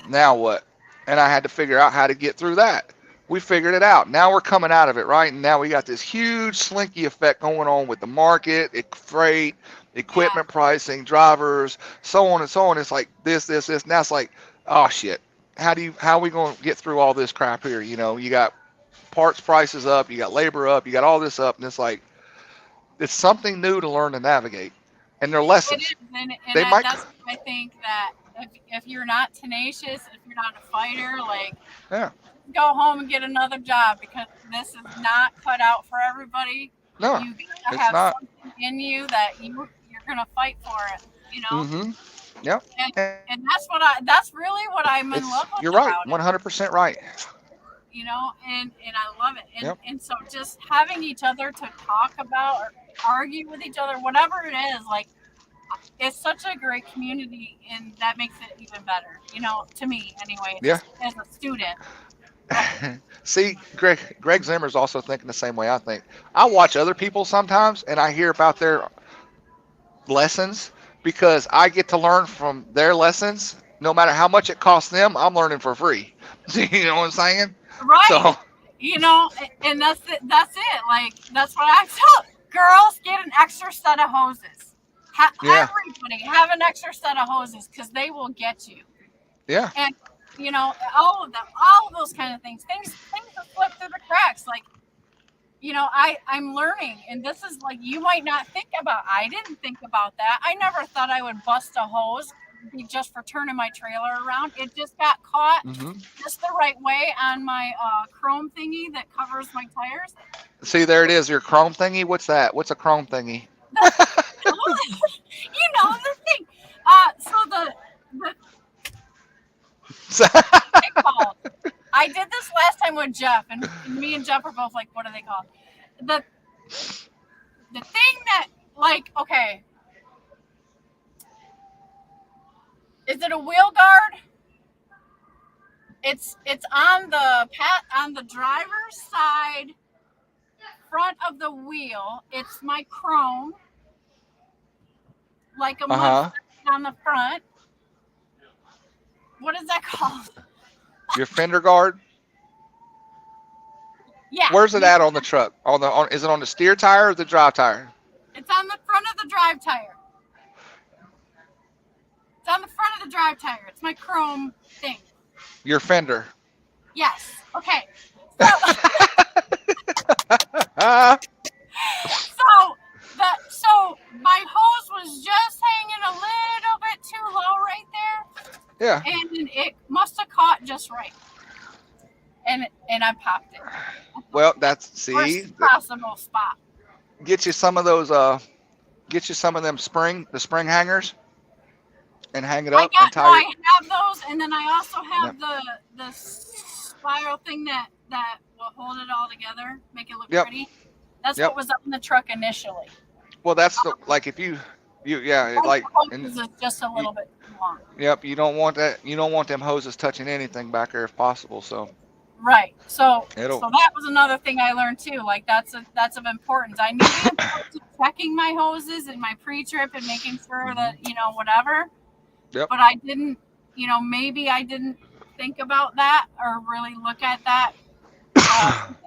Now what? And I had to figure out how to get through that. We figured it out. Now we're coming out of it, right? And now we got this huge slinky effect going on with the market, freight, yeah. equipment pricing, drivers, so on and so on. It's like this. Now it's like, oh shit. How are we going to get through all this crap here? You know, you got parts prices up, you got labor up, you got all this up, and it's like it's something new to learn to navigate. And they're It lessons. is, and They might, that's why I think that if you're not tenacious, if you're not a fighter, like yeah, go home and get another job because this is not cut out for everybody. no, You gotta it's have not. something in you that you're gonna fight for it, you know. Mm-hmm. Yep. And that's really what I'm in love with You're right, about it, 100% right. you know. And I love it. Yep. And so just having each other to talk about or argue with each other, whatever it is, like it's such a great community, and that makes it even better, you know, to me anyway, Yeah. as a student. See, Greg Zimmer's also thinking the same way I think. I watch other people sometimes, and I hear about their lessons because I get to learn from their lessons. No matter how much it costs them, I'm learning for free. You know what I'm saying? Right. So, You know, and that's it. Like, that's what I tell girls: get an extra set of hoses. Yeah. Everybody have an extra set of hoses because they will get you. yeah, And you know, all of those kind of things that slip through the cracks. Like, you know, I'm learning, and this is like you might not think about. I didn't think about that. I never thought I would bust a hose just for turning my trailer around. It just got caught just the right way on my chrome thingy that covers my tires. See, there it is, your chrome thingy. What's that? What's a chrome thingy? You know the thing. So the called. I did this last time with Jeff, and me and Jeff are both like, what are they called? The thing that, like, okay, is it a wheel guard? It's on the driver's side, front of the wheel. It's my chrome, like a mud on the front. What is that called? Your fender guard. Yeah. Where's it at on the truck? Is it on the steer tire or the drive tire? It's on the front of the drive tire. It's on the front of the drive tire. It's my chrome thing. Your fender. Yes. Okay. So, so my hose was just hanging a little bit too low right there. Yeah. And it must have caught just right. And I popped it. Well, see. Worst possible spot. Get you some of those. Get you some of them the spring hangers, and hang it up. I have those, and then I also have the spiral thing that will hold it all together, make it look pretty. That's what was up in the truck initially. Well, that's like if you like and is just a little bit too long. Yep, you don't want that. You don't want them hoses touching anything back there if possible. So. Right. So that was another thing I learned too. Like that's of importance. I knew the importance of checking my hoses in my pre-trip and making sure that, you know, whatever. Yep. But I didn't, you know, maybe I didn't think about that or really look at that.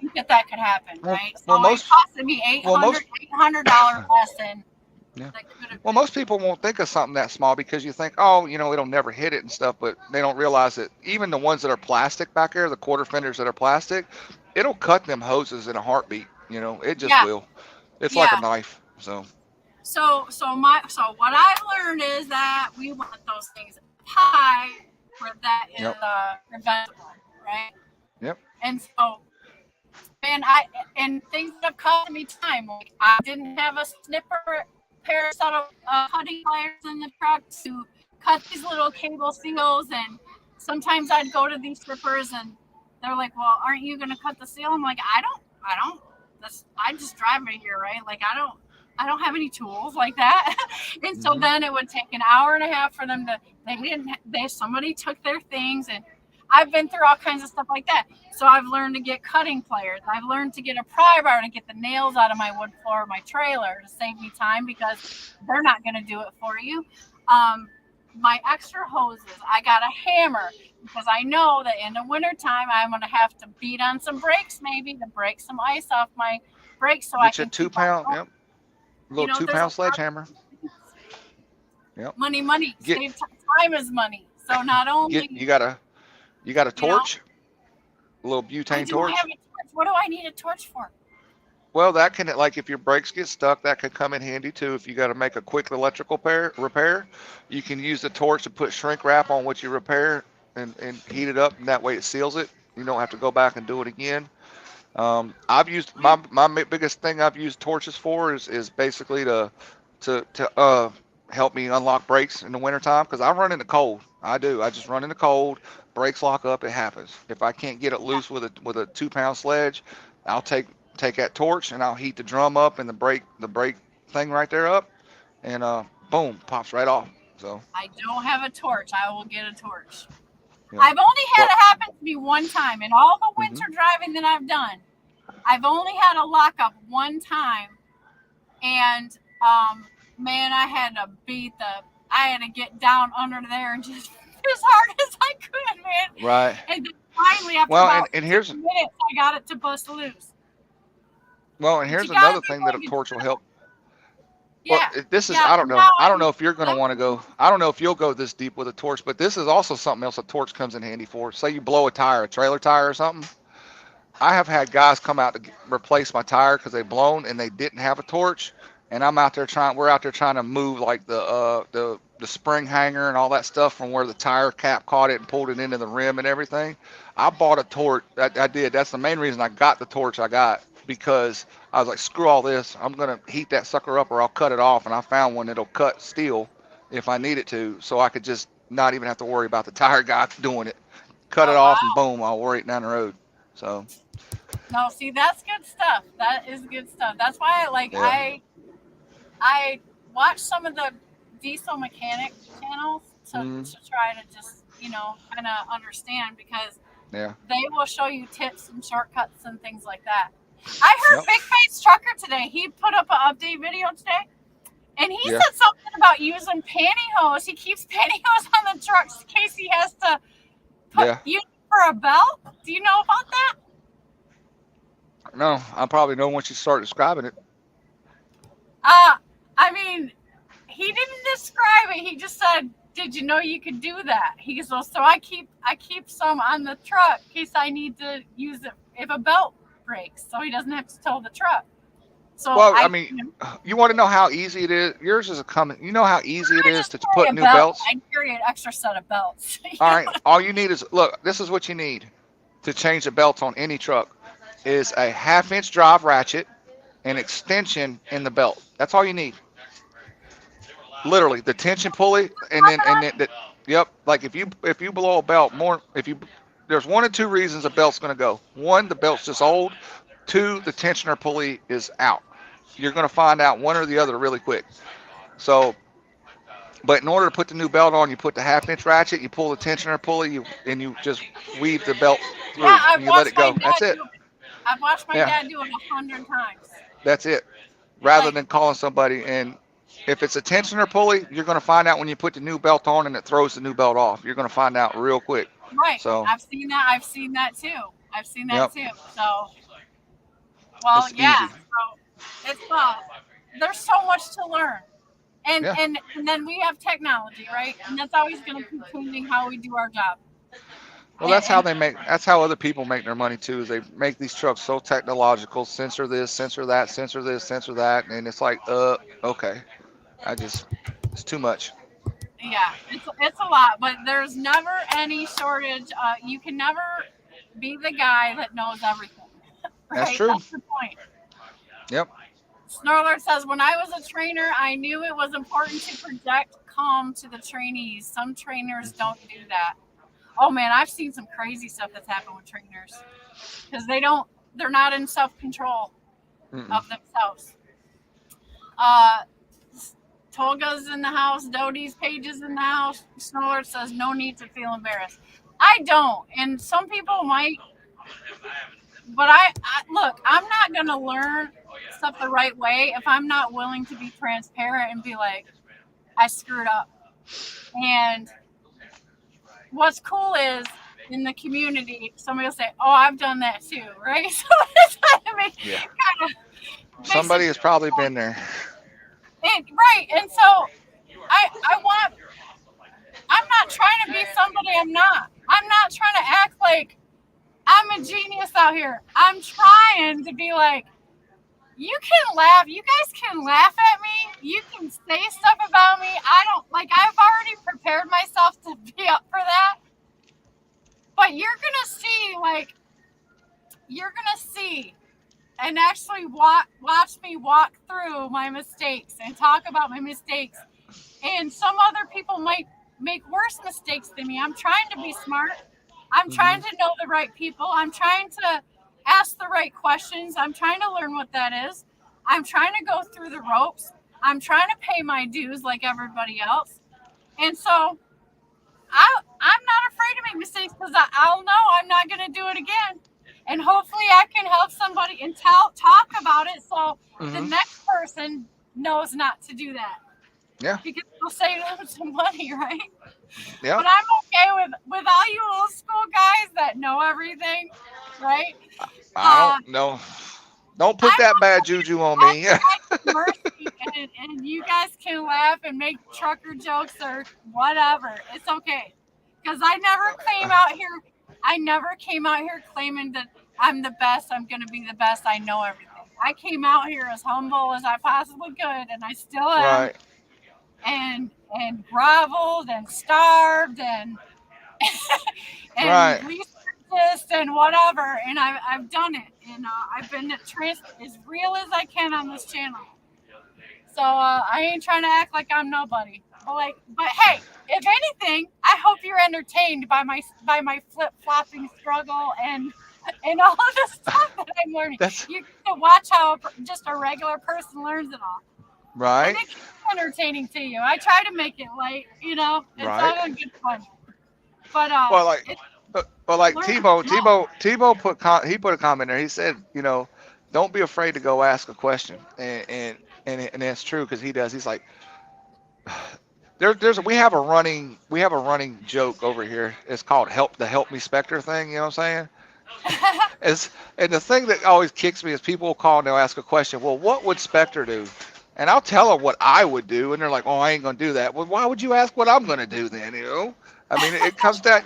Think that could happen, right? So it costed me $800 lesson. Yeah. Well, most people won't think of something that small because you think, oh, you know, it'll never hit it and stuff, but they don't realize that even the ones that are plastic back there, the quarter fenders that are plastic, it'll cut them hoses in a heartbeat. You know, it just will. It's like a knife. So what I've learned is that we want those things high where that is preventable, right? Yep. And so Man, and things that have cost me time. Like I didn't have a snipper pair set of cutting pliers in the truck to cut these little cable seals, and sometimes I'd go to these strippers and they're like, "Well, aren't you going to cut the seal?" I'm like, "I don't. I just drive right here, right? Like I don't have any tools like that." And so then it would take an hour and a half for them to. Somebody took their things, and I've been through all kinds of stuff like that. So I've learned to get cutting pliers. I've learned to get a pry bar to get the nails out of my wood floor of my trailer to save me time because they're not going to do it for you. My extra hoses, I got a hammer because I know that in the wintertime I'm going to have to beat on some brakes maybe to break some ice off my brakes so I Get can your 2 pound, yep. Little there's 2 pound sledgehammer. Yep. Money. Save time is money. So not only You got a torch, a little butane I torch. don't have a torch. What do I need a torch for? Well, that can, like, if your brakes get stuck, that could come in handy too. If you got to make a quick electrical repair, you can use the torch to put shrink wrap on what you repair and heat it up, and that way it seals it. You don't have to go back and do it again. I've used my biggest thing I've used torches for is basically to help me unlock brakes in the wintertime because I run in the cold. I do. I just run in the cold. Brakes lock up. It happens. If I can't get it loose with a 2 pound sledge, I'll take that torch and I'll heat the drum up and the brake thing right there up, and boom, pops right off. So I don't have a torch. I will get a torch. yeah. I've only had it happen to me one time in all the winter driving that I've done. I've only had a lockup one time, and man, I had to get down under there and just as hard as I could, man. Right. And then finally, after about and here's 6 minutes, I got it to bust loose. Well, and here's another thing that a torch will help. Yeah. Well, this is, Yeah, I don't know. now I don't know if you're going to want to go. I don't know if you'll go this deep with a torch, but this is also something else a torch comes in handy for. Say you blow a tire, a trailer tire or something. I have had guys come out to replace my tire because they blown and they didn't have a torch. And we're out there trying to move like the spring hanger and all that stuff from where the tire cap caught it and pulled it into the rim and everything. I bought a torch. I did. That's the main reason I got the torch I got, because I was like, screw all this. I'm going to heat that sucker up or I'll cut it off. And I found one that'll cut steel if I need it to, so I could just not even have to worry about the tire guy doing it. Cut it off and boom, I'll worry it down the road. So. No, see, that's good stuff. That is good stuff. That's why I watch some of the diesel mechanic channels to try to just, kind of understand, because they will show you tips and shortcuts and things like that. I heard Big Face Trucker today. He put up an update video today, and he said something about using pantyhose. He keeps pantyhose on the trucks in case he has to use it for a belt. Do you know about that? No, I probably know once you start describing it. I mean, he didn't describe it. He just said, "Did you know you could do that?" He goes, "Well, so I keep some on the truck in case I need to use it if a belt breaks, so he doesn't have to tow the truck." So, well, I mean, you want to know how easy it is? Yours is a Cummins. You know how easy it is to put new belts? I carry an extra set of belts. All right. All you need is, look, this is what you need to change the belts on any truck, is a 1/2-inch drive ratchet, an extension in the belt. That's all you need. Literally, the tension pulley, and then yep. Like if you blow a belt there's one of two reasons a belt's going to go. One, the belt's just old. Two, the tensioner pulley is out. You're going to find out one or the other really quick. So, but in order to put the new belt on, you put the 1/2-inch ratchet, you pull the tensioner pulley, and you just weave the belt through, and you let it go. That's it. I've watched my dad do it 100 times. That's it. Rather than calling somebody, and if it's a tensioner pulley, you're going to find out when you put the new belt on and it throws the new belt off. You're going to find out real quick. Right. So I've seen that too. So, well, it's yeah. easy. So it's there's so much to learn, and then we have technology, right? And that's always going to keep changing how we do our job. Well, that's how other people make their money too, is they make these trucks so technological, sensor this, sensor that, sensor this, sensor that, and it's like, okay. It's too much. Yeah, it's a lot, but there's never any shortage. You can never be the guy that knows everything, Right? That's true. That's the point. Yep. Snorler says, when I was a trainer, I knew it was important to project calm to the trainees. Some trainers don't do that. Oh man, I've seen some crazy stuff that's happened with trainers because they're not in self-control of themselves. Tolga's in the house, Dodie's Paige is in the house. Snorler says, no need to feel embarrassed. I don't, and some people might, but I look, I'm not going to learn stuff the right way if I'm not willing to be transparent and be like, I screwed up. And what's cool is in the community, somebody will say, oh, I've done that too, right? So it's kind of somebody has probably been there. Right. And so I'm not trying to be somebody I'm not. I'm not trying to act like I'm a genius out here. I'm trying to be like, you can laugh. You guys can laugh at me. You can say stuff about me. I've already prepared myself to be up for that. But you're going to see and actually watch me walk through my mistakes and talk about my mistakes. And some other people might make worse mistakes than me. I'm trying to be smart. I'm trying to know the right people. I'm trying to ask the right questions. I'm trying to learn what that is. I'm trying to go through the ropes. I'm trying to pay my dues like everybody else. And so I'm not afraid to make mistakes because I'll know I'm not going to do it again. And hopefully I can help somebody and talk about it so the next person knows not to do that. Yeah. Because it'll save them some money, right? Yeah. But I'm okay with all you old school guys that know everything, right? I don't know. Don't put that bad juju on me. Mercy, and you guys can laugh and make trucker jokes or whatever. It's okay. Because I never came out here claiming that I'm the best. I'm going to be the best. I know everything. I came out here as humble as I possibly could, and I still am. Right. And groveled and starved and researched and whatever. And I've done it. And I've been as real as I can on this channel. So I ain't trying to act like I'm nobody. But hey, if anything, I hope you're entertained by my flip-flopping struggle and all of the stuff that I'm learning. You can watch how just a regular person learns it all. Right. And it's entertaining to you. I try to make it light, it's all good fun. But like Tebow put a comment there. He said, don't be afraid to go ask a question, and that's true because he does. He's like, we have a running joke over here. It's called the help me Spectre thing. You know what I'm saying? And the thing that always kicks me is people will call and they'll ask a question. Well, what would Spectre do? And I'll tell them what I would do, and they're like, "Oh, I ain't gonna do that." Well, why would you ask what I'm gonna do then? I mean, it comes down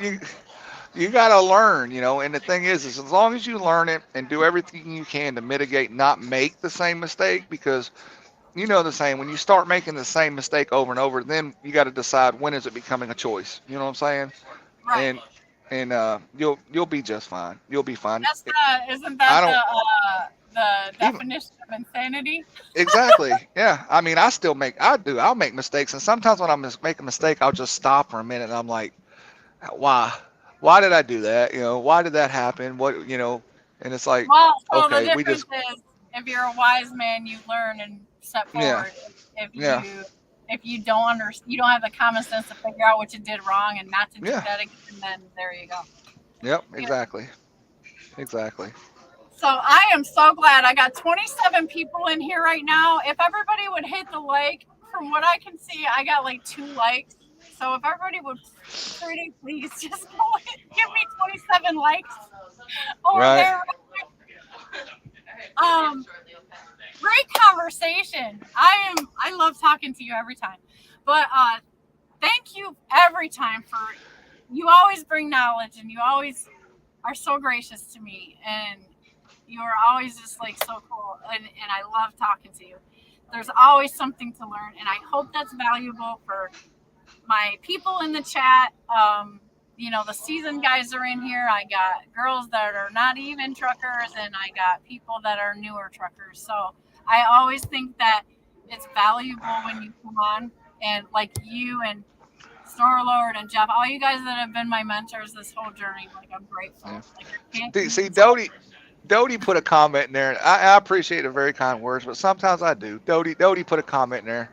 you gotta learn, And the thing is as long as you learn it and do everything you can to mitigate, not make the same mistake, because the saying, when you start making the same mistake over and over, then you got to decide when is it becoming a choice. You know what I'm saying? Right. And you'll be just fine. You'll be fine. Isn't that the definition of insanity? Exactly. Yeah. I mean, I'll make mistakes, and sometimes when I make a mistake, I'll just stop for a minute, and I'm like, why did I do that? Why did that happen? What? And it's like, okay, the difference is if you're a wise man, you learn and step forward. Yeah. If you don't you don't have the common sense to figure out what you did wrong and not to do that again, then there you go. Yep. Exactly. Exactly. So I am so glad I got 27 people in here right now. If everybody would hit the like, from what I can see, I got like 2 likes. So if everybody would pretty please just go ahead, give me 27 likes over there. Great conversation. I love talking to you every time. But thank you every time you always bring knowledge and you always are so gracious to me, and you are always just like so cool, and I love talking to you. There's always something to learn, and I hope that's valuable for my people in the chat. the seasoned guys are in here. I got girls that are not even truckers, and I got people that are newer truckers. So I always think that it's valuable when you come on, and like you and Star Lord and Jeff, all you guys that have been my mentors this whole journey, like I'm grateful. Yeah. Like I can't See, tell you. Dodie put a comment in there. I appreciate the very kind words, but sometimes I do. Dodie put a comment in there.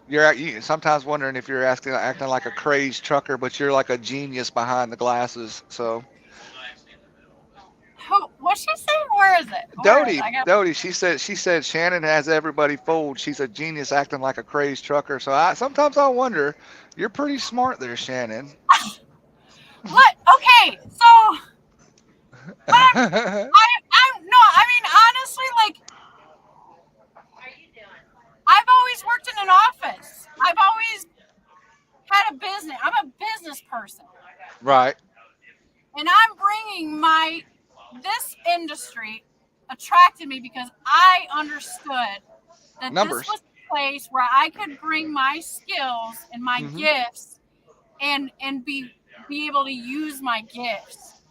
You sometimes wondering if you're acting like a crazed trucker, but you're like a genius behind the glasses. So What's she saying? Where is it? Where is it? Dodie, she said Shannon has everybody fooled. She's a genius acting like a crazed trucker. So sometimes I wonder, you're pretty smart there, Shannon. What? Okay, so I mean, honestly, like, I've always worked in an office. I've always had a business. I'm a business person. Right. And I'm bringing this industry attracted me because I understood that Numbers. this was a place where I could bring my skills and my gifts and be able to use my gifts,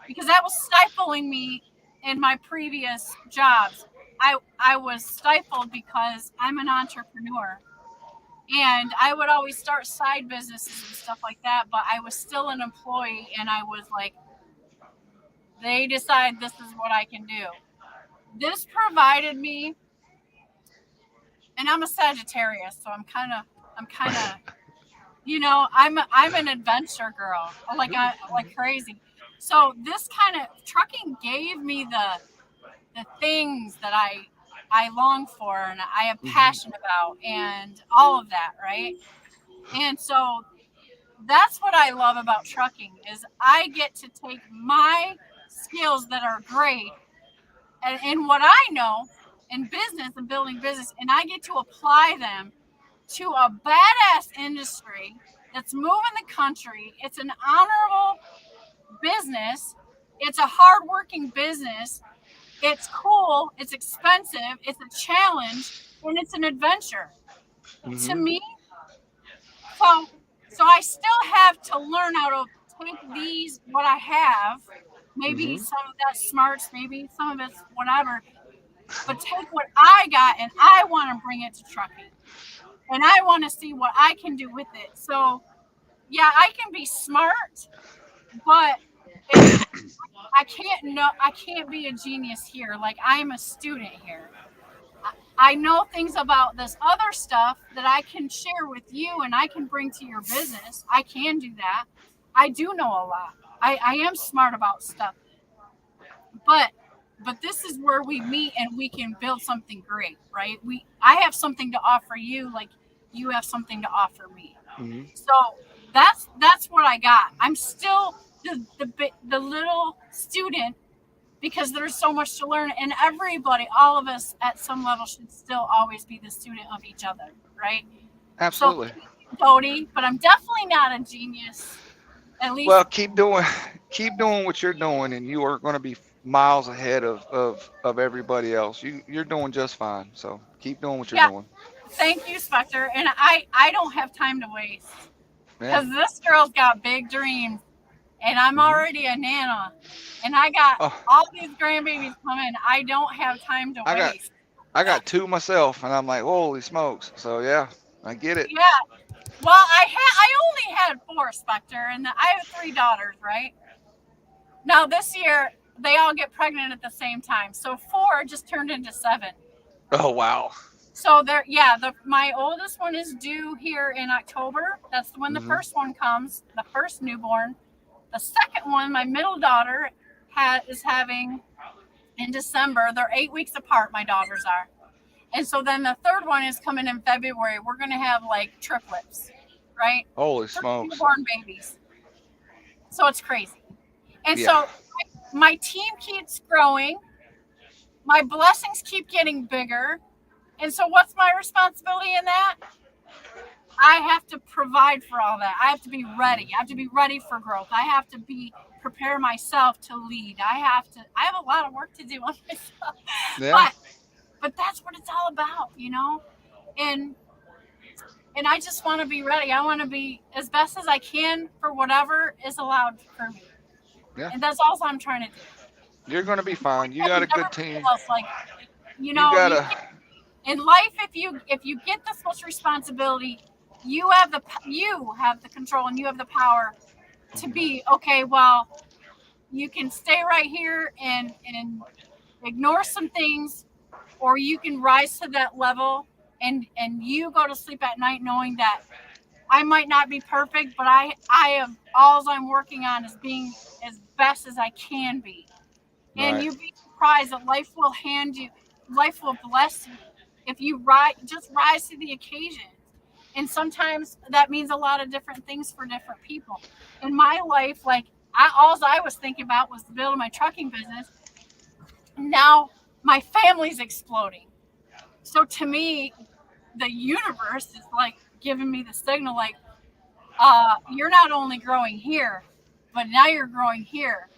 because that was stifling me in my previous jobs. I was stifled because I'm an entrepreneur, and I would always start side businesses and stuff like that, but I was still an employee, and I was like, they decide this is what I can do. This provided me, and I'm a Sagittarius, so I'm kind of I'm an adventure girl, like crazy. So this kind of trucking gave me the things that I long for and I have passion about and all of that, right? And so that's what I love about trucking is I get to take my skills that are great and what I know in business and building business, and I get to apply them to a badass industry that's moving the country. It's an honorable business. It's a hardworking business. It's cool. It's expensive. It's a challenge, and it's an adventure. To me, so I still have to learn how to take what I have, maybe some of that's smarts, maybe some of it's whatever, but take what I got and I want to bring it to trucking. And I want to see what I can do with it. So, yeah, I can be smart, but I can't be a genius here. Like, I am a student here. I know things about this other stuff that I can share with you and I can bring to your business. I can do that. I do know a lot. I am smart about stuff. But this is where we meet and we can build something great, right? I have something to offer you, like you have something to offer me. So that's what I got. I'm still the little student because there's so much to learn, and everybody, all of us at some level should still always be the student of each other, right? Absolutely. So, Dodie, but I'm definitely not a genius. At least. Well, keep doing what you're doing, and you are going to be miles ahead of everybody else. You're doing just fine. So keep doing what you're doing. Thank you, Spectre. And I don't have time to waste because this girl's got big dreams, and I'm already a nana, and I got all these grandbabies coming. I don't have time to waste. I got two myself, and I'm like, holy smokes. So yeah, I get it. Yeah. Well, I only had 4, Spectre, and I have 3 daughters, right? Now this year they all get pregnant at the same time, so 4 just turned into 7. Oh wow. So my oldest one is due here in October. That's when the first one comes, the first newborn. The second one, my middle daughter, is having in December. They're 8 weeks apart, my daughters are. And so then the third one is coming in February. We're going to have like triplets, right? Holy smokes. Newborn babies. So it's crazy. And so my team keeps growing. My blessings keep getting bigger. And so what's my responsibility in that? I have to provide for all that. I have to be ready. I have to be ready for growth. I have to prepare myself to lead. I have a lot of work to do on myself. Yeah. But that's what it's all about, you know? And and I just want to be ready. I want to be as best as I can for whatever is allowed for me. Yeah. And that's all I'm trying to do. You're gonna be fine. You got a good team. Else, like, You gotta. in life, if you get this much responsibility, you have the control and you have the power to be okay. Well, you can stay right here and ignore some things, or you can rise to that level and you go to sleep at night knowing that I might not be perfect, but I am all I'm working on is being as best as I can be. And Right. you'd be surprised that life will bless you if you just rise to the occasion. And sometimes that means a lot of different things for different people. In my life, like all I was thinking about was the build of my trucking business. Now my family's exploding. So to me, the universe is like giving me the signal, like, you're not only growing here, but now you're growing here.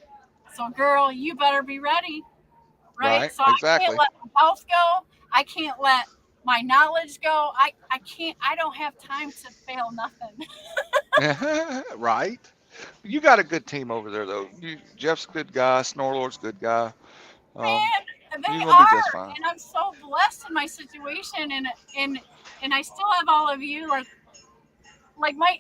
So, girl, you better be ready, right? Right. So I Exactly. can't let my health go. I can't let my knowledge go. I can't. I don't have time to fail nothing. Right. You got a good team over there, though. Jeff's a good guy. Snorlord's a good guy. Um, And you're they gonna be are, just fine. and I'm so blessed in my situation, and I still have all of you, like my,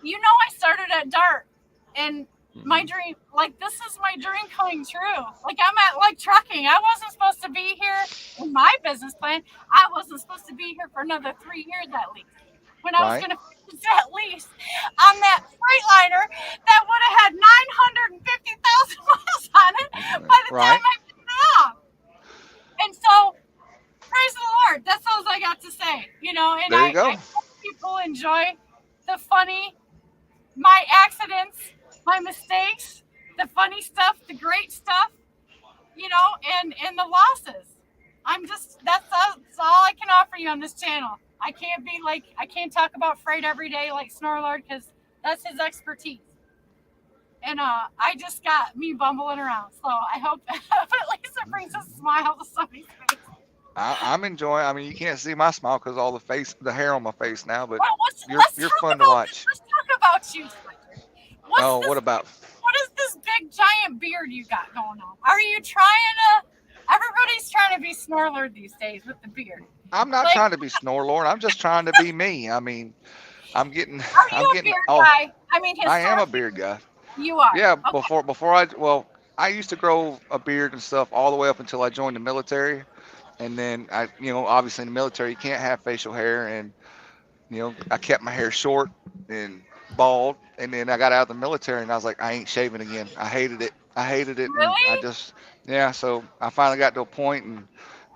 I started at Dart, and my dream, like, this is my dream coming true. Like, I'm at, like, trucking. I wasn't supposed to be here in my business plan. I wasn't supposed to be here for another 3 years at least. When I was Right. going to finish at least on that Freightliner that would have had 950,000 miles on it by the Right. time I picked it up. And so, praise the Lord. That's all I got to say. And There you go. I hope people enjoy the funny, my accidents, my mistakes, the funny stuff, the great stuff, and the losses. That's all I can offer you on this channel. I can't talk about freight every day like Snorlord, because that's his expertise. And I just got me bumbling around. So I hope at least it brings a smile to somebody's face. I'm enjoying. I mean, you can't see my smile because all the hair on my face now, but Well, you're fun to watch. Let's talk about you. What about? What is this big giant beard you got going on? Are you trying to? Everybody's trying to be Snorlord these days with the beard. I'm not Like, trying to be Snorlord. I'm just trying to be me. I mean, I'm getting. are I'm you a getting. beard Oh, guy? I mean, I am a historically, beard guy. you are. Yeah. Okay. I used to grow a beard and stuff all the way up until I joined the military, and then obviously in the military you can't have facial hair, and I kept my hair short and bald, and then I got out of the military and I was like, I ain't shaving again. I hated it. And I Really? just, yeah. So I finally got to a point, and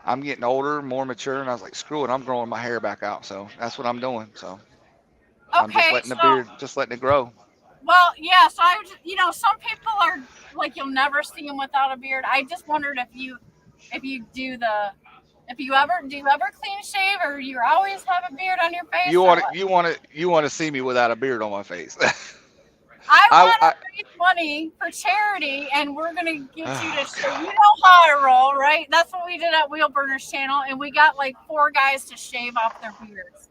I'm getting older, more mature, and I was like, screw it, I'm growing my hair back out. So that's what I'm doing. So I'm just Okay. letting the beard, just letting it grow. Well, yeah. So I was, some people are like, you'll never see them without a beard. I just wondered if you do you ever clean shave, or you always have a beard on your face, You or want what? to, you want to see me without a beard on my face? I I, want I to raise money for charity, and we're gonna get you to oh shave. You God. know how I roll, right? That's what we did at Wheelburners Channel, and we got like 4 guys to shave off their beards.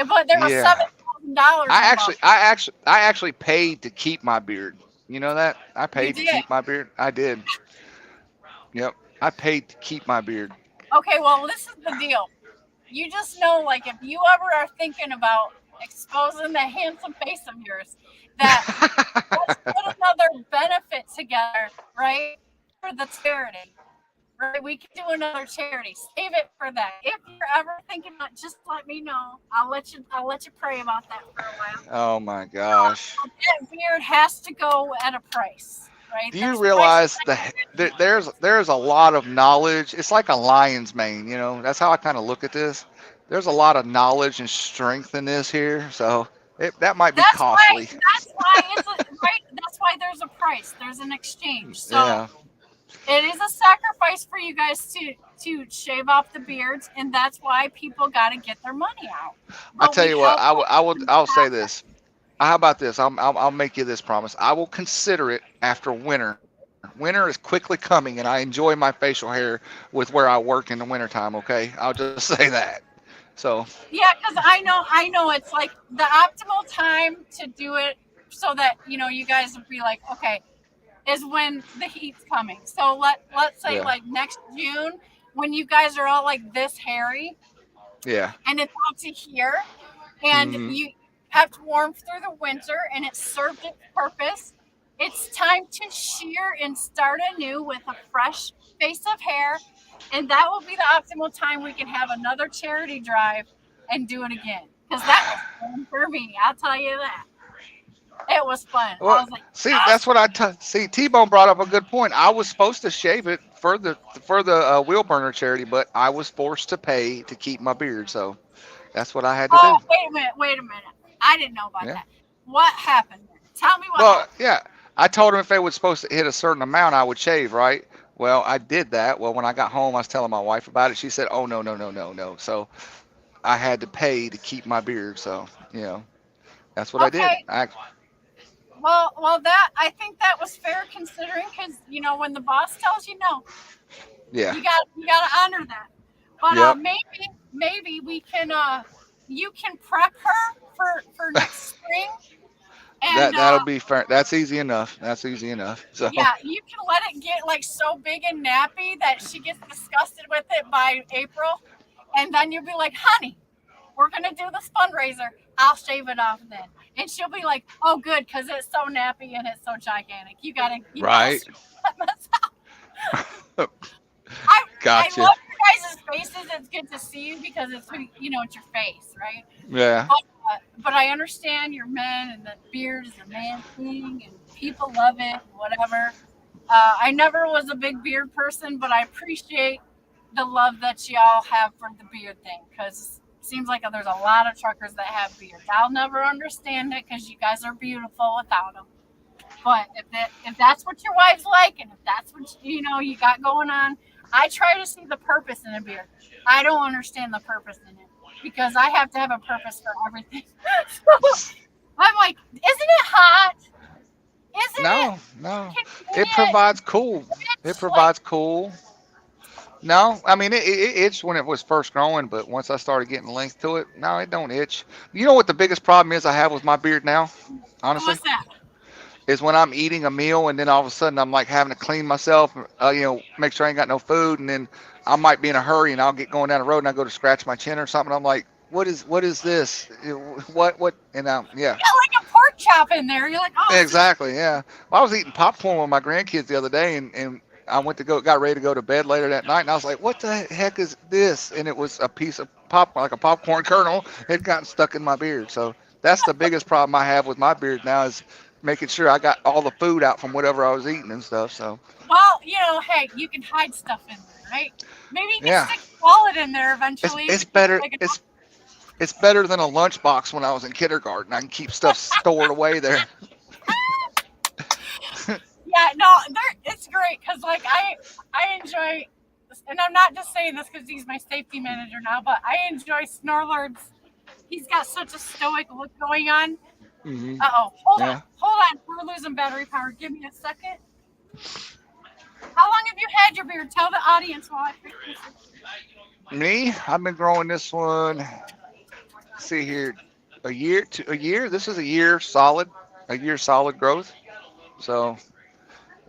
But there was Yeah. $7,000 involved. I actually paid to keep my beard. You know that? I You paid to did. keep my beard. I did. Yep. I paid to keep my beard. Okay, well, this is the deal. You just know, like, if you ever are thinking about exposing the handsome face of yours, that let's put another benefit together, right? For the charity, right? We can do another charity. Save it for that. If you're ever thinking about, just let me know. I'll let you pray about that for a while. Oh my gosh. That beard has to go at a price, right? Do you There's realize prices. there's a lot of knowledge. It's like a lion's mane, That's how I kind of look at this. There's a lot of knowledge and strength in this here, so that might be That's why. costly. That's why it's right. That's why there's a price. There's an exchange. So Yeah. it is a sacrifice for you guys to shave off the beards, and that's why people got to get their money out. I But tell we you what, help I'll say this. How about this? I'll make you this promise. I will consider it after winter. Winter is quickly coming, and I enjoy my facial hair with where I work in the wintertime. Okay, I'll just say that. So Yeah, because I know it's like the optimal time to do it so that you guys would be like, okay, is when the heat's coming. So let's say yeah, like next June when you guys are all like this hairy yeah, and it's out to here, and hmm you have to warm through the winter and it served its purpose. It's time to shear and start anew with a fresh face of hair, and that will be the optimal time we can have another charity drive and do it again. Because that was fun for me, I'll tell you that. It was fun. I Well, was like, see, that's yes. what see. T-Bone brought up a good point. I was supposed to shave it for the wheel burner charity, but I was forced to pay to keep my beard, so that's what I had to Oh, do. wait a minute. I didn't know about Yeah. that. What happened? Tell me what Well, happened. yeah. I told him if they were supposed to hit a certain amount, I would shave, right? Well, I did that. Well, when I got home, I was telling my wife about it. She said, "Oh no, no, no, no, no." So I had to pay to keep my beard. So that's what I did. Okay. Well, that I think that was fair considering because when the boss tells you no, Yeah. you got to honor that. But Yep. maybe we can you can prep her for next spring, and That'll be fair. That's easy enough. That's easy enough. So yeah, you can let it get like so big and nappy that she gets disgusted with it by April, and then you'll be like, honey, we're gonna do this fundraiser. I'll shave it off then, and she'll be like, oh, good, because it's so nappy and it's so gigantic. You gotta right. I I Gotcha. love your guys' faces. It's good to see you because it's it's your face, right? Yeah. But I understand you're men and that beard is a man thing and people love it, whatever. I never was a big beard person, but I appreciate the love that y'all have for the beard thing because it seems like there's a lot of truckers that have beards. I'll never understand it because you guys are beautiful without them. But if that's what your wives like and if that's what you got going on, I try to see the purpose in a beard. I don't understand the purpose in it because I have to have a purpose for everything. So I'm like, isn't it hot? Isn't it No, no. It convenient? provides cool. It It's like, provides cool. No, I mean it itched when it was first growing, but once I started getting length to it, no, it don't itch. You know what the biggest problem is I have with my beard now, honestly, what's that? is when I'm eating a meal and then all of a sudden I'm like having to clean myself, make sure I ain't got no food, and then I might be in a hurry and I'll get going down the road and I go to scratch my chin or something. I'm like, what is this? What? And yeah. You got like a pork chop in there. You're like, oh, it's just Exactly. Yeah. Well, I was eating popcorn with my grandkids the other day, and I went to got ready to go to bed later that night, and I was like, "What the heck is this?" And it was a piece of like a popcorn kernel, had gotten stuck in my beard. So that's the biggest problem I have with my beard now is making sure I got all the food out from whatever I was eating and stuff. So well, hey, you can hide stuff in there, right? Maybe you can yeah, stick a wallet in there it's eventually. it's To keep better. like a It's better than a lunchbox when I was in kindergarten. I can keep stuff stored away there. Yeah, no, it's great because like I enjoy, and I'm not just saying this because he's my safety manager now, but I enjoy Snorlord's. He's got such a stoic look going on. hmm Hold on, Yeah. hold on, we're losing battery power. Give me a second. How long have you had your beard? Tell the audience while I fix this. Me, I've been growing this one. See here, a year to a year. This is a year solid growth. So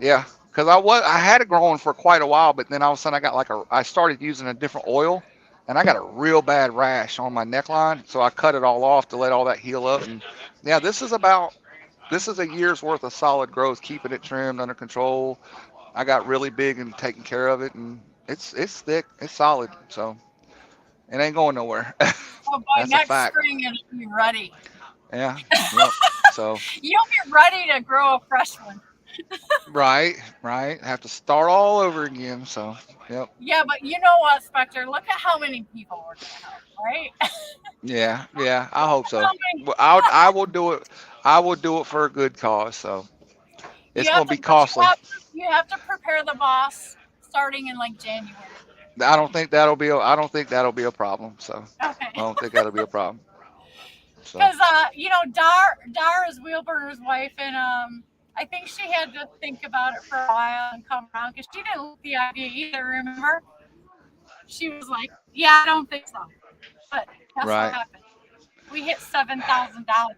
yeah, because I had it growing for quite a while, but then all of a sudden I started using a different oil, and I got a real bad rash on my neckline, so I cut it all off to let all that heal up. And yeah, this is a year's worth of solid growth, keeping it trimmed under control. I got really big and taking care of it, and it's thick, it's solid, so it ain't going nowhere. Oh boy, That's a next fact. spring it'll be ready. Yeah. Yep. So You'll be ready to grow a fresh one. right, right. Have to start all over again. So yep. Yeah, but you know what, Spectre? Look at how many people we're gonna help, right? Yeah, yeah. I hope so. How many- Well, I will do it. I will do it for a good cause. So You it's have gonna to, be but costly. you have to prepare the boss starting in like January. I don't think that'll be a problem. So I Okay. don't think that'll be a problem. So Because Dar is Wheelburner's wife, and I think she had to think about it for a while and come around because she didn't like the idea either. Remember, she was like, "Yeah, I don't think so." But guess Right. what happened? We hit $7,000.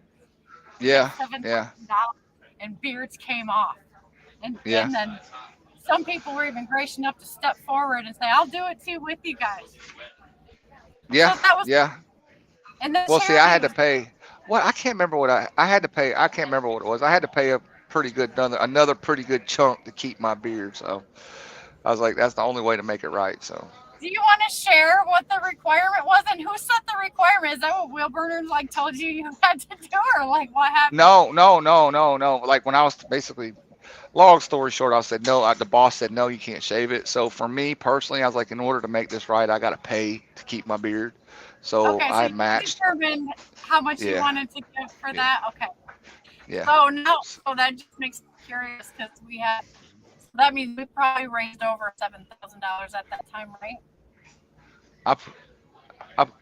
Yeah. $7,000, Yeah. and beards came off. And Yeah. then some people were even gracious enough to step forward and say, "I'll do it too with you guys." Yeah. So that was, Yeah. and the Well, see, I had charity to pay. Well, I can't remember what I had to pay. I can't remember what it was. I had to pay a pretty good another pretty good chunk to keep my beard. So I was like, that's the only way to make it right. So Do you want to share what the requirement was and who set the requirement? Is that what Will Burner like told you had to do, or like what happened? no. Like when I was basically, long story short, I said no. The boss said no, you can't shave it. So for me personally, I was like, in order to make this right, I got to pay to keep my beard. So Okay, so I you matched. determined how much you Yeah. wanted to give for Yeah. that. Okay. Yeah. So that just makes me curious because we had. So that means we probably raised over $7,000 at that time, right? I, p-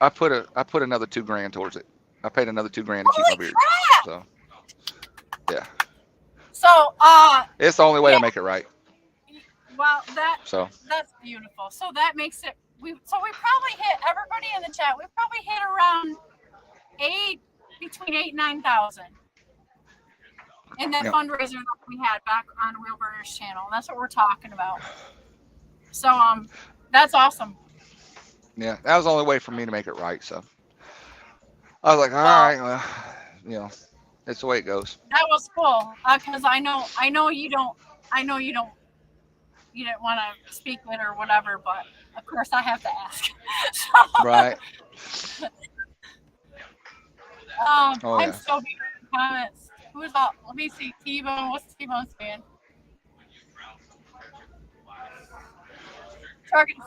I put another $2,000 towards it. I paid another $2,000 to keep my Holy beard. crap! So yeah, So it's the only way yeah. to make it right. Well, So that's beautiful. So that makes it. We probably hit everybody in the chat. We probably hit around between 8,000 and 9,000 in that Yep. fundraiser that we had back on Wheel Burner's channel. That's what we're talking about. So that's awesome. yeah, that was the only way for me to make it right. So I was like, all Well, right, well, you know, it's the way it goes. that was cool because I know you don't. You didn't want to speak it or whatever, but of course I have to ask. So, Right. Oh I'm yeah. still being in the comments. Who's up? Let me see. T-Bone. What's T-Bone saying?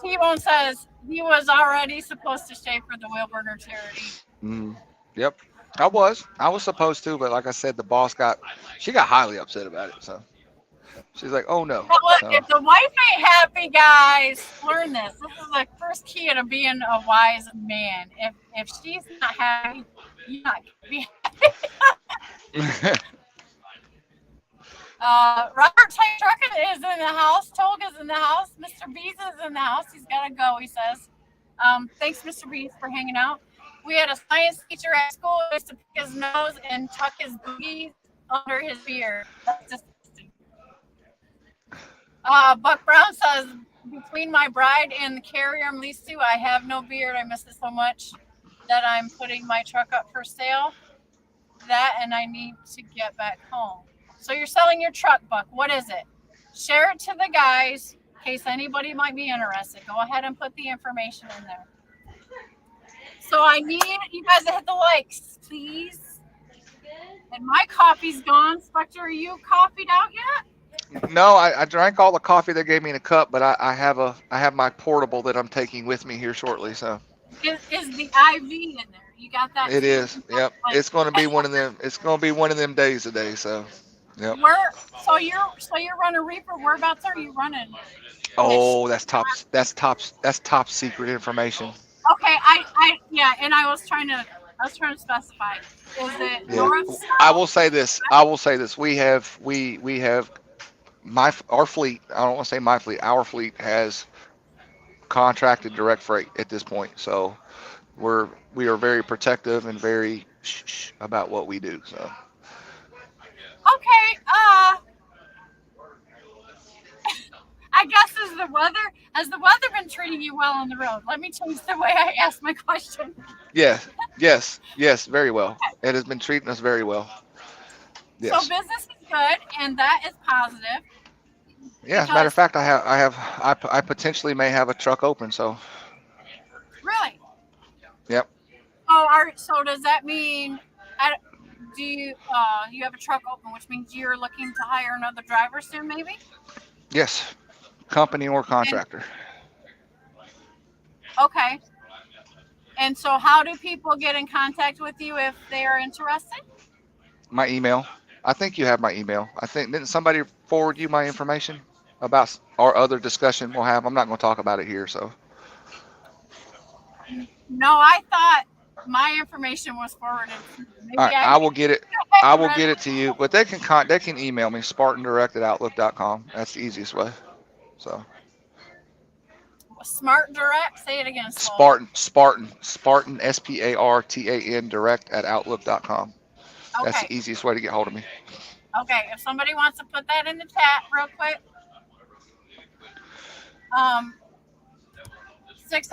T-Bone says he was already supposed to shave for the Wheel Burner charity. Yep. I was supposed to, but like I said, the boss she got highly upset about it. So she's like, oh no. But look, So, if the wife ain't happy, guys, learn this. This is the first key to being a wise man. If she's not happy, you're not gonna be happy. Robert Tank Trucking is in the house. Tolga's in the house. Mr. Bees is in the house. He's got to go, he says. Thanks, Mr. Bees, for hanging out. We had a science teacher at school who used to pick his nose and tuck his boogies under his beard. That's disgusting. Buck Brown says, between my bride and the carrier I'm leased to, I have no beard. I miss it so much that I'm putting my truck up for sale. That and I need to get back home. So you're selling your truck, Buck. What is it? Share it to the guys in case anybody might be interested. Go ahead and put the information in there. So I need you guys to hit the likes, please. And my coffee's gone. Spectre, are you coffeed out yet? no, I drank all the coffee they gave me in a cup, but I have my portable that I'm taking with me here shortly. So Is the IV in there? You got that? it is. Yep. It's going to be one of them. It's going to be one of them days today. So. Yep. So you're running reefer. Whereabouts are you running? Oh, that's top secret information. Okay, and I was trying to specify. Is it north? South? I will say this. We have our fleet. I don't want to say my fleet. Our fleet has contracted direct freight at this point. So we are very protective and very about what we do. So. Okay, I guess has the weather been treating you well on the road? Let me change the way I ask my question. Yes, very well. Okay. It has been treating us very well. Yes. So business is good, and that is positive. Yeah, as a matter of fact, I potentially may have a truck open. So. Really? Yep. So does that mean? Do you have a truck open, which means you're looking to hire another driver soon, maybe? Yes, company or contractor. Okay. And so how do people get in contact with you if they are interested? My email. I think you have my email. Didn't somebody forward you my information about our other discussion we'll have? I'm not going to talk about it here, so. No, I thought my information was forwarded. Maybe all right, I will get it. I will get it to you, but they can email me spartandirect@outlook.com. That's the easiest way. So. Smart Direct. Say it again. Slow. Spartan, SPARTAN direct at outlook.com. That's Okay. the easiest way to get hold of me. Okay. If somebody wants to put that in the chat real quick.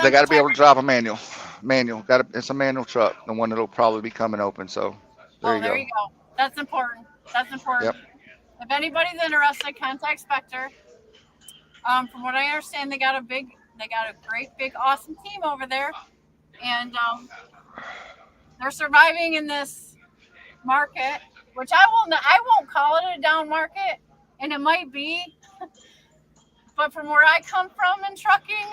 They got to be able to drive a manual. It's a manual truck, the one that'll probably be coming open. So there you go. That's important. Yep. If anybody's interested, contact Spectre. From what I understand, they got a great, big, awesome team over there, and they're surviving in this market, which I won't call it a down market, and it might be. But from where I come from in trucking,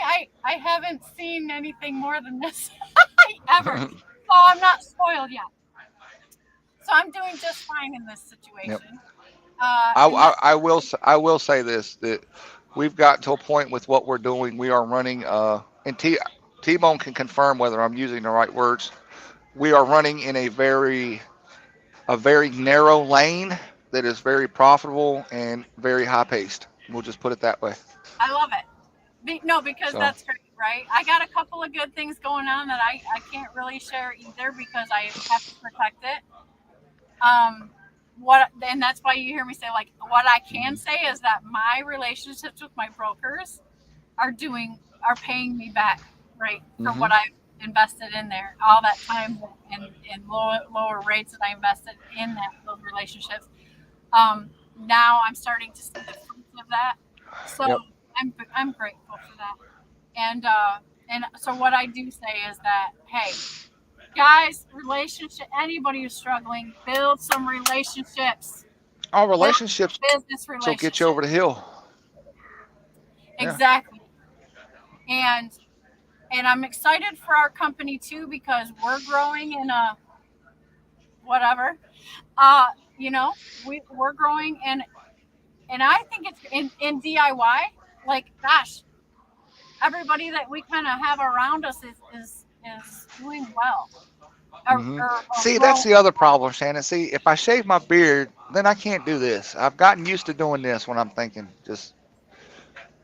I haven't seen anything more than this ever. So I'm not spoiled yet. So I'm doing just fine in this situation. Yep. I will say this, that we've got to a point with what we're doing. We are running, and T-Bone can confirm whether I'm using the right words. We are running in a very narrow lane that is very profitable and very high paced. We'll just put it that way. I love it. Because that's great, right? I got a couple of good things going on that I can't really share either because I have to protect it. And that's why you hear me say, like, what I can say is that my relationships with my brokers are paying me back, right, for what I've invested in there, all that time and lower rates that I invested in those relationships. Now I'm starting to see the fruits of that. So yep. I'm grateful for that. And so what I do say is that, hey, guys, anybody who's struggling, build some relationships. Our relationships, business relationships, will get you over the hill. Exactly. Yeah. And I'm excited for our company too, because we're growing in a whatever. We're growing and I think it's in DIY. Like, gosh, everybody that we kind of have around us is doing well. See, that's the other problem, Shannon. See, if I shave my beard, then I can't do this. I've gotten used to doing this when I'm thinking just.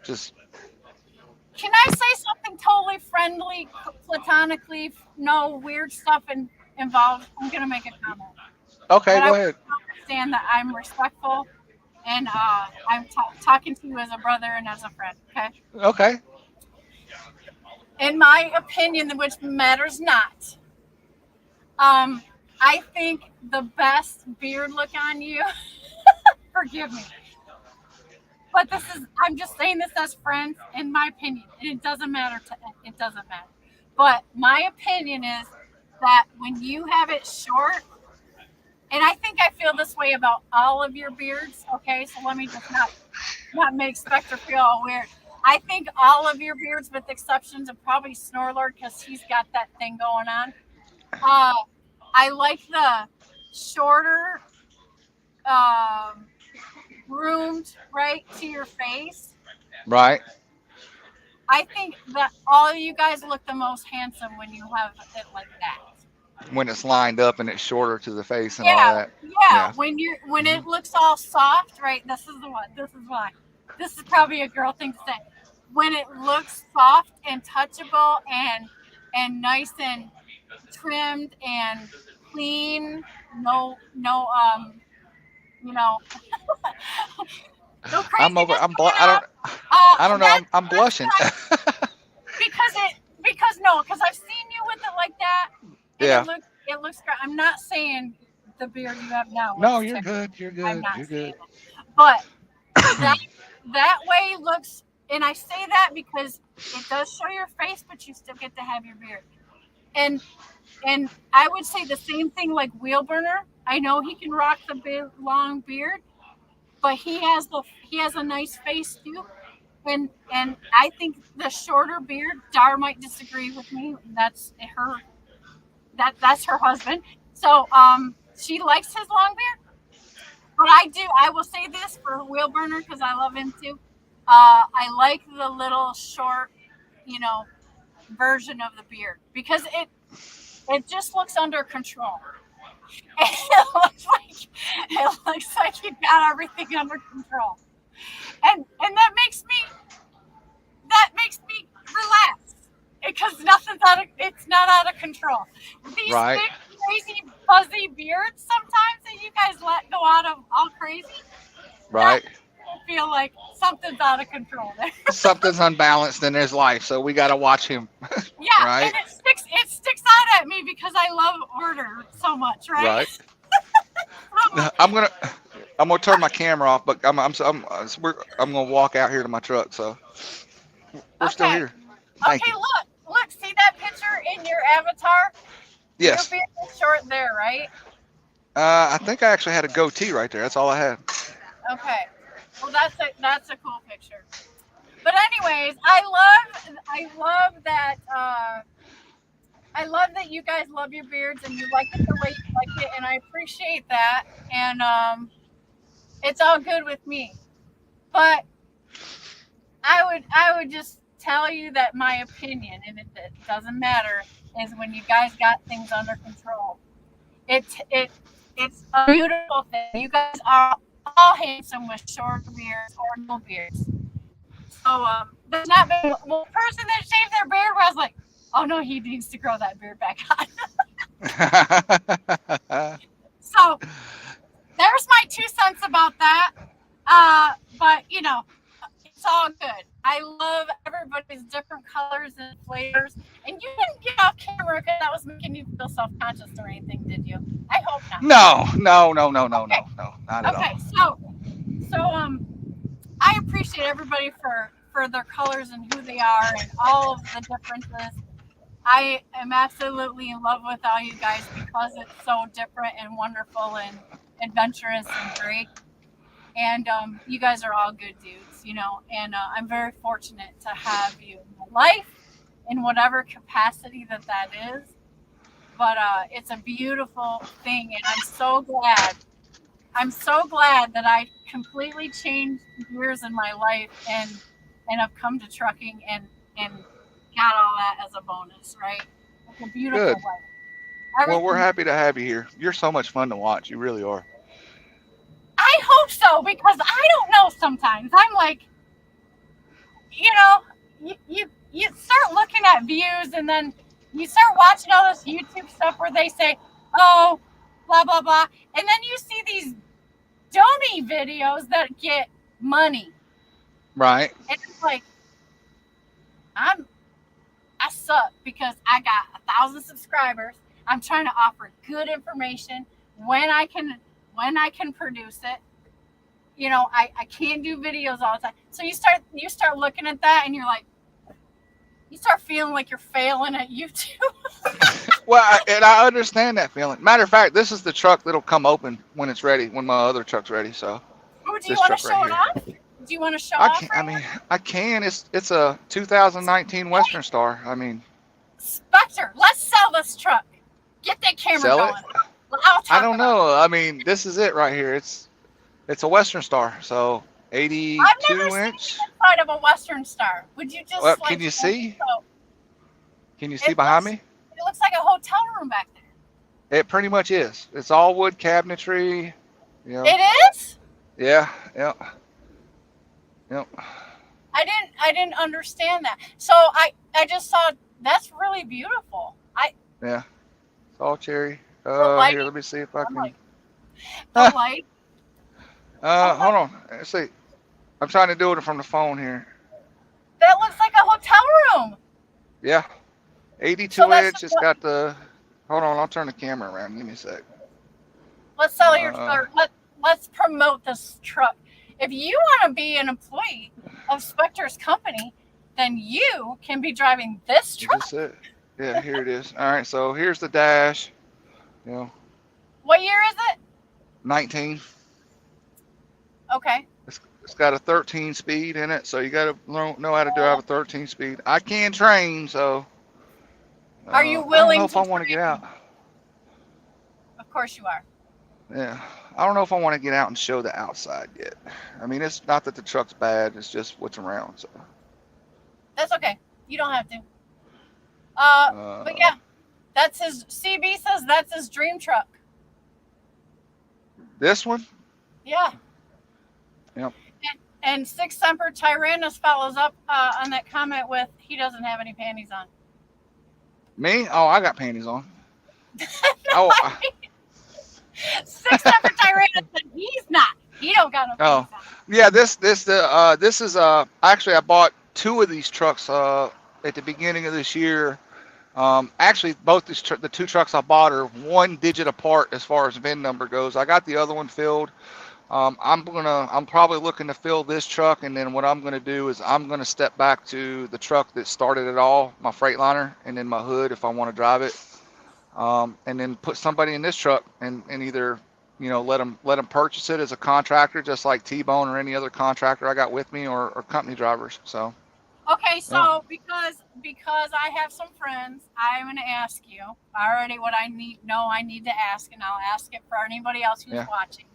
Can I say something totally friendly, platonically, no weird stuff involved? I'm gonna make a comment. Okay, go ahead. I understand that I'm respectful, and I'm talking to you as a brother and as a friend. Okay. In my opinion, which matters not. I think the best beard look on you, forgive me, but I'm just saying this as friends, in my opinion, and it doesn't matter. But my opinion is that when you have it short, and I think I feel this way about all of your beards, okay, so let me just not make Spectre feel all weird. I think all of your beards, with exceptions of probably Snorlord, because he's got that thing going on. I like the shorter, groomed right to your face. Right. I think that all of you guys look the most handsome when you have it like that. When it's lined up and it's shorter to the face and all that. Yeah. When it looks all soft, right? This is why. This is probably a girl thing to say. When it looks soft and touchable and nice and trimmed and clean, no no craziness. I don't know. I'm blushing. because I've seen you with it like that. Yeah. It looks great. I'm not saying the beard you have now. No, you're good. You're good. I'm not you're saying good. it. But that way looks, and I say that because it does show your face, but you still get to have your beard. And I would say the same thing like Wheelburner. I know he can rock the big long beard, but he has a nice face too. And I think the shorter beard, Dar might disagree with me. That's her husband. So she likes his long beard. But I will say this for Wheelburner, because I love him too. I like the little short, version of the beard, because it just looks under control. It looks like you got everything under control, and that makes me because it's not out of control. These Right. big, crazy, fuzzy beards sometimes that you guys let go out of all crazy. Right. I feel like something's out of control there. Something's unbalanced in his life, so we got to watch him. Yeah, Right. and it sticks out at me because I love order so much, right? Right. I'm gonna turn my camera off, but I'm gonna walk out here to my truck. So we're still Okay. here. Thank Okay, you. look, see that picture in your avatar? Yes. Your beard is short there, right? I think I actually had a goatee right there. That's all I had. Okay. Well, that's a cool picture. But anyways, I love that. I love that you guys love your beards and you like it the way you like it, and I appreciate that. And it's all good with me. But I would just tell you that my opinion, and it doesn't matter, is when you guys got things under control. It's a beautiful thing. You guys are all handsome with short beards or no beards. So there's not been one person that shaved their beard where I was like, oh no, he needs to grow that beard back on. So there's my 2 cents about that. But it's all good. I love everybody's different colors and flavors. And you didn't get off camera because that was making you feel self-conscious or anything, did you? I hope not. No, not at Okay, all. so I appreciate everybody for their colors and who they are and all of the differences. I am absolutely in love with all you guys because it's so different and wonderful and adventurous and great. And you guys are all good dudes, and I'm very fortunate to have you in my life in whatever capacity that is. But it's a beautiful thing, and I'm so glad that I completely changed gears in my life and have come to trucking and got all that as a bonus, right? It's a beautiful Good. life. Well, we're happy to have you here. You're so much fun to watch. You really are. I hope so, because I don't know sometimes. I'm like, you start looking at views and then you start watching all this YouTube stuff where they say, oh, blah, blah, blah. And then you see these dummy videos that get money. Right. And it's like, I suck because I got 1,000 subscribers. I'm trying to offer good information when I can produce it. I can't do videos all the time. So you start looking at that and you're like, you start feeling like you're failing at YouTube. Well, and I understand that feeling. Matter of fact, this is the truck that'll come open when it's ready, when my other truck's ready. So. Oh, do you want to show it off? Do you want to show off? I can. It's a 2019 Western Star. I mean. Spectre, let's sell this truck. Get that camera sell going. It? I don't know. I mean, this is it right here. It's a Western Star, so 82 I've never inch. seen the inside of a Western Star. Would you just? Well, can you see? Can you see behind me? It looks like a hotel room back there. It pretty much is. It's all wood cabinetry. It is? Yeah. Yep. I didn't understand that. So I just saw that's really beautiful. Yeah. It's all cherry. Here, let me see if I can. The light. Hold on. Let's see. I'm trying to do it from the phone here. That looks like a hotel room. Yeah. 82 inch. It's got the. Hold on. I'll turn the camera around. Give me a sec. Let's sell your. Let's promote this truck. If you want to be an employee of Spectre's company, then you can be driving this truck. That's it. Yeah, here it is. All right, so here's the dash. What year is it? 19. Okay. It's got a 13 speed in it, so you got to know how to drive a 13 speed. I can train, so. Are you willing? I don't know if I want to get out. Of course you are. Yeah, I don't know if I want to get out and show the outside yet. I mean, it's not that the truck's bad; it's just what's around. So. That's okay. You don't have to. But yeah, that's his. CB says that's his dream truck. This one? Yeah. Yep. And Six Semper Tyrannus follows up on that comment with, he doesn't have any panties on. Me? Oh, I got panties on. Oh, 6 separate Tyrannus, but he's not. He don't got no oh, panties on. yeah. This is actually, I bought 2 of these trucks at the beginning of this year. Actually, both the 2 trucks I bought are 1 digit apart as far as VIN number goes. I got the other one filled. I'm probably looking to fill this truck, and then what I'm gonna do is I'm gonna step back to the truck that started it all, my Freightliner, and then my hood if I want to drive it, and then put somebody in this truck and either let them purchase it as a contractor, just like T-Bone or any other contractor I got with me, or company drivers. So Okay, so yeah. because I have some friends, I'm gonna ask you already what I need to ask, and I'll ask it for anybody else who's Yeah. watching.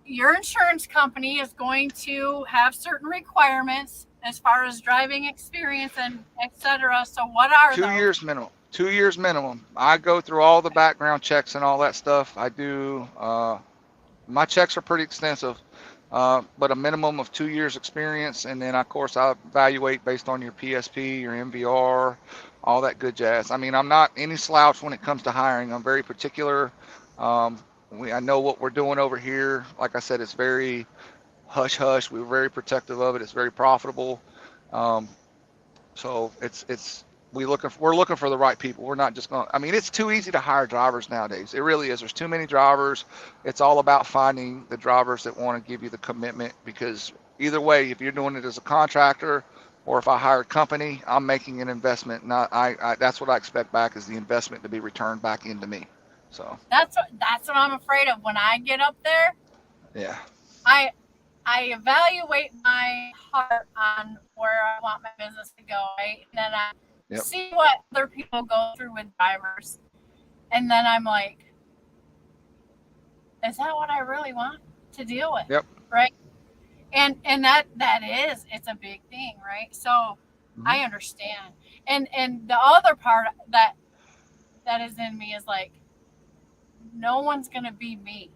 Your insurance company is going to have certain requirements as far as driving experience and etc. So what are 2 those? years minimum. 2 years minimum. I go through all the background checks and all that stuff. I do. My checks are pretty extensive, but a minimum of 2 years experience, and then of course I evaluate based on your PSP, your MVR, all that good jazz. I mean, I'm not any slouch when it comes to hiring. I'm very particular. I know what we're doing over here. Like I said, it's very hush hush. We're very protective of it. It's very profitable. Um, so we're looking for the right people. We're not just going. I mean, it's too easy to hire drivers nowadays. It really is. There's too many drivers. It's all about finding the drivers that want to give you the commitment, because either way, if you're doing it as a contractor or if I hire a company, I'm making an investment. Not I that's what I expect back, is the investment to be returned back into me. So That's what I'm afraid of when I get up there. yeah. I evaluate my heart on where I want my business to go, right? And then I Yep. see what other people go through with drivers, and then I'm like, is that what I really want to deal with? Yep. Right? And it's a big thing, right? So I understand. And the other part that is in me is like, no one's gonna be me.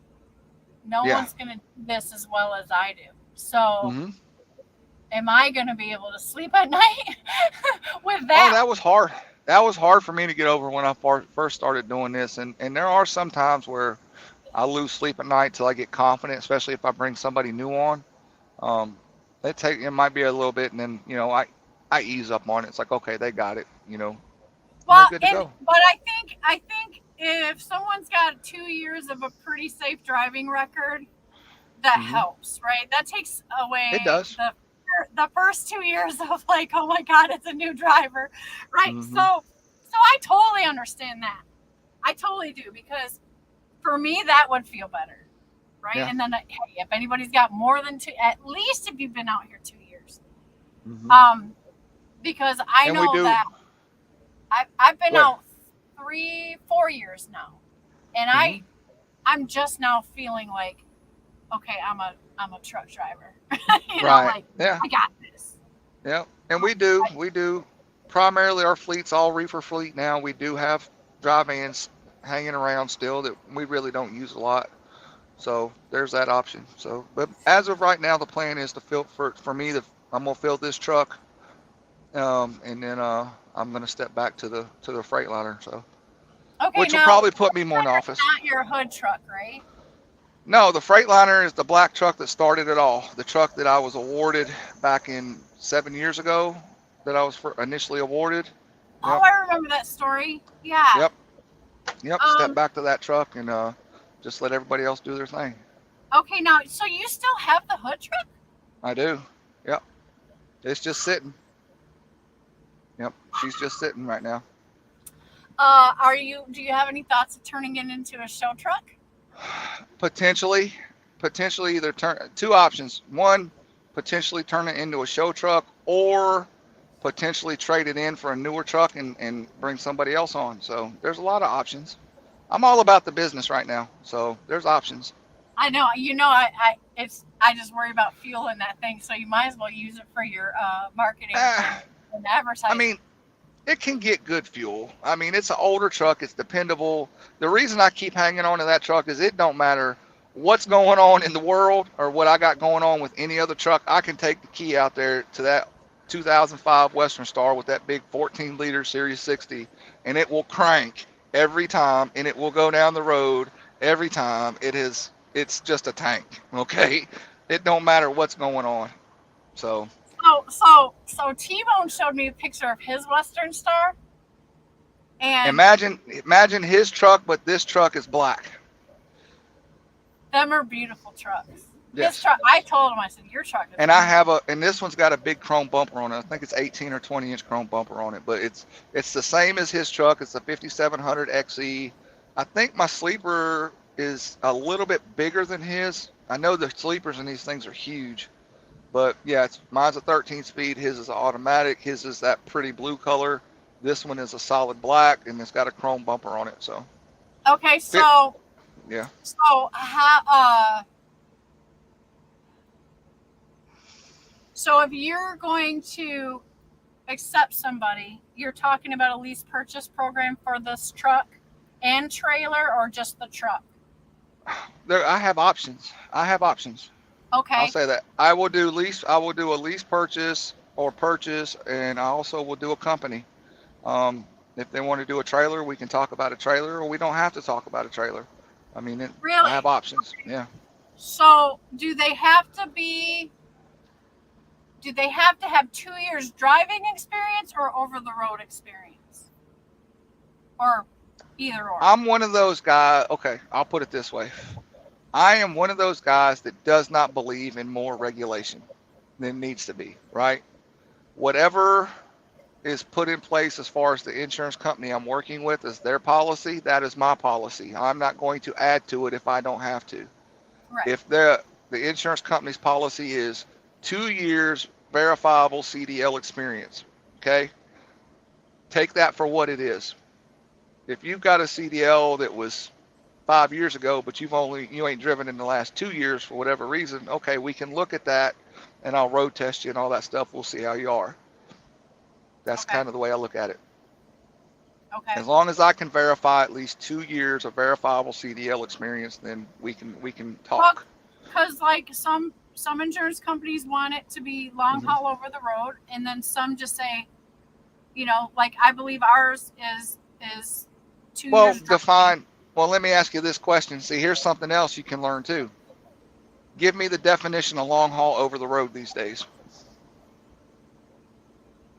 No Yeah. one's gonna do this as well as I do. So am I gonna be able to sleep at night with that? Oh, that was hard. That was hard for me to get over when I first started doing this. And there are some times where I lose sleep at night till I get confident, especially if I bring somebody new on. It might be a little bit, and then I ease up on it. It's like, okay, they got it. Well, they're good to go. but I think if someone's got 2 years of a pretty safe driving record, that helps, right? That takes away It does. the first 2 years of like, oh my God, it's a new driver, right? So I totally understand that. I totally do, because for me that would feel better, right? Yeah. And then hey, if anybody's got more than 2, at least if you've been out here 2 years, because I know that I've been out 3-4 years now, and I'm just now feeling like, okay, I'm a truck driver. Right. Yeah. I got this. Yeah. And we do primarily, our fleet's all reefer fleet now. We do have dry vans hanging around still that we really don't use a lot. So there's that option. So, but as of right now, the plan is to fill for me. I'm gonna fill this truck, and then I'm gonna step back to the Freightliner. So, Okay, which will now, probably put me more in office. Not your hood truck, right? No, the Freightliner is the black truck that started it all. The truck that I was awarded back in 7 years ago, that I was initially awarded. Oh, I remember that story. Yeah. Yep. Step back to that truck and just let everybody else do their thing. Okay, now, so you still have the hood truck? I do. Yep. It's just sitting. Yep. She's just sitting right now. Do you have any thoughts of turning it into a show truck? Potentially either two options. One, potentially turn it into a show truck, or potentially trade it in for a newer truck and bring somebody else on. So there's a lot of options. I'm all about the business right now, so there's options. I know. I just worry about fuel in that thing, so you might as well use it for your marketing and advertising. I mean, it can get good fuel. I mean, it's an older truck. It's dependable. The reason I keep hanging on to that truck is it don't matter what's going on in the world or what I got going on with any other truck. I can take the key out there to that 2005 Western Star with that big 14-liter Series 60, and it will crank every time, and it will go down the road every time. It's just a tank, okay? It don't matter what's going on. So T-Bone showed me a picture of his Western Star, and imagine his truck, but this truck is black. them are beautiful trucks. Yes. His truck, I told him, I said, your truck is And beautiful. and this one's got a big chrome bumper on it. I think it's 18 or 20 inch chrome bumper on it, but it's the same as his truck. It's a 5700 XE. I think my sleeper is a little bit bigger than his. I know the sleepers in these things are huge, but yeah, mine's a 13 speed. His is an automatic. His is that pretty blue color. This one is a solid black, and it's got a chrome bumper on it. So. Okay, so. Yeah. So how? So if you're going to accept somebody, you're talking about a lease purchase program for this truck and trailer, or just the truck? I have options. Okay. I'll say that. I will do a lease purchase, and I also will do a company. If they want to do a trailer, we can talk about a trailer, or we don't have to talk about a trailer. I mean, really? I have options. Yeah. So do they have to have 2 years driving experience or over the road experience? Or either or? I'm one of those guys. Okay, I'll put it this way. I am one of those guys that does not believe in more regulation than needs to be, right? Whatever is put in place as far as the insurance company I'm working with is their policy, that is my policy. I'm not going to add to it if I don't have to. Right. If the insurance company's policy is 2 years verifiable CDL experience, okay? Take that for what it is. If you've got a CDL that was 5 years ago, but you ain't driven in the last 2 years for whatever reason, okay, we can look at that, and I'll road test you and all that stuff. We'll see how you are. That's Okay. kind of the way I look at it. Okay. As long as I can verify at least 2 years of verifiable CDL experience, then we can talk. Because like some insurance companies want it to be long haul over the road, and then some just say, like I believe ours is 2 Well, years. define. Well, let me ask you this question. See, here's something else you can learn too. Give me the definition of long haul over the road these days.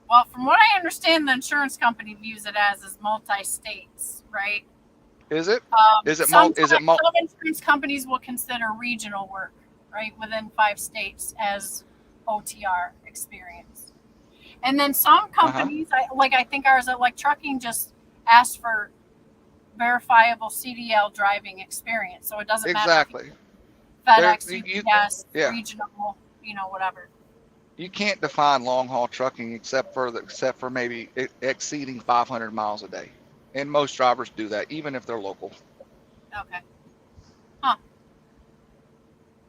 Well, from what I understand, the insurance company views it as is multi-states, right? Is it? Some insurance companies will consider regional work, right, within 5 states as OTR experience. And then some companies, I think ours at like trucking, just ask for verifiable CDL driving experience. So it doesn't matter. Exactly. FedEx, UPS, regional, whatever. You can't define long haul trucking except for maybe exceeding 500 miles a day, and most drivers do that, even if they're local. Okay. Huh.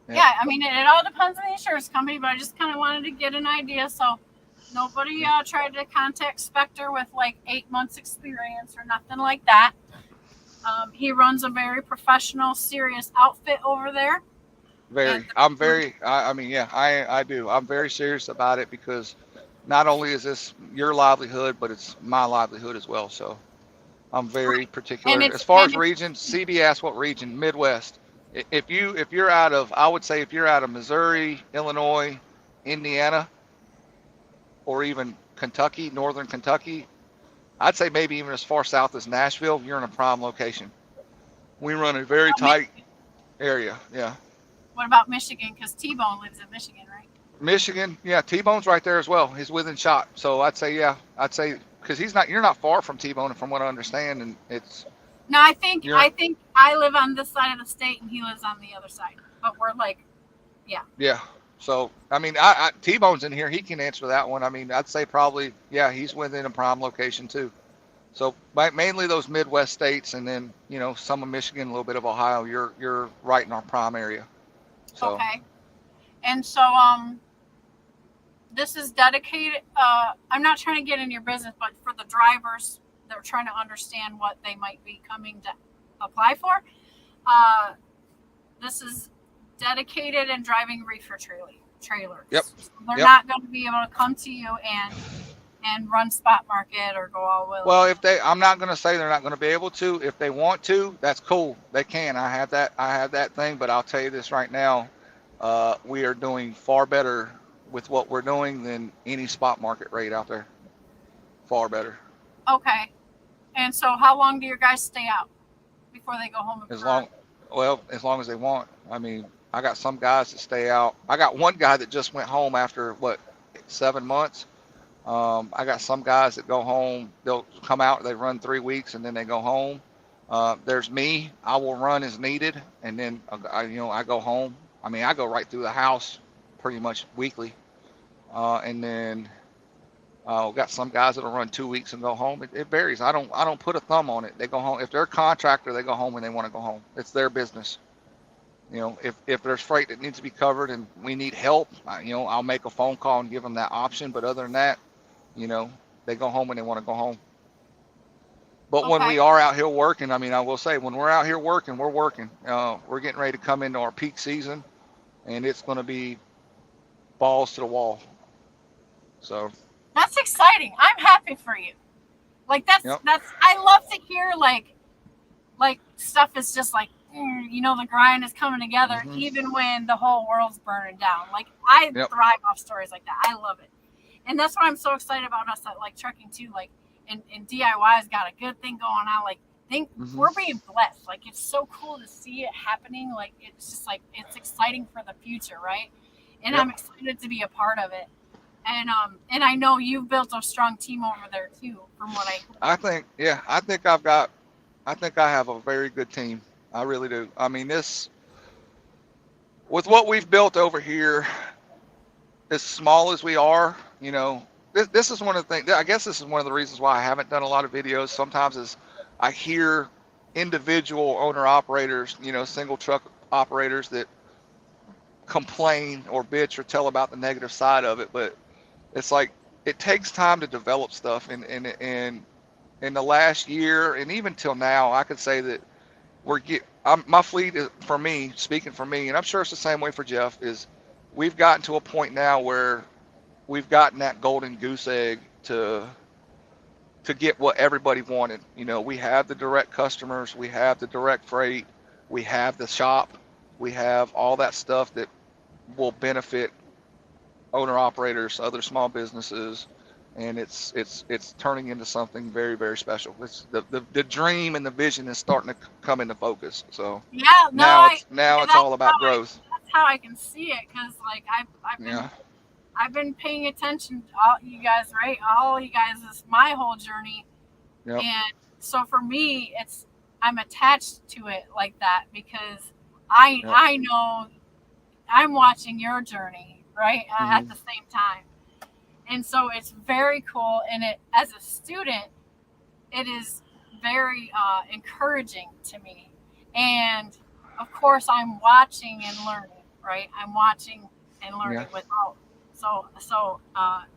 Yeah, I mean, it all depends on the insurance company, but I just kind of wanted to get an idea, so nobody tried to contact Spectre with like 8 months experience or nothing like that. He runs a very professional, serious outfit over there. I do. I'm very serious about it because not only is this your livelihood, but it's my livelihood as well. So I'm very particular. As far as region, CB asked what region, Midwest. If you're out of, I would say if you're out of Missouri, Illinois, Indiana, or even Kentucky, northern Kentucky, I'd say maybe even as far south as Nashville, you're in a prime location. We run a very tight area. Yeah. What about Michigan? Because T-Bone lives in Michigan, right? Michigan, yeah, T-Bone's right there as well. He's within shot. So I'd say because you're not far from T-Bone, from what I understand, and it's. No, I think I live on this side of the state and he lives on the other side, but we're like, yeah. Yeah. So I mean, T-Bone's in here. He can answer that one. I mean, I'd say probably, yeah, he's within a prime location too. So mainly those Midwest states, and then some of Michigan, a little bit of Ohio. You're right in our prime area. So. Okay. And so this is dedicated. I'm not trying to get in your business, but for the drivers that are trying to understand what they might be coming to apply for, this is dedicated and driving reefer trailers. Yep. So they're Yep. not going to be able to come to you and run spot market or go all willy. Well, I'm not going to say they're not going to be able to. If they want to, that's cool. They can. I have that thing, but I'll tell you this right now. We are doing far better with what we're doing than any spot market rate out there. Far better. Okay. And so how long do your guys stay out before they go home? As long as they want. I mean, I got some guys that stay out. I got one guy that just went home after 7 months. I got some guys that go home. They'll come out. They run 3 weeks and then they go home. There's me. I will run as needed, and then I go home. I mean, I go right through the house pretty much weekly, and then got some guys that'll run 2 weeks and go home. It varies. I don't put a thumb on it. They go home. If they're a contractor, they go home when they want to go home. It's their business. If there's freight that needs to be covered and we need help, I'll make a phone call and give them that option. But other than that, they go home when they want to go home. But when we are out here working, I mean, I will say, when we're out here working, we're working. We're getting ready to come into our peak season, and it's going to be balls to the wall. So that's exciting. I'm happy for you. Like that's I love to hear like stuff is just like the grind is coming together, even when the whole world's burning down. Like I thrive off stories like that. I love it. And that's why I'm so excited about us at like trucking too. Like and DIY's got a good thing going on. Like we're being blessed. Like it's so cool to see it happening. Like it's just like it's exciting for the future, right? And I'm excited to be a part of it. And I know you've built a strong team over there too, from what I think I have a very good team. I really do. I mean, with what we've built over here, as small as we are, this is one of the things. I guess this is one of the reasons why I haven't done a lot of videos. Sometimes is I hear individual owner operators, single truck operators that complain or bitch or tell about the negative side of it, but it's like it takes time to develop stuff. And in the last year and even till now, I could say that my fleet is, for me, speaking for me, and I'm sure it's the same way for Jeff, is we've gotten to a point now where we've gotten that golden goose egg to get what everybody wanted. We have the direct customers, we have the direct freight, we have the shop, we have all that stuff that will benefit owner operators, other small businesses, and it's turning into something very, very special. It's the dream and the vision is starting to come into focus. So now it's all about growth. That's how I can see it, because like I've been paying attention to all you guys, right? All you guys is my whole journey, and so for me, I'm attached to it like that because I know I'm watching your journey, right, at the same time. And so it's very cool. And as a student, it is very encouraging to me. And of course, I'm watching and learning, right? I'm watching and learning without.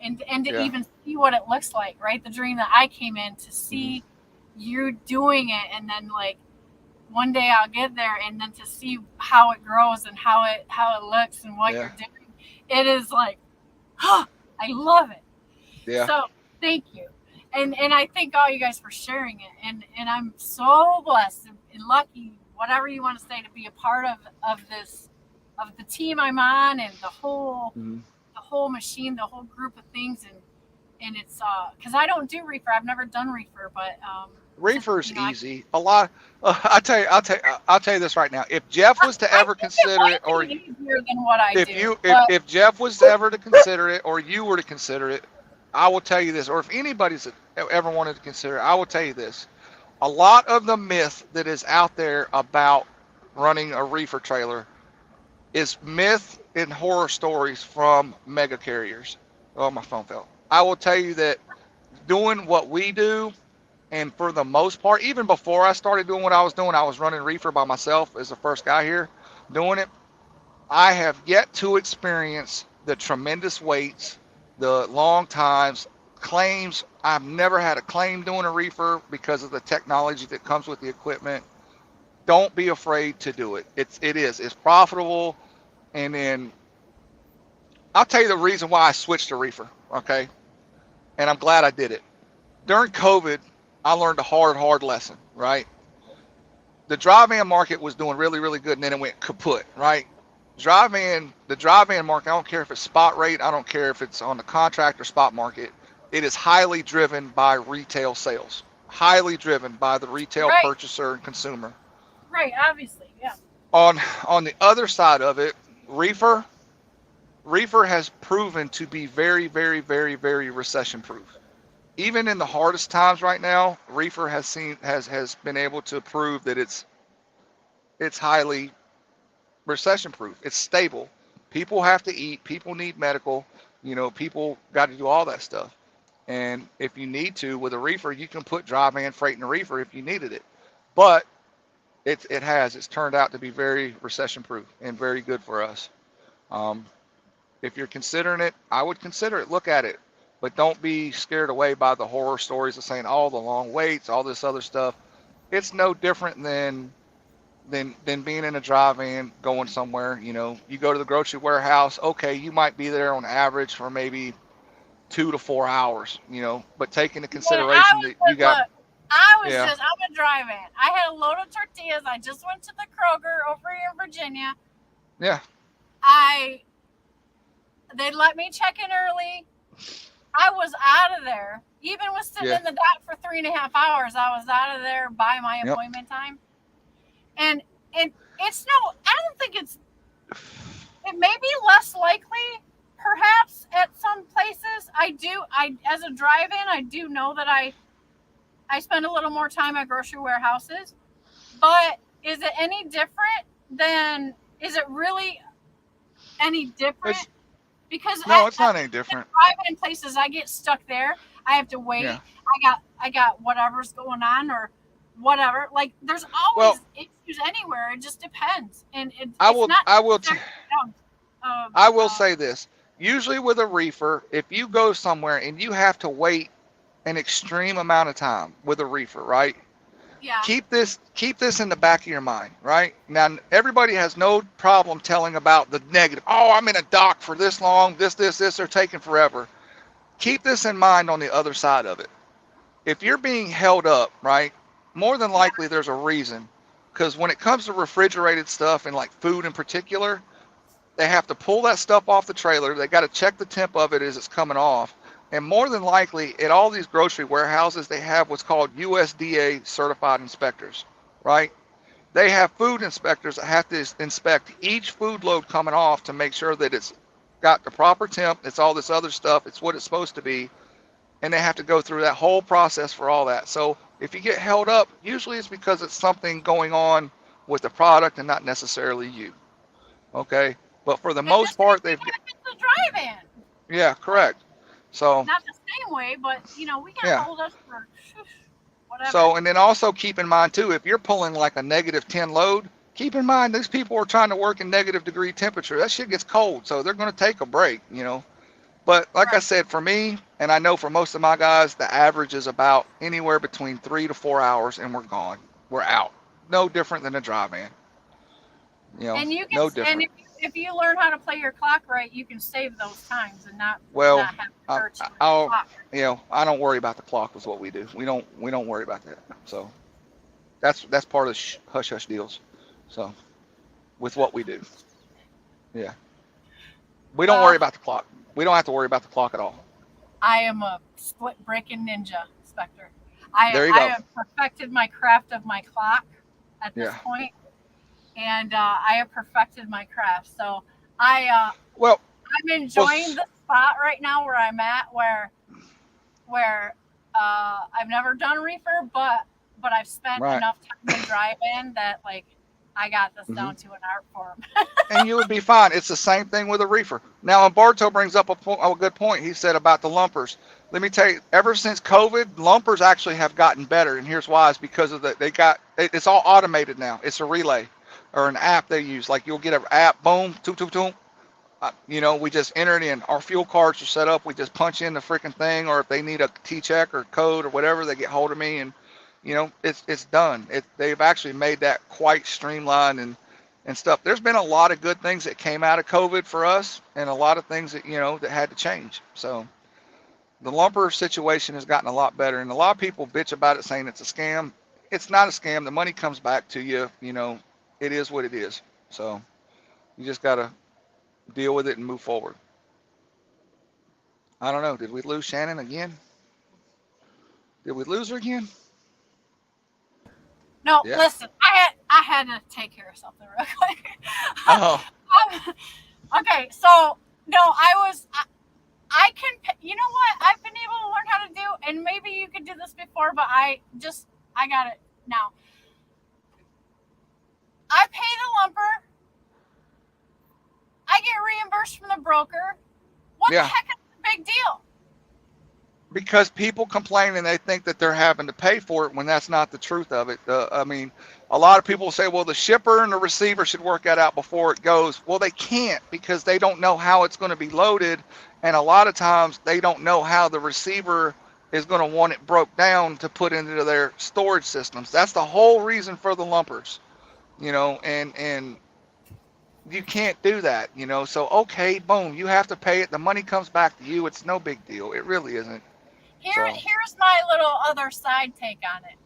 And to even see what it looks like, right? The dream that I came in to see you doing it, and then like one day I'll get there, and then to see how it grows and how it looks and what you're doing. It is like, I love it. Yeah. So thank you. And I thank all you guys for sharing it. And I'm so blessed and lucky, whatever you want to say, to be a part of this, of the team I'm on, and the whole machine, the whole group of things. And it's because I don't do reefer. I've never done reefer, but reefer's easy. A lot. I'll tell you this right now. If Jeff was to ever consider it, or easier than what I do. If Jeff was ever to consider it, or you were to consider it, I will tell you this. Or if anybody's ever wanted to consider it, I will tell you this. A lot of the myth that is out there about running a reefer trailer is myth and horror stories from mega carriers. Oh, my phone fell. I will tell you that doing what we do, and for the most part, even before I started doing what I was doing, I was running reefer by myself as the first guy here doing it. I have yet to experience the tremendous waits, the long times, claims. I've never had a claim doing a reefer because of the technology that comes with the equipment. Don't be afraid to do it. It's profitable. And then I'll tell you the reason why I switched to reefer, okay? And I'm glad I did it. During COVID, I learned a hard lesson, right? The dry van market was doing really, really good, and then it went kaput, right? The dry van market, I don't care if it's spot rate, I don't care if it's on the contract or spot market, it is highly driven by retail sales, highly driven by the retail Right. purchaser and consumer. Right, obviously, yeah. On the other side of it, reefer has proven to be very, very, very, very recession proof. Even in the hardest times right now, reefer has been able to prove that it's highly recession proof. It's stable. People have to eat, people need medical, people got to do all that stuff. And if you need to with a reefer, you can put dry van freight in a reefer if you needed it. But it's turned out to be very recession proof and very good for us. If you're considering it, I would consider it, look at it, but don't be scared away by the horror stories of saying all the long waits, all this other stuff. It's no different than being in a dry van going somewhere. You go to the grocery warehouse, okay, you might be there on average for maybe 2 to 4 hours, but take into consideration that you got. I'm a dry van. I had a load of tortillas. I just went to the Kroger over here in Virginia. Yeah. They let me check in early. I was out of there. Even with sitting in the dock for 3.5 hours, I was out of there by my appointment time. And I don't think it may be less likely, perhaps at some places. As a drive-in, I do know that I spend a little more time at grocery warehouses, but is it any different is it really any different? Because it's not any different. Drive-in places, I get stuck there. I have to wait. Yeah. I got whatever's going on or whatever. Like there's always issues anywhere. It just depends. And I will say this. Usually with a reefer, if you go somewhere and you have to wait an extreme amount of time with a reefer, right? Yeah. Keep this in the back of your mind, right? Now, everybody has no problem telling about the negative. Oh, I'm in a dock for this long, this, they're taking forever. Keep this in mind on the other side of it. If you're being held up, right, more than likely there's a reason. Because when it comes to refrigerated stuff and like food in particular, they have to pull that stuff off the trailer. They got to check the temp of it as it's coming off. And more than likely, at all these grocery warehouses, they have what's called USDA certified inspectors, right? They have food inspectors that have to inspect each food load coming off to make sure that it's got the proper temp, it's all this other stuff, it's what it's supposed to be. And they have to go through that whole process for all that. So if you get held up, usually it's because it's something going on with the product and not necessarily you, okay? But for the most part, they've... It's a drive-in. Yeah, correct. So not the same way, but we got hold us for whatever. So, and then also keep in mind too, if you're pulling like a -10 load, keep in mind these people are trying to work in -degree temperature. That shit gets cold, so they're going to take a break, But like I said, for me, and I know for most of my guys, the average is about anywhere between 3 to 4 hours, and we're gone. We're out. No different than a dry van. And you can, no different. And if you learn how to play your clock right, you can save those times and not have to hurt you with the clock. I don't worry about the clock is what we do. We don't worry about that. So that's part of the hush hush deals. So with what we do. Yeah. We don't worry about the clock. We don't have to worry about the clock at all. I am a split breaking ninja, Spectre. There you go. I have perfected my craft of my clock at this point. And I have perfected my craft. So I'm enjoying the spot right now where I'm at, where I've never done reefer, but I've spent enough time in drive-in that like I got this down to an art form. And you would be fine. It's the same thing with a reefer. Now, Bartow brings up a good point. He said about the lumpers. Let me tell you, ever since COVID, lumpers actually have gotten better, and here's why: it's because of it's all automated now. It's a relay or an app they use. Like you'll get an app, boom, toot, toot, toot. We just enter it in. Our fuel cards are set up. We just punch in the freaking thing, or if they need a T-check or code or whatever, they get hold of me, and it's done. They've actually made that quite streamlined, and and stuff. There's been a lot of good things that came out of COVID for us, and a lot of things that, that had to change. So the lumper situation has gotten a lot better, and a lot of people bitch about it saying it's a scam. It's not a scam. The money comes back to you. It is what it is. So you just got to deal with it and move forward. I don't know. Did we lose Shannon again? Did we lose her again? No, Yeah. listen, I had to take care of something real quick. Oh. Okay, so no, I can, you know what? I've been able to learn how to do, and maybe you could do this before, but I got it now. I pay the lumper. I get reimbursed from the broker. What the heck is the big deal? Because people complain and they think that they're having to pay for it when that's not the truth of it. I mean, a lot of people say, well, the shipper and the receiver should work that out before it goes. Well, they can't, because they don't know how it's going to be loaded. And a lot of times they don't know how the receiver is going to want it broke down to put into their storage systems. That's the whole reason for the lumpers, and you can't do that, so, okay, boom, you have to pay it. The money comes back to you. It's no big deal. It really isn't. Here's my little other side take on it.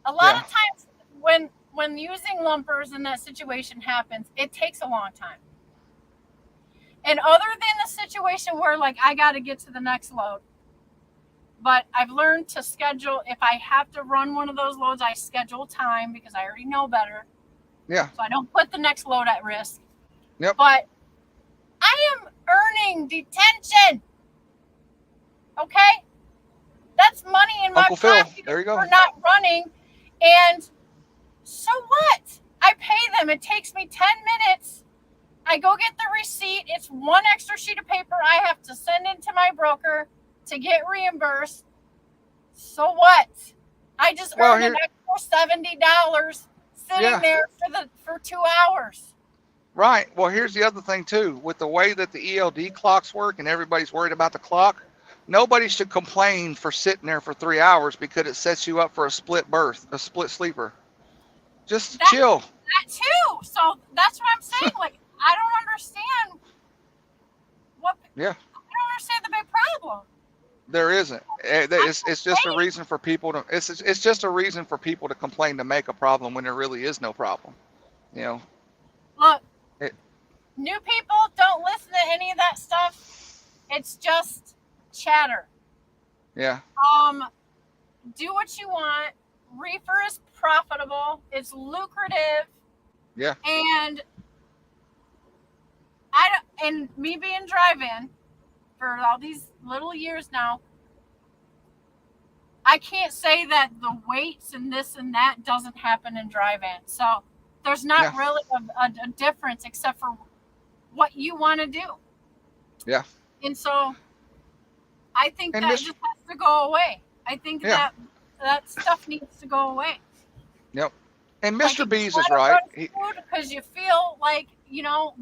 A lot of times when using lumpers and that situation happens, it takes a long time. And other than the situation where, like, I got to get to the next load, but I've learned to schedule. If I have to run one of those loads, I schedule time because I already know better. Yeah. So I don't put the next load at risk. Yep. But I am earning detention. Okay? That's money in my Uncle Phil, pocket there you go. for not running. And so what? I pay them. It takes me 10 minutes. I go get the receipt. It's one extra sheet of paper I have to send into my broker to get reimbursed. So what? I just earned an extra $70 sitting there for 2 hours. Right. Well, here's the other thing too. With the way that the ELD clocks work and everybody's worried about the clock, nobody should complain for sitting there for 3 hours because it sets you up for a split berth, a split sleeper. Just chill. That too. So that's what I'm saying. Like, I don't understand I don't understand the big problem. There isn't. It's just a reason for people to. It's just a reason for people to complain to make a problem when there really is no problem. Look, new people don't listen to any of that stuff. It's just chatter. Yeah. Do what you want. Reefer is profitable. It's lucrative. Yeah. And me being drive-in for all these little years now, I can't say that the weights and this and that doesn't happen in drive-in. So there's not really a difference except for what you want to do. Yeah. And so I think that just has to go away. I think that stuff needs to go away. Yep. And Mr. B's is right. Because you feel like,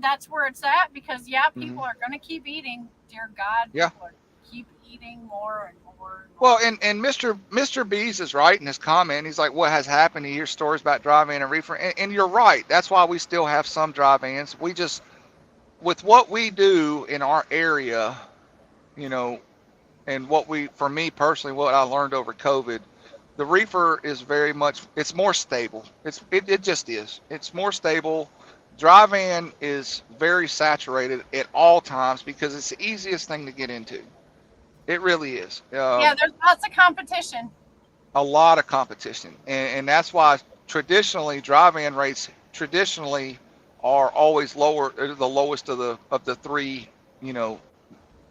that's where it's at, because people are going to keep eating. Dear God, people are keep eating more and more. Well, and Mr. B's is right in his comment. He's like, what has happened? He hears stories about drive-in and reefer. And you're right. That's why we still have some drive-ins. We just, with what we do in our area, and for me personally, what I learned over COVID, the reefer is very much, it's more stable. It just is. It's more stable. Drive-in is very saturated at all times because it's the easiest thing to get into. It really is. There's lots of competition. A lot of competition. And that's why traditionally drive-in rates are always lower, the lowest of the three,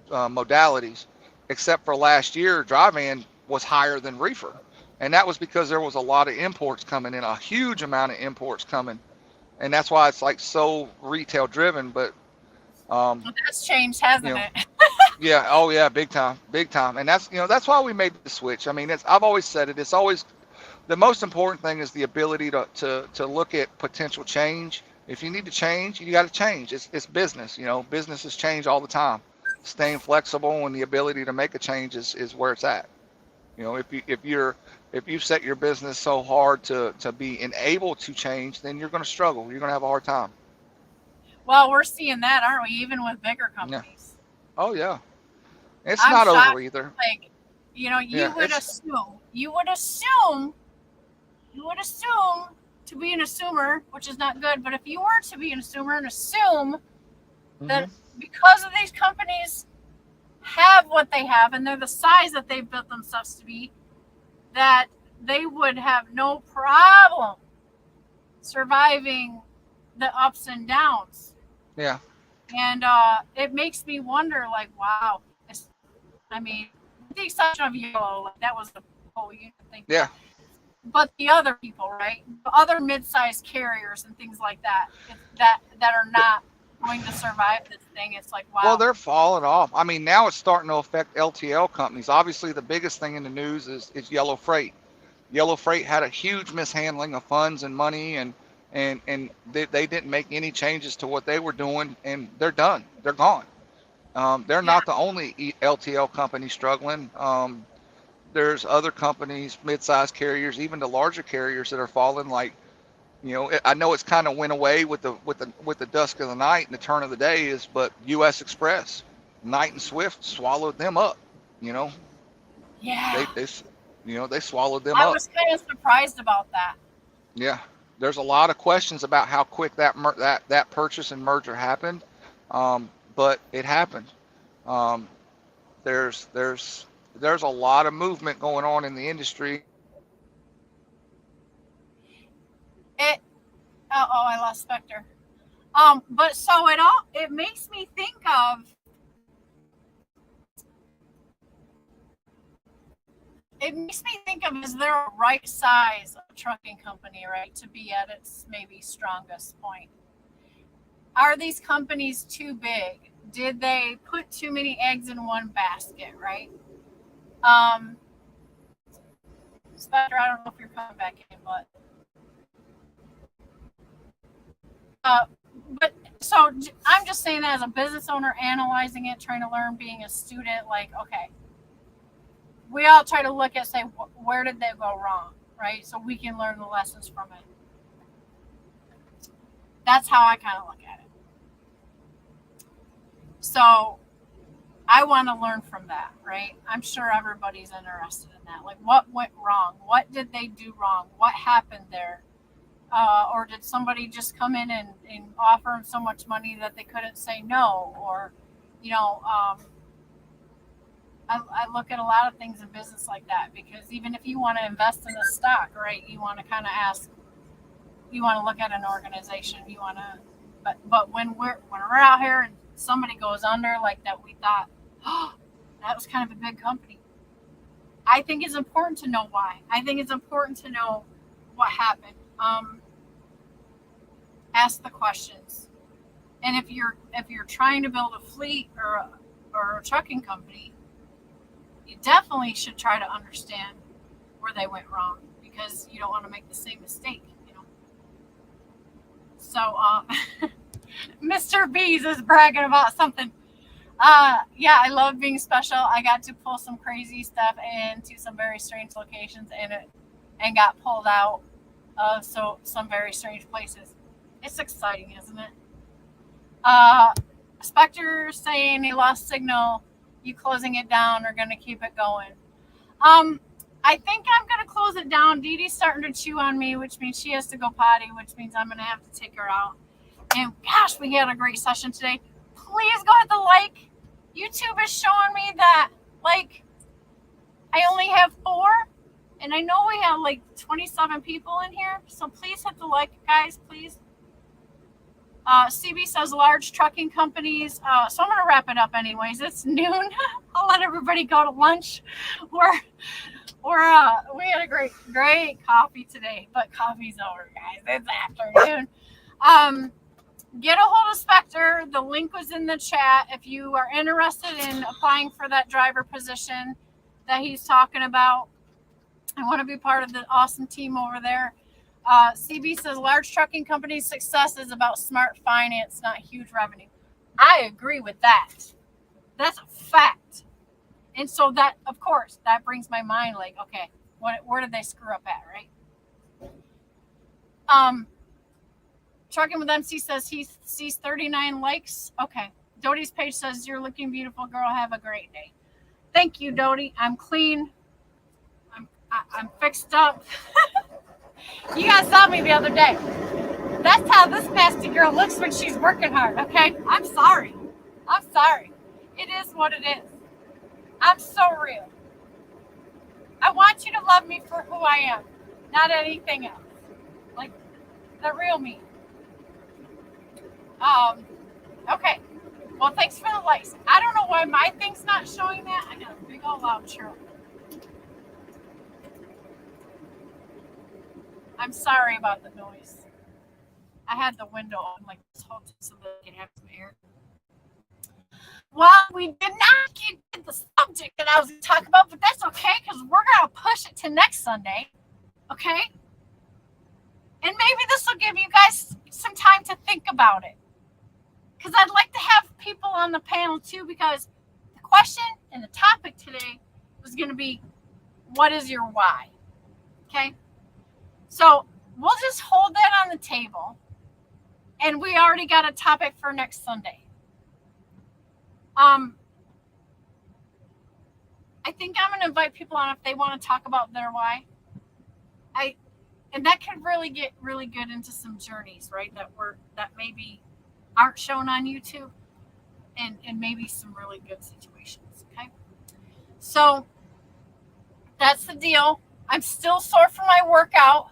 modalities, except for last year, drive-in was higher than reefer. And that was because there was a lot of imports coming in, a huge amount of imports coming. And that's why it's like so retail driven, but well, that's changed, hasn't it? Yeah. Oh yeah. Big time. And that's why we made the switch. I mean, I've always said it. It's always the most important thing is the ability to look at potential change. If you need to change, you got to change. It's business. Businesses change all the time. Staying flexible and the ability to make a change is where it's at. If you set your business so hard to be enabled to change, then you're going to struggle. You're going to have a hard time. Well, we're seeing that, aren't we? Even with bigger Yeah. companies. Oh yeah. It's I'm not shocked. over either. Like, you would assume to be an assumer, which is not good. But if you were to be an assumer and assume that because of these companies have what they have and they're the size that they've built themselves to be, that they would have no problem surviving the ups and downs. Yeah. And it makes me wonder, like, wow. With the exception of Yellow, like, that was the whole unit thing. Yeah. But the other people, right? The other mid-sized carriers and things like that, that are not going to survive this thing. It's like, wow. Well, they're falling off. I mean, now it's starting to affect LTL companies. Obviously, the biggest thing in the news is Yellow Freight. Yellow Freight had a huge mishandling of funds and money, and they didn't make any changes to what they were doing, and they're done. They're gone. They're not the only LTL company struggling. There's other companies, mid-sized carriers, even the larger carriers that are falling. Like, I know it's kind of went away with the dusk of the night and the turn of the day but U.S. Express, Knight and Swift swallowed them up. Yeah. They swallowed them up. I was kind of surprised about that. Yeah, there's a lot of questions about how quick that purchase and merger happened, but it happened. There's a lot of movement going on in the industry. I lost Spectre. But so it makes me think of. It makes me think of, is there a right size of trucking company, right, to be at its maybe strongest point? Are these companies too big? Did they put too many eggs in one basket, right? Spectre, I don't know if you're coming back in, but so I'm just saying that as a business owner, analyzing it, trying to learn, being a student, like, okay, we all try to look at, say, where did they go wrong, right? So we can learn the lessons from it. That's how I kind of look at it. So I want to learn from that, right? I'm sure everybody's interested in that. Like, what went wrong? What did they do wrong? What happened there? Or did somebody just come in and offer them so much money that they couldn't say no? Or, I look at a lot of things in business like that, because even if you want to invest in a stock, right, you want to kind of ask, you want to look at an organization, you want to, but when we're out here and somebody goes under like that, we thought, oh, that was kind of a big company. I think it's important to know why. I think it's important to know what happened. Ask the questions. And if you're trying to build a fleet or a trucking company, you definitely should try to understand where they went wrong, because you don't want to make the same mistake, So, Mr. Bees is bragging about something. Yeah, I love being special. I got to pull some crazy stuff into some very strange locations and got pulled out of some very strange places. It's exciting, isn't it? Spectre saying he lost signal. You closing it down or going to keep it going? I think I'm going to close it down. Dee Dee's starting to chew on me, which means she has to go potty, which means I'm going to have to take her out. And gosh, we had a great session today. Please go hit the like. YouTube is showing me that, like, I only have 4. And I know we have like 27 people in here. So please hit the like, guys, please. CB says large trucking companies. So I'm going to wrap it up anyways. It's noon. I'll let everybody go to lunch. We had a great coffee today, but coffee's over, guys. It's afternoon. Get a hold of Spectre. The link was in the chat. If you are interested in applying for that driver position that he's talking about, I want to be part of the awesome team over there. CB says large trucking companies' success is about smart finance, not huge revenue. I agree with that. That's a fact. And so that, of course, that brings my mind like, okay, where did they screw up at, right? Trucking with MC says he sees 39 likes. Okay. Doty's page says, you're looking beautiful, girl. Have a great day. Thank you, Doty. I'm clean. I'm fixed up. You guys saw me the other day. That's how this nasty girl looks when she's working hard, okay? I'm sorry. It is what it is. I'm so real. I want you to love me for who I am, not anything else. Like the real me. Okay. Well, thanks for the likes. I don't know why my thing's not showing that. I got a big old loud chirp. I'm sorry about the noise. I had the window on like this whole time so that I could have some air. Well, we did not get to the subject that I was going to talk about, but that's okay because we're going to push it to next Sunday. Okay? And maybe this will give you guys some time to think about it. Because I'd like to have people on the panel too, because the question and the topic today was going to be, what is your why? Okay? So we'll just hold that on the table. And we already got a topic for next Sunday. I think I'm going to invite people on if they want to talk about their why. And that could really get really good into some journeys, right? That maybe aren't shown on YouTube, and maybe some really good situations. Okay. So that's the deal. I'm still sore from my workout.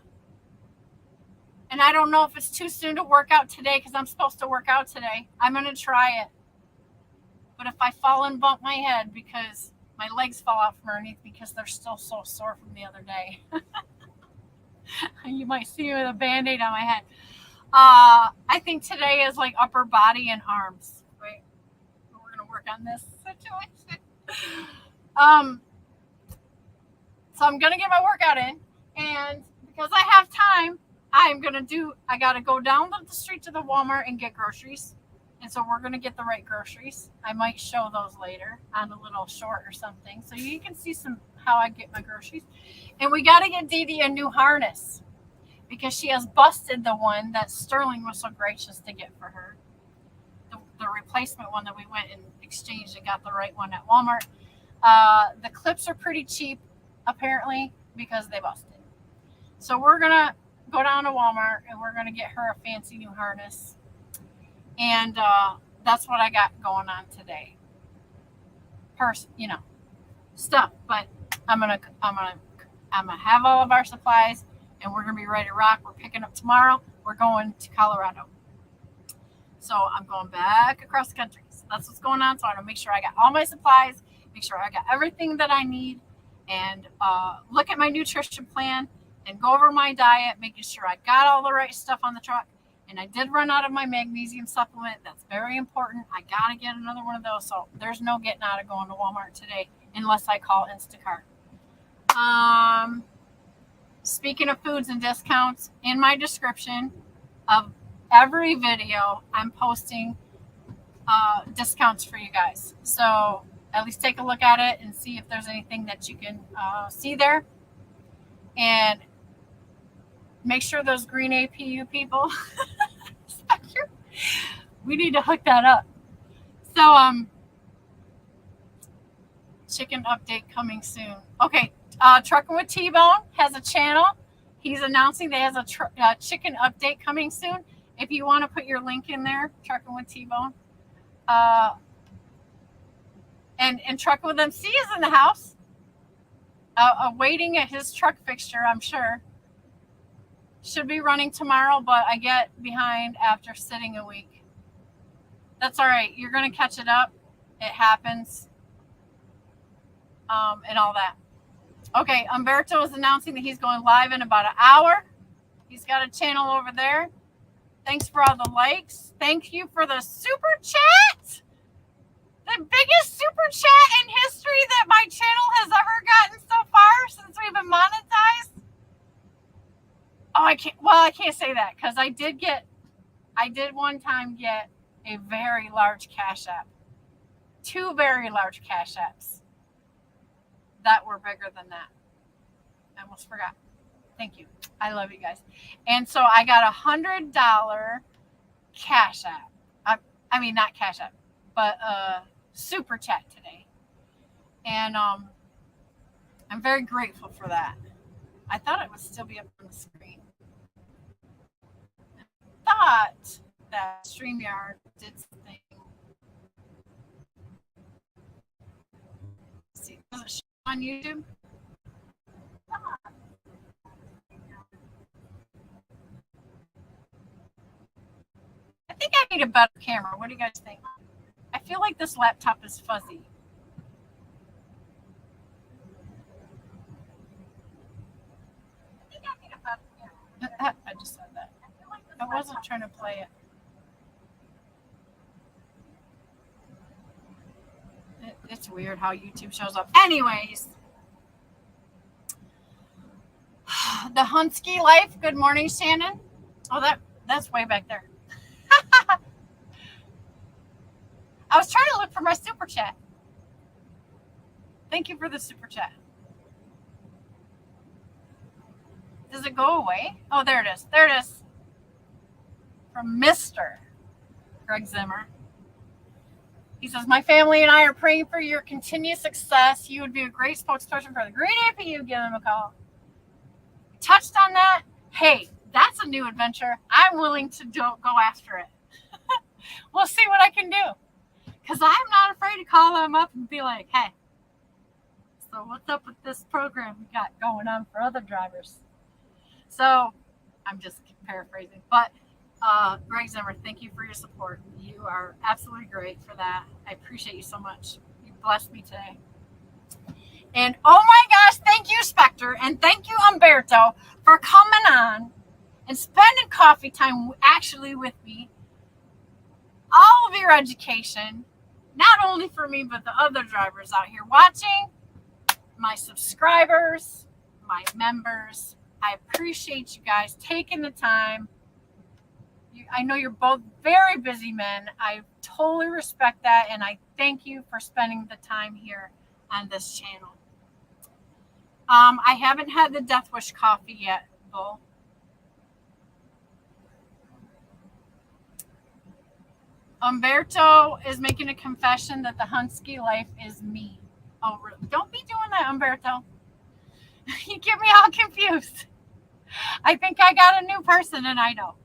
And I don't know if it's too soon to work out today because I'm supposed to work out today. I'm going to try it. But if I fall and bump my head because my legs fall out from underneath because they're still so sore from the other day. You might see me with a Band-Aid on my head. I think today is like upper body and arms, right? We're going to work on this situation. So I'm going to get my workout in. And because I have time, I got to go down the street to the Walmart and get groceries. And so we're going to get the right groceries. I might show those later on a little short or something. So you can see how I get my groceries. And we got to get Dee Dee a new harness because she has busted the one that Sterling was so gracious to get for her. The replacement one that we went and exchanged and got the right one at Walmart. The clips are pretty cheap, apparently, because they busted. So we're going to go down to Walmart and we're going to get her a fancy new harness. And that's what I got going on today. Stuff. But I'm gonna have all of our supplies, and we're gonna be ready to rock. We're picking up tomorrow. We're going to Colorado. So I'm going back across the country. So that's what's going on. So I want to make sure I got all my supplies, make sure I got everything that I need, and look at my nutrition plan and go over my diet, making sure I got all the right stuff on the truck. And I did run out of my magnesium supplement. That's very important. I got to get another one of those. So there's no getting out of going to Walmart today unless I call Instacart. Speaking of foods and discounts, in my description of every video, I'm posting discounts for you guys. So at least take a look at it and see if there's anything that you can see there. And make sure those green APU people, we need to hook that up. So, chicken update coming soon. Okay, Trucking with T-Bone has a channel. He's announcing that he has a chicken update coming soon. If you want to put your link in there, Trucking with T-Bone. And Trucking with MC is in the house, waiting at his truck fixture, I'm sure. Should be running tomorrow, but I get behind after sitting a week. That's all right. You're going to catch it up. It happens. And all that. Okay, Umberto is announcing that he's going live in about an hour. He's got a channel over there. Thanks for all the likes. Thank you for the super chat. The biggest super chat in history that my channel has ever gotten so far since we've been monetized. Oh, I can't say that because I did one time get a very large Cash App. 2 very large Cash Apps. that were bigger than that. I almost forgot. Thank you. I love you guys. And so I got $100 Cash App. I mean, not Cash App, but Super Chat today. And I'm very grateful for that. I thought it would still be up on the screen. I thought that Streamyard did something. Let's see, does it show on YouTube? I think I need a better camera. What do you guys think? I feel like this laptop is fuzzy. I think I need a better camera. I just said that. I wasn't trying to play it. It's weird how YouTube shows up. Anyways, the Hunsky life. Good morning, Shannon. Oh, that's way back there. I was trying to look for my super chat. Thank you for the super chat. Does it go away? Oh, there it is. There it is. From Mr. Greg Zimmer. He says, my family and I are praying for your continued success. You would be a great spokesperson for the Green APU. Give them a call. We touched on that. Hey, that's a new adventure. I'm willing to go after it. We'll see what I can do. Because I'm not afraid to call them up and be like, hey, so what's up with this program we got going on for other drivers? So I'm just paraphrasing. But Greg Zimmer, thank you for your support. You are absolutely great for that. I appreciate you so much. You blessed me today. And oh my gosh, thank you, Spectre. And thank you, Umberto, for coming on and spending coffee time actually with me. All of your education, not only for me, but the other drivers out here watching, my subscribers, my members. I appreciate you guys taking the time. I know you're both very busy men. I totally respect that, and I thank you for spending the time here on this channel. I haven't had the Death Wish coffee yet, Bull. Umberto is making a confession that the Hunsky life is me. Oh, really? Don't be doing that, Umberto. You get me all confused. I think I got a new person, and I know.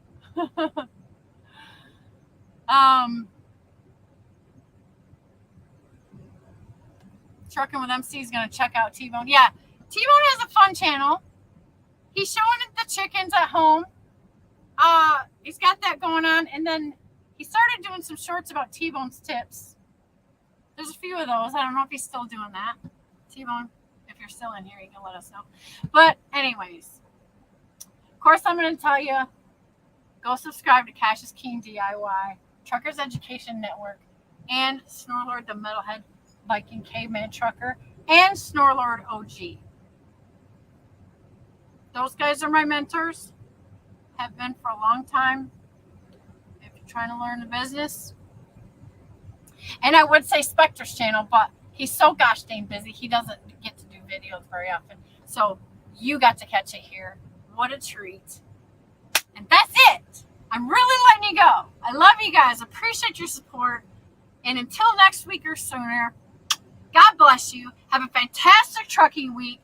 Trucking with MC is going to check out T-Bone. Yeah, T-Bone has a fun channel. He's showing the chickens at home. He's got that going on, and then he started doing some shorts about T-Bone's tips. There's a few of those. I don't know if he's still doing that. T-Bone, if you're still in here, you can let us know. But anyways, of course, I'm going to tell you, go subscribe to Cash is King DIY, Truckers Education Network, and Snorlord the Metalhead Viking Caveman Trucker, and Snorlord OG. Those guys are my mentors, have been for a long time. If you're trying to learn the business. And I would say Spectre's channel, but he's so gosh dang busy, he doesn't get to do videos very often. So you got to catch it here. What a treat. And that's it. I'm really letting you go. I love you guys. Appreciate your support. And until next week or sooner, God bless you. Have a fantastic trucking week.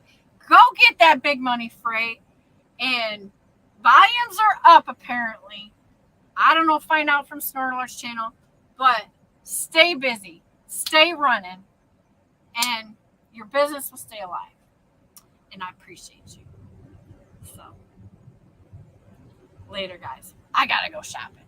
Go get that big money freight. And volumes are up, apparently. I don't know, find out from Snorlord's channel. But stay busy. Stay running. And your business will stay alive. And I appreciate you. So, later, guys. I gotta go shopping.